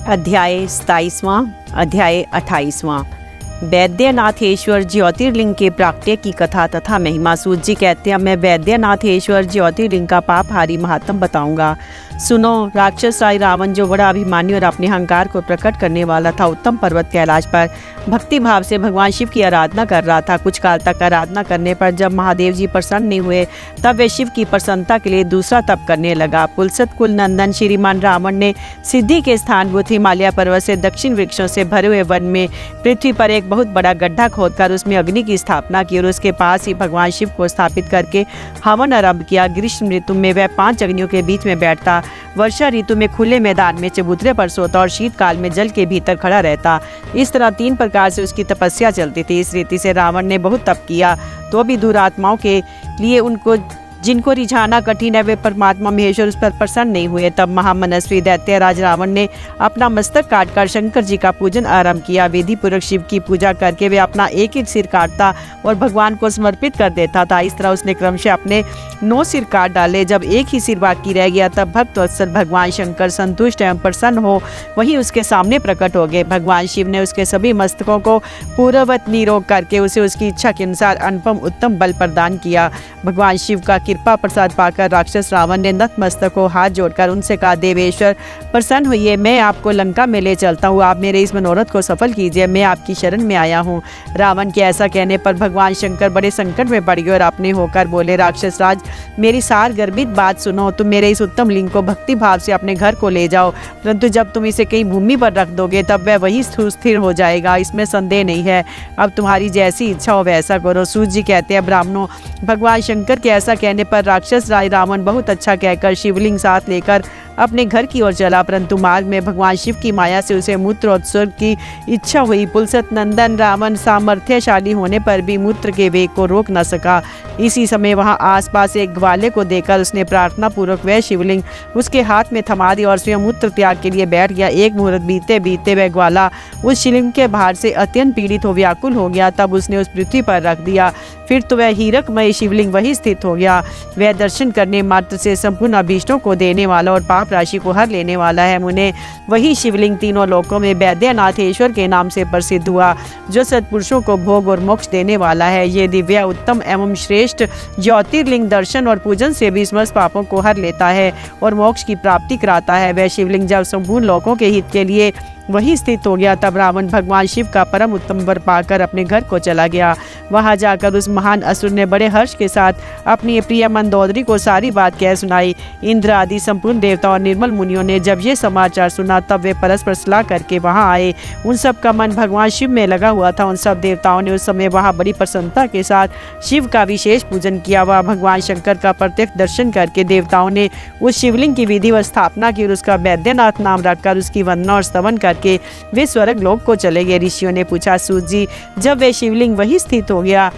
अध्याय 27वां, अध्याय 28वां। वैद्यनाथेश्वर ज्योतिर्लिंग के प्राकट्य की कथा तथा महिमा। सूत जी कहते हैं, मैं वैद्यनाथेश्वर ज्योतिर्लिंग का पापहारी महात्म बताऊंगा। सुनो, राक्षस राय रावण जो बड़ा अभिमानी और अपने अहंकार को प्रकट करने वाला था, उत्तम पर्वत कैलाश पर भक्ति भाव से भगवान शिव की आराधना कर रहा था। कुछ काल तक आराधना करने पर जब महादेव जी प्रसन्न नहीं हुए तब वे शिव की प्रसन्नता के लिए दूसरा तप करने लगा। पुलसत कुल नंदन श्रीमान रावण ने सिद्धि के स्थानभूत हिमालय पर्वत से दक्षिण वृक्षों से भरे हुए वन में पृथ्वी पर एक बहुत बड़ा गड्ढा खोदकर उसमें अग्नि की स्थापना की और उसके पास ही भगवान शिव को स्थापित करके हवन आरंभ किया। ग्रीष्म ऋतु में वह 5 अग्नियों के बीच में बैठता, वर्षा ऋतु में खुले मैदान में चबूतरे पर सोता और शीतकाल में जल के भीतर खड़ा रहता। इस तरह 3 प्रकार से उसकी तपस्या चलती थी। इस रीति से रावण ने बहुत तप किया तो भी दुरात्माओं के लिए उनको जिनको रिझाना कठिन है वे परमात्मा महेश्वर उस पर प्रसन्न नहीं हुए। तब महामनस्वी दैत्यराज रावण ने अपना मस्तक काटकर शंकर जी का पूजन आरंभ किया। विधि पूर्वक शिव की पूजा करके वे अपना एक एक सिर काटता और भगवान को समर्पित कर देता था। इस तरह उसने क्रमशः अपने 9 सिर काट डाले। जब एक ही सिर बाकी रह गया तब भक्त वत्सल भगवान शंकर संतुष्ट एवं प्रसन्न हो वहीं उसके सामने प्रकट हो गए। भगवान शिव ने उसके सभी मस्तकों को पूर्ववत निरोग करके उसे उसकी इच्छा के अनुसार अनुपम उत्तम बल प्रदान किया। भगवान शिव का कृपा प्रसाद पाकर राक्षस रावण ने नतमस्तक को हाथ जोड़कर उनसे कहा, देवेश्वर प्रसन्न हुई, मैं आपको लंका में ले चलता हूँ, आप मेरे इस मनोरथ को सफल कीजिए, मैं आपकी शरण में आया हूँ। रावण के ऐसा कहने पर भगवान शंकर बड़े संकट में पड़ गए और अपने होकर बोले, राक्षस राज मेरी सार गर्भित बात सुनो, तुम मेरे इस उत्तम लिंग को भक्ति भाव से अपने घर को ले जाओ, परंतु जब तुम इसे कहीं भूमि पर रख दोगे तब वह वही स्थिर हो जाएगा, इसमें संदेह नहीं है। अब तुम्हारी जैसी इच्छा हो वैसा करो। सूत जी कहते हैं, ब्राह्मणों, भगवान शंकर के ऐसा कहने पर राक्षस राय रावण बहुत अच्छा कहकर शिवलिंग साथ लेकर अपने घर की ओर चला, परंतु मार्ग में भगवान शिव की माया से उसे मूत्र उत्सर्ग की इच्छा हुई। पुलसत नंदन रावण सामर्थ्यशाली होने पर भी मूत्र के वेग को रोक न सका। इसी समय वहां आसपास एक ग्वाले को देखकर उसने प्रार्थना पूर्वक वह शिवलिंग उसके हाथ में थमा दी और स्वयं मूत्र त्याग के लिए बैठ गया। एक मुहूर्त बीते बीते वह ग्वाला उस शिवलिंग के भार से अत्यंत पीड़ित हो व्याकुल हो गया। तब उसने उस पृथ्वी पर रख दिया। फिर तो वह हीरकमय शिवलिंग वही स्थित हो गया। वह दर्शन करने मात्र से संपूर्ण अभीष्टों को देने वाला और पाप राशि को हर लेने वाला है। मुने वही शिवलिंग तीनों लोकों में वैद्यनाथेश्वर के नाम से प्रसिद्ध हुआ, जो सत्पुरुषों को भोग और मोक्ष देने वाला है। ये दिव्य उत्तम एवं श्रेष्ठ ज्योतिर्लिंग दर्शन और पूजन से भी समस्त पापों को हर लेता है और मोक्ष की प्राप्ति कराता है। वह शिवलिंग जब संपूर्ण लोकों के हित के लिए वही स्थित हो गया तब रावण भगवान शिव का परम उत्तम वर पाकर अपने घर को चला गया। वहां जाकर उस महान असुर ने बड़े हर्ष के साथ अपनी प्रिय मंदोदरी को सारी बात कह सुनाई। इंद्र आदि संपूर्ण देवता और निर्मल मुनियों ने जब ये समाचार सुना तब वे परस्पर सलाह करके वहां आए। उन सब का मन भगवान शिव में लगा हुआ था। उन सब देवताओं ने उस समय वहां बड़ी प्रसन्नता के साथ शिव का विशेष पूजन किया। वह भगवान शंकर का प्रत्यक्ष दर्शन करके देवताओं ने उस शिवलिंग की विधि व स्थापना की और उसका वैद्यनाथ नाम रखकर उसकी वंदना और स्तवन कर के वे स्वर्ग लोक को चले गए। ऋषियों ने पूछा, सूत जी, जब वे शिवलिंग वही स्थित हो गया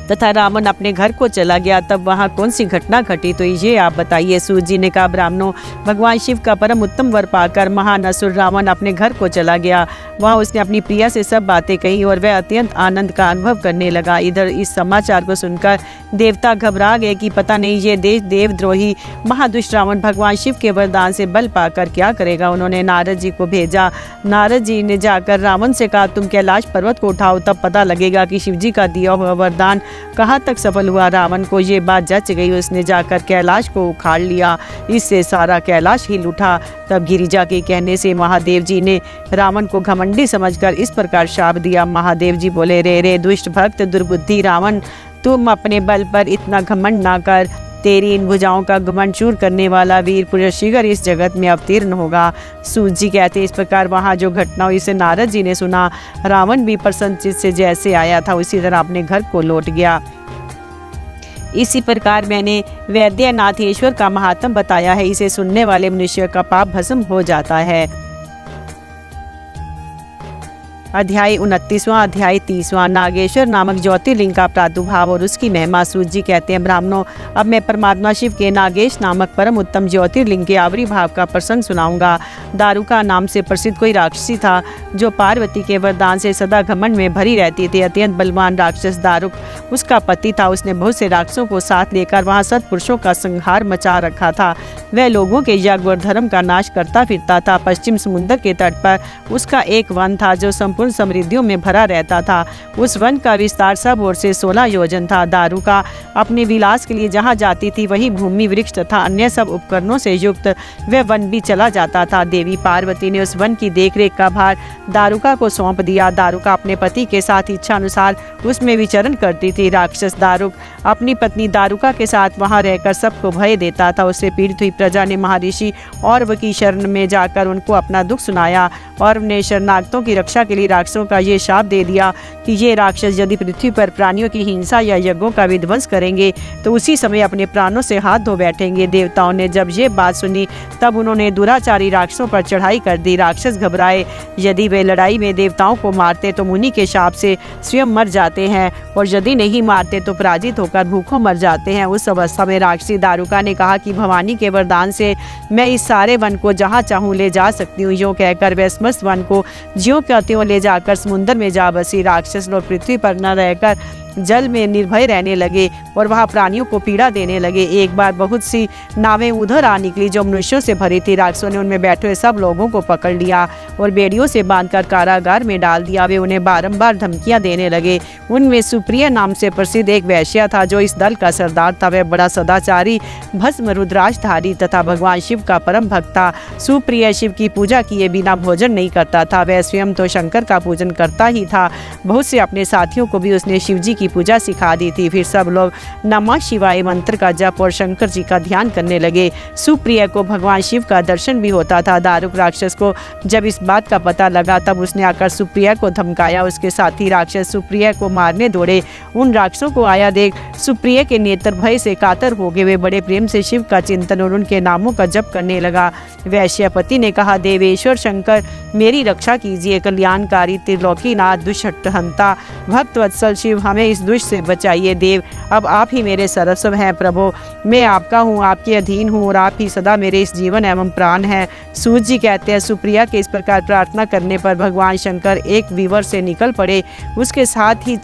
तथा रावण अपने घर को चला गया तब वहाँ कौन सी घटना घटी, तो ये आप बताइए। सूत जी ने कहा, ब्राह्मणों, भगवान शिव का परम उत्तम वर पाकर महान असुर रावण अपने घर को चला गया। वहाँ उसने अपनी प्रिया से सब बातें कही और वह अत्यंत आनंद का अनुभव करने लगा। इधर इस समाचार को सुनकर देवता घबरा गए कि पता नहीं ये देवद्रोही महादुष्ट रावण भगवान शिव के वरदान से बल पाकर क्या करेगा। उन्होंने नारद जी को भेजा। नारद जी ने जाकर रावण से कहा, तुम कैलाश पर्वत को उठाओ, तब पता लगेगा कि शिव जी का दिया हुआ वरदान कहाँ तक सफल हुआ। रावण को ये बात जच गई, उसने जाकर कैलाश को उखाड़ लिया, इससे सारा कैलाश हिल उठा। तब गिरिजा के कहने से महादेव जी ने रावण को घमंडी समझकर इस प्रकार शाप दिया। महादेव जी बोले, रे दुष्ट भक्त दुर्बुद्धि रावण, तुम अपने बल पर इतना घमंड ना कर। तेरी इन भुजाओं का घमंड चूर करने वाला वीर पुरुष शीघ्र इस जगत में अवतीर्ण होगा। सूत जी कहते इस प्रकार वहाँ जो घटना हुई इसे नारद जी ने सुना। रावण भी प्रसन्नचित्त से जैसे आया था उसी तरह अपने घर को लौट गया। इसी प्रकार मैंने वैद्यनाथेश्वर का महात्म बताया है। इसे सुनने वाले मनुष्य का पाप भस्म हो जाता है। अध्याय 29वां। अध्याय 30वां। नागेश्वर नामक ज्योतिर्लिंग का प्रादुर्भाव और उसकी महिमा। सूत जी कहते हैं, ब्राह्मणों, अब मैं परमात्मा शिव के नागेश नामक परम उत्तम ज्योतिर्लिंग के आविर्भाव का प्रसंग सुनाऊंगा। दारुका नाम से प्रसिद्ध कोई राक्षसी था जो पार्वती के वरदान से सदा घमंड में भरी रहती थी। अत्यंत बलवान राक्षस दारुक उसका पति था। उसने बहुत से राक्षसों को साथ लेकर वहाँ सत्पुरुषों का संहार मचा रखा था। वह लोगों के यज्ञ और धर्म का नाश करता फिरता था। पश्चिम समुद्र के तट पर उसका एक वन था जो संपूर्ण समृद्धियों में भरा रहता था। उस वन का विस्तार सब ओर से 16 योजन था। दारुका अपने विलास के लिए जहाँ जाती थी वही भूमि, वृक्ष तथा अन्य सब उपकरणों से युक्त वह वन भी चला जाता था। देवी पार्वती ने उस वन की देखरेख का भार दारुका को सौंप दिया। दारुका अपने पति के साथ इच्छा अनुसार उसमें विचरण करती थी। राक्षस दारुक अपनी पत्नी दारुका के साथ वहां रहकर सबको भय देता था। उससे पीड़ित हुई प्रजा ने महर्षि औरव की शरण में जाकर उनको अपना दुख सुनाया। औरव ने शरणागतों की रक्षा के लिए राक्षसों का ये शाप दे दिया कि ये राक्षस यदि पृथ्वी पर प्राणियों की हिंसा या यज्ञों का विध्वंस करेंगे तो उसी समय अपने प्राणों से हाथ धो बैठेंगे। देवताओं ने जब ये बात सुनी तब उन्होंने दुराचारी राक्षसों पर चढ़ाई कर दी। राक्षस घबराए। यदि वे लड़ाई में देवताओं को मारते तो मुनि के शाप से स्वयं मर जाते हैं और यदि नहीं मारते तो पराजित होकर भूखों मर जाते हैं। उस अवस्था में राक्षसी दारुका ने कहा कि भवानी के वरदान से मैं इस सारे वन को जहाँ चाहूँ ले जा सकती हूँ। यूँ कहकर वह समस्त वन को ज्यों का त्यों ले जाकर समुद्र में जा बसी। राक्षस लोग पृथ्वी पर न रहकर जल में निर्भय रहने लगे और वहाँ प्राणियों को पीड़ा देने लगे। एक बार बहुत सी नावें उधर आ निकली जो मनुष्यों से भरी थी। राक्षसों ने उनमें बैठे हुए सब लोगों को पकड़ लिया और बेड़ियों से बांधकर कारागार में डाल दिया। वे उन्हें बारंबार धमकियां देने लगे। उनमें सुप्रिया नाम से प्रसिद्ध एक वैश्य था जो इस दल का सरदार था। वह बड़ा सदाचारी, भस्म रुद्राक्षधारी तथा भगवान शिव का परम भक्त था। सुप्रिया शिव की पूजा किए बिना भोजन नहीं करता था। वह स्वयं तो शंकर का पूजन करता ही था। बहुत से अपने साथियों को भी उसने शिव जी की पूजा सिखा दी थी। फिर सब लोग नमः शिवाय मंत्र का जप और शंकर जी का ध्यान करने लगे। सुप्रिया को भगवान शिव का दर्शन भी होता था। दारुक राक्षस को जब इस बात का पता लगा तब उसने आकर सुप्रिया को धमकाया। उसके साथी राक्षस सुप्रिया को मारने दौड़े। उन राक्षसों को आया देख सुप्रिया के नेत्र भय से कातर हो गए। वे बड़े प्रेम से शिव का चिंतन और उनके नामों का जप करने लगा। वैश्यपति ने कहा, देवेश्वर शंकर मेरी रक्षा कीजिए। कल्याणकारी त्रिलोकीनाथ दुष्ट हंता भक्तवत्सल शिव हमें इस दुष्ट से बचाइए। देव अब आप ही मेरे सर्वस्व हैं। प्रभु मैं आपका हूँ, आपके अधीन हूँ और आप ही सदा मेरे इस जीवन एवं प्राण हैं। सूत जी कहते हैं, सुप्रिया के इस प्रकार प्रार्थना करने पर भगवान शंकर एक विवर से निकल पड़े। उसके साथ ही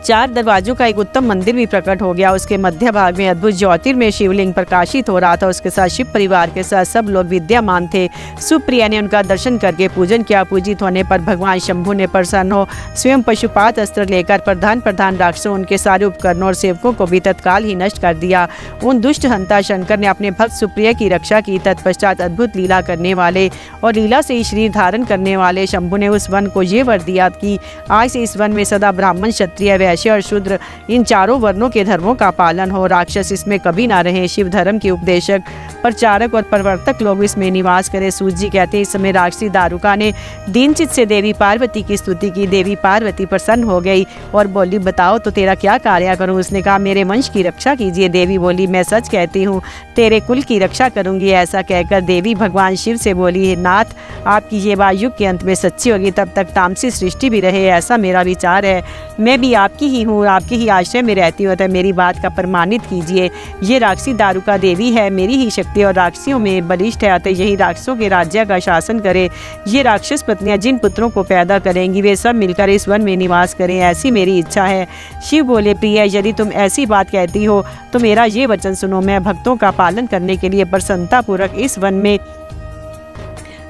चार दरवाजों का एक उत्तम मंदिर भी प्रकट हो गया। उसके मध्य भाग में अद्भुत ज्योतिर्मय शिवलिंग प्रकाशित हो रहा था। उसके साथ शिव परिवार के साथ सब लोग विद्यमान थे। सुप्रिया ने उनका दर्शन करके पूजन किया। पूजित होने पर भगवान शंभु ने प्रसन्न हो स्वयं पशुपात अस्त्र लेकर प्रधान राक्षसों, उनके सारे उपकरणों और सेवकों को भी तत्काल ही नष्ट कर दिया। उन दुष्ट हंता शंकर ने अपने भक्त सुप्रिया की रक्षा की। तत्पश्चात अद्भुत लीला करने वाले और लीला से ही शरीर धारण करने वाले शंभु ने उस वन को ये वर दिया कि आज से इस वन में सदा ब्राह्मण, क्षत्रिय, वैश्य और शूद्र इन चारों वर्णों के धर्मों का पालन हो। राक्षस इसमें कभी ना रहे। शिव धर्म के उपदेशक, प्रचारक और प्रवर्तक लोग इसमें निवास करें। सूत जी कहते हैं, इस समय राक्षसी दारुका ने दीनचित से देवी पार्वती की स्तुति की। देवी पार्वती प्रसन्न हो गई और बोली, बताओ तो तेरा क्या कार्य करूं। उसने कहा, मेरे वंश की रक्षा कीजिए। देवी बोली, मैं सच कहती हूँ, तेरे कुल की रक्षा करूंगी। ऐसा कहकर देवी भगवान शिव से बोली, नाथ आपकी ये बात युग के अंत में सच्ची होगी, तब तक तामसी सृष्टि भी रहे, ऐसा मेरा विचार है। मैं भी आपकी ही हूँ, आपके ही आश्रय में रहती हूँ, तो मेरी बात का प्रमाणित कीजिए। ये राक्षसी दारुका देवी है, मेरी ही शक्ति और राक्षसियों में बलिष्ठ है, अतः यही राक्षसों के राज्य का शासन करे। ये राक्षस पत्नियां जिन पुत्रों को पैदा करेंगी वे सब मिलकर इस वन में निवास करें, ऐसी मेरी इच्छा है। शिव बोले, प्रिय यदि तुम ऐसी बात कहती हो तो मेरा ये वचन सुनो। मैं भक्तों का पालन करने के लिए प्रसन्नतापूर्वक इस वन में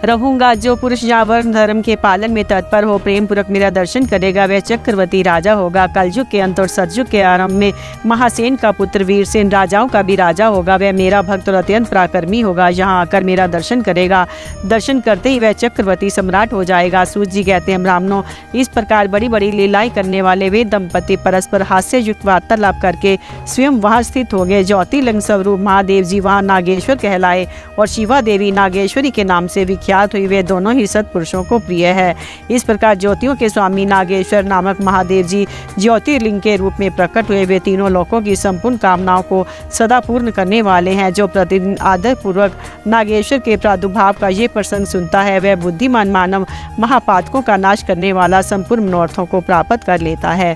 रहूंगा। जो पुरुष वर्ण धर्म के पालन में तत्पर हो, प्रेम पूर्वक मेरा दर्शन करेगा, वह चक्रवर्ती राजा होगा। कलयुग के अंत और सतयुग के आरंभ में महासेन का पुत्र वीरसेन राजाओं का भी राजा होगा। वह मेरा भक्त और अत्यंत पराक्रमी होगा। यहाँ आकर मेरा दर्शन करेगा। दर्शन करते ही वह चक्रवर्ती सम्राट हो जाएगा। सूत जी कहते हैं, ब्राह्मणों, इस प्रकार बड़ी बड़ी लीलाएं करने वाले वे दंपति परस्पर हास्य युक्त वार्तालाप करके स्वयं वहां स्थित हो गए। ज्योतिर्लिंग स्वरूप महादेव जी वहां नागेश्वर कहलाए और शिवा देवी नागेश्वरी के नाम से विख्यात हुई। वे दोनों ही सत्पुरुषों को प्रिय है। इस प्रकार ज्योतियों के स्वामी नागेश्वर नामक महादेव जी ज्योतिर्लिंग के रूप में प्रकट हुए। वे तीनों लोकों की संपूर्ण कामनाओं को सदा पूर्ण करने वाले हैं। जो प्रतिदिन आदर पूर्वक नागेश्वर के प्रादुर्भाव का ये प्रसंग सुनता है, वह बुद्धिमान मानव महापातकों का नाश करने वाला संपूर्ण मनोरथों को प्राप्त कर लेता है।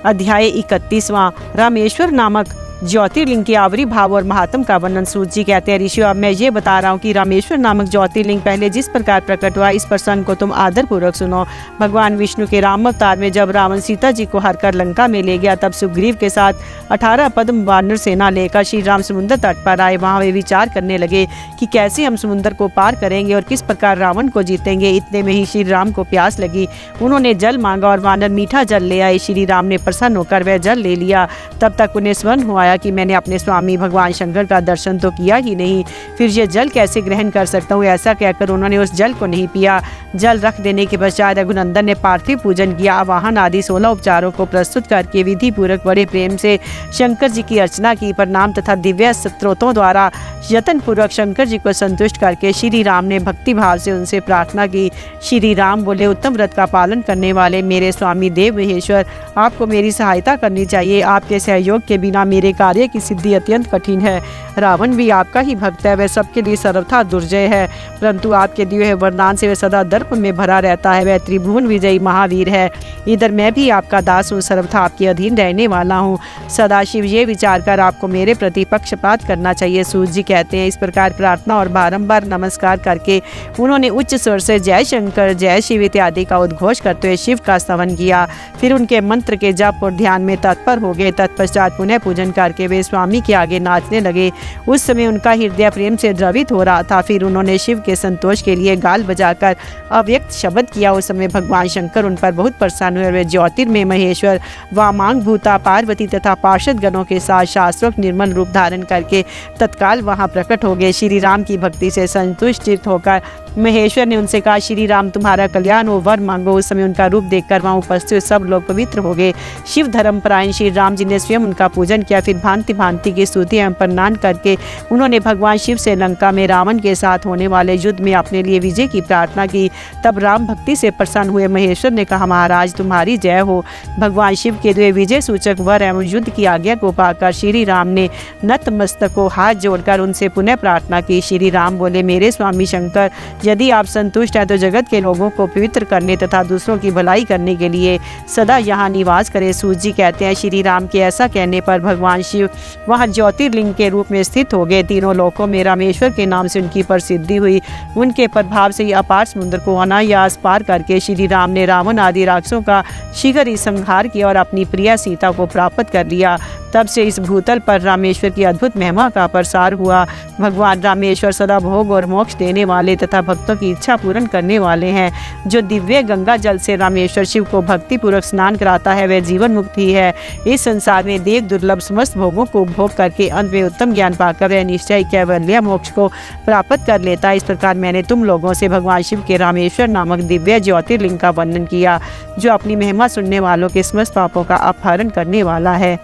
अध्याय 31वां। रामेश्वर नामक ज्योतिर्लिंग के आविर्भाव और महात्म का वर्णन। सूत जी कहते हैं, ऋषियों, अब मैं ये बता रहा हूँ कि रामेश्वर नामक ज्योतिर्लिंग पहले जिस प्रकार प्रकट हुआ, इस प्रसंग को तुम आदर पूर्वक सुनो। भगवान विष्णु के राम अवतार में जब रावण सीता जी को हरकर लंका में ले गया, तब सुग्रीव के साथ 18 पद्म वानर सेना लेकर श्री राम समुद्र तट पर आए। वहाँ वे विचार करने लगे कि कैसे हम समुद्र को पार करेंगे और किस प्रकार रावण को जीतेंगे। इतने में ही श्री राम को प्यास लगी। उन्होंने जल मांगा और वानर मीठा जल ले आए। श्री राम ने प्रसन्न होकर वह जल ले लिया। तब तक उन्हें स्मरण हुआ कि मैंने अपने स्वामी भगवान शंकर का दर्शन तो किया ही नहीं, फिर ये जल कैसे ग्रहण कर सकता हूँ। ऐसा कहकर उन्होंने उस जल को नहीं पिया। जल रख देने के पश्चात रघुनंदन ने पार्थिव पूजन किया। आवाहन आदि 16 उपचारों को प्रस्तुत करके विधि पूर्वक बड़े प्रेम से शंकर जी की अर्चना की। प्रणाम तथा दिव्य स्तोत्रों द्वारा यत्न पूर्वक शंकर जी को संतुष्ट करके श्री राम ने भक्ति भाव से उनसे प्रार्थना की। श्री राम बोले, उत्तम व्रत का पालन करने वाले मेरे स्वामी देव महेश्वर, आपको मेरी सहायता करनी चाहिए। आपके सहयोग के बिना मेरे कार्य की सिद्धि अत्यंत कठिन है। रावण भी आपका ही भक्त है, वह सबके लिए सर्वथा दुर्जय है, परंतु आपके दिए हुए वरदान से वह सदा दर्प में भरा रहता है। वह त्रिभुवन विजयी महावीर है। इधर मैं भी आपका दास हूँ, सर्वथा आपके अधीन रहने वाला हूँ। सदाशिव ये विचार कर आपको मेरे प्रति पक्षपात करना चाहिए। सूत जी कहते हैं, इस प्रकार प्रार्थना और बारंबार नमस्कार करके उन्होंने उच्च स्वर से जय शंकर जय शिव इत्यादि का उद्घोष करते हुए शिव का स्तवन किया। फिर उनके मंत्र के जप और ध्यान में तत्पर हो गए। तत्पश्चात पुनः पूजन करके वे स्वामी के आगे नाचने लगे। उस समय उनका हृदय प्रेम से द्रवित हो रहा था। फिर उन्होंने शिव के संतोष के लिए गाल बजाकर अव्यक्त शब्द किया। उस समय भगवान शंकर उन पर बहुत प्रसन्न हुए। वे ज्योतिर्मय महेश्वर वामांग भूता पार्वती तथा पार्षद गणों के साथ शास्त्रोक्त निर्मल रूप धारण करके तत्काल वहां प्रकट हो गए। श्री राम की भक्ति से संतुष्ट होकर महेश्वर ने उनसे कहा, श्री राम तुम्हारा कल्याण हो, वर मांगो। उस समय उनका रूप देखकर वहां उपस्थित सब लोग पवित्र हो गए। शिव धर्म परायण श्री राम जी ने स्वयं उनका पूजन किया। फिर भांति भांति की स्तुति एवं प्रणाम करके उन्होंने भगवान शिव से लंका में रावण के साथ होने वाले युद्ध में अपने लिए विजय की प्रार्थना की। तब राम भक्ति से प्रसन्न हुए। महेश्वर ने कहा, महाराज तुम्हारी जय हो। भगवान शिव के द्वे विजय सूचक वर एवं युद्ध की आज्ञा को पाकर श्री राम ने नतमस्तक को हाथ जोड़कर उनसे पुनः प्रार्थना की। श्री राम बोले, मेरे स्वामी शंकर, यदि आप संतुष्ट हैं तो जगत के लोगों को पवित्र करने तथा दूसरों की भलाई करने के लिए सदा यहाँ निवास करें। सूत जी कहते हैं, श्री राम के ऐसा कहने पर भगवान शिव वहाँ ज्योतिर्लिंग के रूप में स्थित हो गए। तीनों लोकों में रामेश्वर के नाम से उनकी प्रसिद्धि हुई। उनके प्रभाव से अपार समुद्र को अनायास पार करके श्री राम ने रावण आदि राक्षसों का शीघ्र ही संहार किया और अपनी प्रिया सीता को प्राप्त कर लिया। तब से इस भूतल पर रामेश्वर की अद्भुत महिमा का प्रसार हुआ। भगवान रामेश्वर सदा भोग और मोक्ष देने वाले तथा भक्तों की इच्छा पूर्ण करने वाले हैं। जो दिव्य गंगा जल से रामेश्वर शिव को भक्ति पूर्वक स्नान कराता है, वह जीवन मुक्त ही है। इस संसार में देव दुर्लभ समस्त भोगों को भोग करके अंत में उत्तम ज्ञान पाकर वह निश्चय कैवल्य मोक्ष को प्राप्त कर लेता है। इस प्रकार मैंने तुम लोगों से भगवान शिव के रामेश्वर नामक दिव्य ज्योतिर्लिंग का वर्णन किया, जो अपनी महिमा सुनने वालों के समस्त पापों का अपहरण करने वाला है।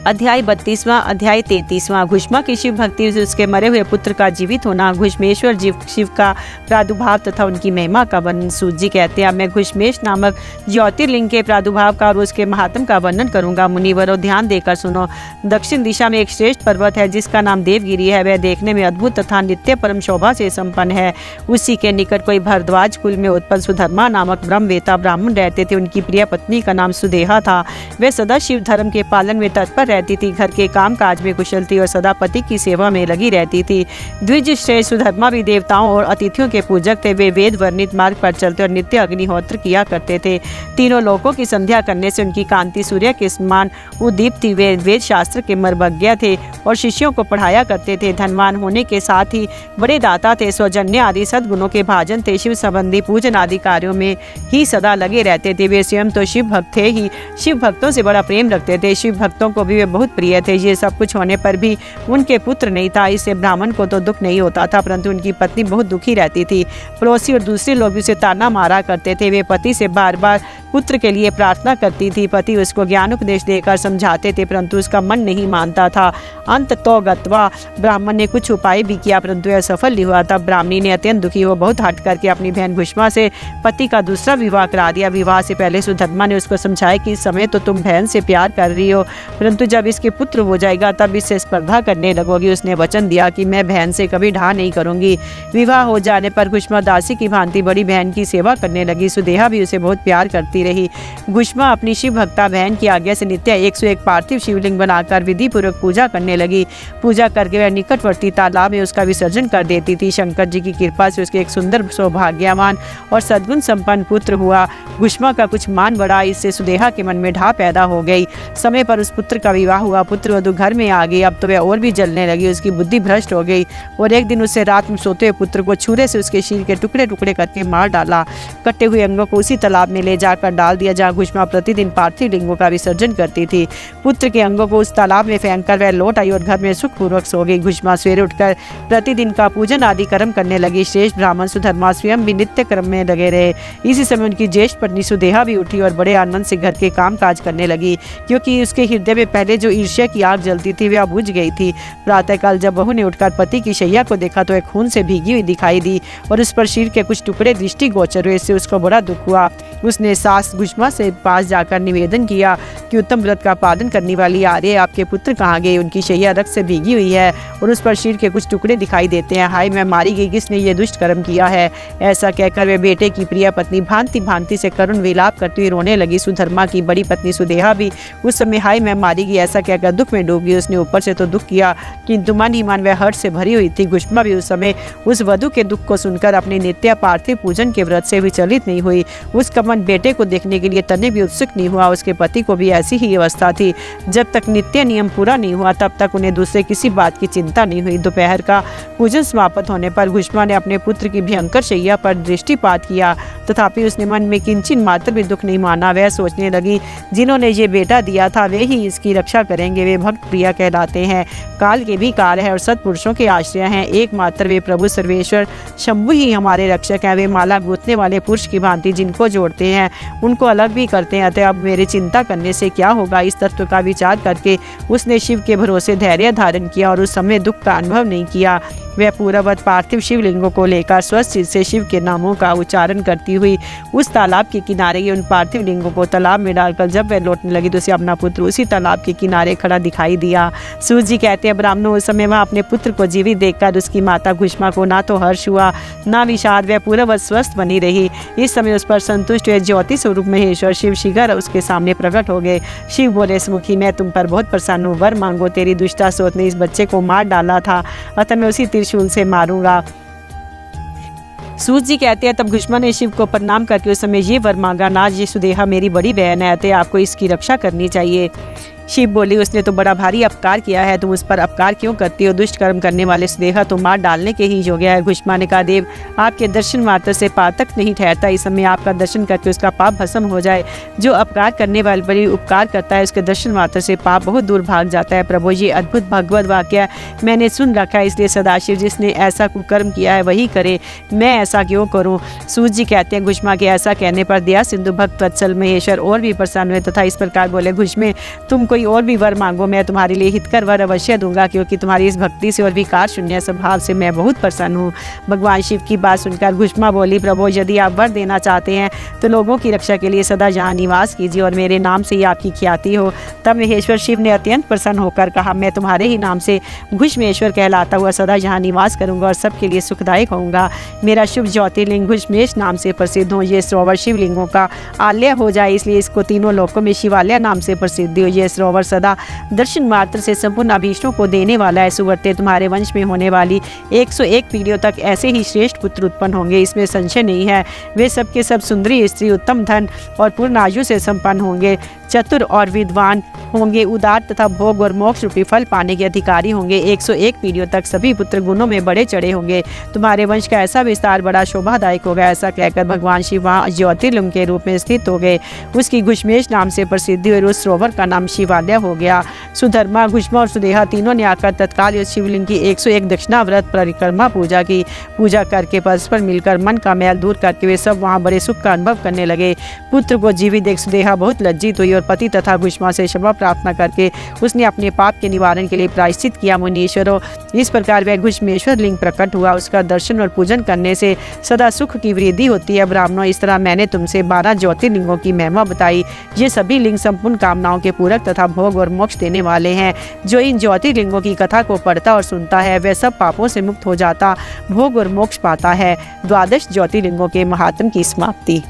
अध्याय 32वां। अध्याय 33वां। घुष्मा की शिव भक्ति से उसके मरे हुए पुत्र का जीवित होना। घुष्मेश्वर शिव का प्रादुर्भाव तथा उनकी महिमा का वर्णन। सूत जी कहते हैं, मैं घुष्मेश नामक ज्योतिर्लिंग के प्रादुर्भाव का और उसके महात्म का वर्णन करूंगा। मुनिवरों, ध्यान देकर सुनो। दक्षिण दिशा में एक श्रेष्ठ पर्वत है जिसका नाम देवगिरी है। वह देखने में अद्भुत तथा नित्य परम शोभा से संपन्न है। उसी के निकट कोई भरद्वाज कुल में उत्पन्न सुधर्मा नामक ब्रह्मवेता ब्राह्मण रहते थे। उनकी प्रिय पत्नी का नाम सुदेहा था। वे सदा शिव धर्म के पालन में तत्पर रहती थी, घर के काम काज में कुशल थी और सदा पति की सेवा में लगी रहती थी। द्विज श्रेष्ठ सुधर्मा भी देवताओं और अतिथियों के पूजक थे। वे वेद वर्णित मार्ग पर चलते और नित्य अग्निहोत्र किया करते थे। तीनों लोकों की संध्या करने से उनकी कांति सूर्य के समान उद्दीप्त थी। वे वेद शास्त्र के मर्मज्ञ थे और शिष्यों को पढ़ाया करते थे। धनवान होने के साथ ही बड़े दाता थे। सौजन्य आदि सद्गुणों के भाजन थे। शिव संबंधी पूजन आदि कार्यों में ही सदा लगे रहते थे। वे स्वयं तो शिव भक्त थे ही, शिव भक्तों से बड़ा प्रेम रखते थे। शिव भक्तों को भी वे बहुत प्रिय थे। ये सब कुछ होने पर भी उनके पुत्र नहीं था। इससे ब्राह्मण को तो दुख नहीं होता था, परंतु उनकी पत्नी बहुत दुखी रहती थी। पड़ोसी और दूसरे लोग भी उसे ताना मारा करते थे। वे पति से बार बार पुत्र के लिए प्रार्थना करती थी। पति उसको ज्ञान उपदेश देकर समझाते थे, परंतु उसका मन नहीं मानता था। अंत तो गत्वा ब्राह्मण ने कुछ उपाय भी किया, परंतु यह सफल नहीं हुआ। तब ब्राह्मणी ने अत्यंत दुखी हो बहुत हट करके अपनी बहन घुष्मा से पति का दूसरा विवाह करा दिया। विवाह से पहले सुधर्मा ने उसको समझाया कि इस समय तो तुम बहन से प्यार कर रही हो, परंतु जब इसके पुत्र हो जाएगा तब इससे स्पर्धा करने लगोगी। उसने वचन दिया कि मैं बहन से कभी ढा नहीं करूंगी। विवाह हो जाने पर घुष्मा दासी की भांति बड़ी बहन की सेवा करने लगी। सुदेहा भी उसे बहुत प्यार करती रही। घुष्मा अपनी शिव भक्ता बहन की आज्ञा से नित्य 101 पार्थिव शिवलिंग बनाकर विधि पूर्वक पूजा करने लगी। पूजा करके वह निकटवर्ती तालाब में उसका विसर्जन कर देती थी। शंकर जी की कृपा से उसके एक सुंदर सौभाग्यवान और सद्गुण संपन्न पुत्र हुआ। घुष्मा का कुछ मान बढ़ा, इससे सुदेहा के मन में ढा पैदा हो गई। समय पर उस पुत्र का विवाह हुआ। पुत्र वधू घर में आ गई। अब तो वह और भी जलने लगी। उसकी बुद्धि भ्रष्ट हो गई और एक दिन उससे रात में सोते हुए पुत्र को छुरे से उसके शरीर के टुकड़े टुकड़े करके मार डाला। कटे हुए अंगों को उसी तालाब में ले जाकर डाल दिया जहाँ घुष्मा प्रतिदिन पार्थिव लिंगों का विसर्जन करती थी। पुत्र के अंगों को उस तालाब में फेंककर वह लौट आई और घर में सुखपूर्वक सो गई। घुष्मा सवेरे उठकर प्रतिदिन का पूजन आदि कर्म करने लगी। श्रेष्ठ ब्राह्मण सुधर्मा स्वयं भी नित्य कर्म में लगे रहे। इसी समय उनकी ज्येष्ठ पत्नी सुदेहा भी उठी और बड़े आनंद से घर के काम काज करने लगी, क्योंकि उसके हृदय में पहले जो ईर्ष्या की आग जलती थी वह बुझ गई थी। प्रातःकाल जब बहू ने उठकर पति की शैया को देखा तो वह खून से भीगी हुई दिखाई दी और उस पर शरीर के कुछ टुकड़े दृष्टिगोचर हुए। इससे उसको बड़ा दुख हुआ। उसने सास घुष्मा से पास जाकर निवेदन किया कि उत्तम व्रत का पालन करने वाली आर्य, आपके पुत्र कहाँ गए? उनकी शैया रक्त से भीगी हुई है और उस पर शरीर के कुछ टुकड़े दिखाई देते हैं। हाय, मैं मारी गई, किसने ये दुष्ट कर्म किया है? ऐसा कहकर वे बेटे की प्रिय पत्नी भांति भांति से करुण विलाप करती हुई रोने लगी। सुधर्मा की बड़ी पत्नी सुदेहा भी उस समय हाय मैं मारी गई ऐसा कहकर दुख में डूब गई। उसने ऊपर से तो दुख किया, किंतु मन ही मन वह हर्ष से भरी हुई थी। घुष्मा भी उस समय उस वधू के दुख को सुनकर अपने नित्य पार्थिव पूजन के व्रत से विचलित नहीं हुई। उसका मन बेटे को देखने के लिए तने भी उत्सुक नहीं हुआ। उसके पति को भी ऐसी ही अवस्था थी। जब तक नित्य नियम पूरा नहीं हुआ तब तक उन्हें दूसरे किसी बात की चिंता नहीं हुई। दोपहर का पूजन समाप्त होने पर घुष्मा ने अपने पुत्र की भयंकर शैया पर दृष्टिपात किया, तथापि उसने मन में किंचित मात्र भी दुख नहीं माना। वह सोचने लगी, जिन्होंने ये बेटा दिया था वे ही इसकी रक्षा करेंगे। वे भक्त प्रिया कहलाते हैं, काल के भी काल है और सत्पुरुषों के आश्रय हैं। एकमात्र वे प्रभु सर्वेश्वर शंभु ही हमारे रक्षक हैं। वे माला गूंथने वाले पुरुष की भांति जिनको जोड़ते हैं उनको अलग भी करते हैं। अतः अब मेरे चिंता करने से क्या होगा? इस तत्व का विचार करके उसने शिव के भरोसे धैर्य धारण किया और उस समय दुख का अनुभव नहीं किया। वह पूर्ववत पार्थिव शिवलिंगों को लेकर स्वस्थ से शिव के नामों का उच्चारण करती हुई उस तालाब के किनारे गई। उन पार्थिव लिंगों को तालाब में डालकर जब वह लौटने लगी तो उसे अपना पुत्र उसी तालाब के किनारे खड़ा दिखाई दिया। सूत जी कहते हैं, ब्राह्मणों उस समय वह अपने पुत्र को जीवित देखकर उसकी माता घुष्मा को ना तो हर्ष हुआ ना विषाद। वह पूर्ववत स्वस्थ बनी रही। इस समय उस पर संतुष्ट हुए ज्योति स्वरूप महेश्वर शिव शीघ्र उसके सामने प्रकट हो गए। शिव बोले, सुमुखी मैं तुम पर बहुत प्रसन्न हूँ। वर मांगो। तेरी दुष्टा सोच ने इस बच्चे को मार डाला था, अतः मैं उसी त्रिशूल से मारूंगा। सूत जी कहते हैं, तब घुष्मा ने शिव को प्रणाम करके उस समय ये वर मांगा, नाज ये सुदेहा मेरी बड़ी बहन है, अतः आपको इसकी रक्षा करनी चाहिए। शिव बोली, उसने तो बड़ा भारी अपकार किया है, तुम उस पर अपकार क्यों करती हो? दुष्ट कर्म करने वाले सुदेहा तो मार डालने के ही योग्य है। घुष्मा ने कहा, देव आपके दर्शन मात्र से पातक नहीं ठहरता। इस समय आपका दर्शन करके उसका पाप भस्म हो जाए। जो अपकार करने वाले बड़ी उपकार करता है उसके दर्शन मात्र से पाप बहुत दूर भाग जाता है। प्रभु ये अद्भुत भगवत वाक्य मैंने सुन रखा है, इसलिए सदाशिव जिसने ऐसा कुकर्म किया है वही करे, मैं ऐसा क्यों करूँ? सूत जी कहते हैं, घुष्मा के ऐसा कहने पर दया सिंधु भक्त वत्सल महेश्वर और भी प्रसन्न हुए तथा इस प्रकार बोले, घुष्मे तुम कोई और भी वर मांगो, मैं तुम्हारे लिए हितकर वर अवश्य दूंगा, क्योंकि तुम्हारी इस भक्ति से और विकार शून्य स्वभाव से मैं बहुत प्रसन्न हूँ। भगवान शिव की बात सुनकर घुष्मा बोली, प्रभु यदि आप वर देना चाहते हैं तो लोगों की रक्षा के लिए सदा यहाँ निवास कीजिए और मेरे नाम से ही आपकी ख्याति हो। तब महेश्वर शिव ने अत्यंत प्रसन्न होकर कहा, मैं तुम्हारे ही नाम से घुष्मेश्वर कहलाता हुआ सदा यहाँ निवास करूंगा और सबके लिए सुखदायक होऊंगा। मेरा शुभ ज्योतिर्लिंग घुष्मेश नाम से प्रसिद्ध हो। ये सरोवर शिवलिंगों का आलय हो जाए, इसलिए इसको तीनों लोकों में शिवालय नाम से प्रसिद्ध हो। ये सरोवर सदा दर्शन मात्र से संपूर्ण अभीष्टों को देने वाला है। सुवर्ते, तुम्हारे वंश में होने वाली 101 पीढ़ियों तक ऐसे ही श्रेष्ठ पुत्र उत्पन्न होंगे, इसमें संशय नहीं है। वे सब के सब सुंदरी स्त्री, उत्तम धन और पूर्ण आयु से संपन्न होंगे, चतुर और विद्वान होंगे, उदार तथा भोग और मोक्ष रूपी फल पाने के अधिकारी होंगे। 101 पीढ़ियों तक सभी पुत्र गुणों में बड़े चढ़े होंगे। तुम्हारे वंश का ऐसा विस्तार बड़ा शोभादायक होगा। ऐसा कहकर भगवान शिव वहाँ ज्योतिर्लिंग के रूप में स्थित हो गए। उसकी घुश्मेश नाम से प्रसिद्धि और उस सरोवर का नाम शिवालय हो गया। सुधर्मा, घुष्मा और सुदेहा तीनों ने आकर तत्काल उस शिवलिंग की 101 दक्षिणा व्रत परिक्रमा पूजा की। पूजा करके परस्पर मिलकर मन का मैल दूर करके वे सब वहाँ बड़े सुख का अनुभव करने लगे। पुत्र को जीवित देख सुदेहा बहुत लज्जित हुई और पति तथा घुष्मा से क्षमा प्रार्थना करके उसने अपने पाप के निवारण के लिए प्रायश्चित किया। मुनीश्वरों, इस प्रकार वह घुश्मेश्वर लिंग प्रकट हुआ। उसका दर्शन और पूजन करने से सदा सुख की वृद्धि होती है। ब्राह्मणों, इस तरह मैंने तुमसे 12 ज्योतिर्लिंगों की महिमा बताई। ये सभी लिंग संपूर्ण कामनाओं के पूरक तथा भोग और मोक्ष देने वाले हैं। जो इन ज्योतिर्लिंगों की कथा को पढ़ता और सुनता है वह सब पापों से मुक्त हो जाता, भोग और मोक्ष पाता है। 12 ज्योतिर्लिंगों के महात्म की समाप्ति।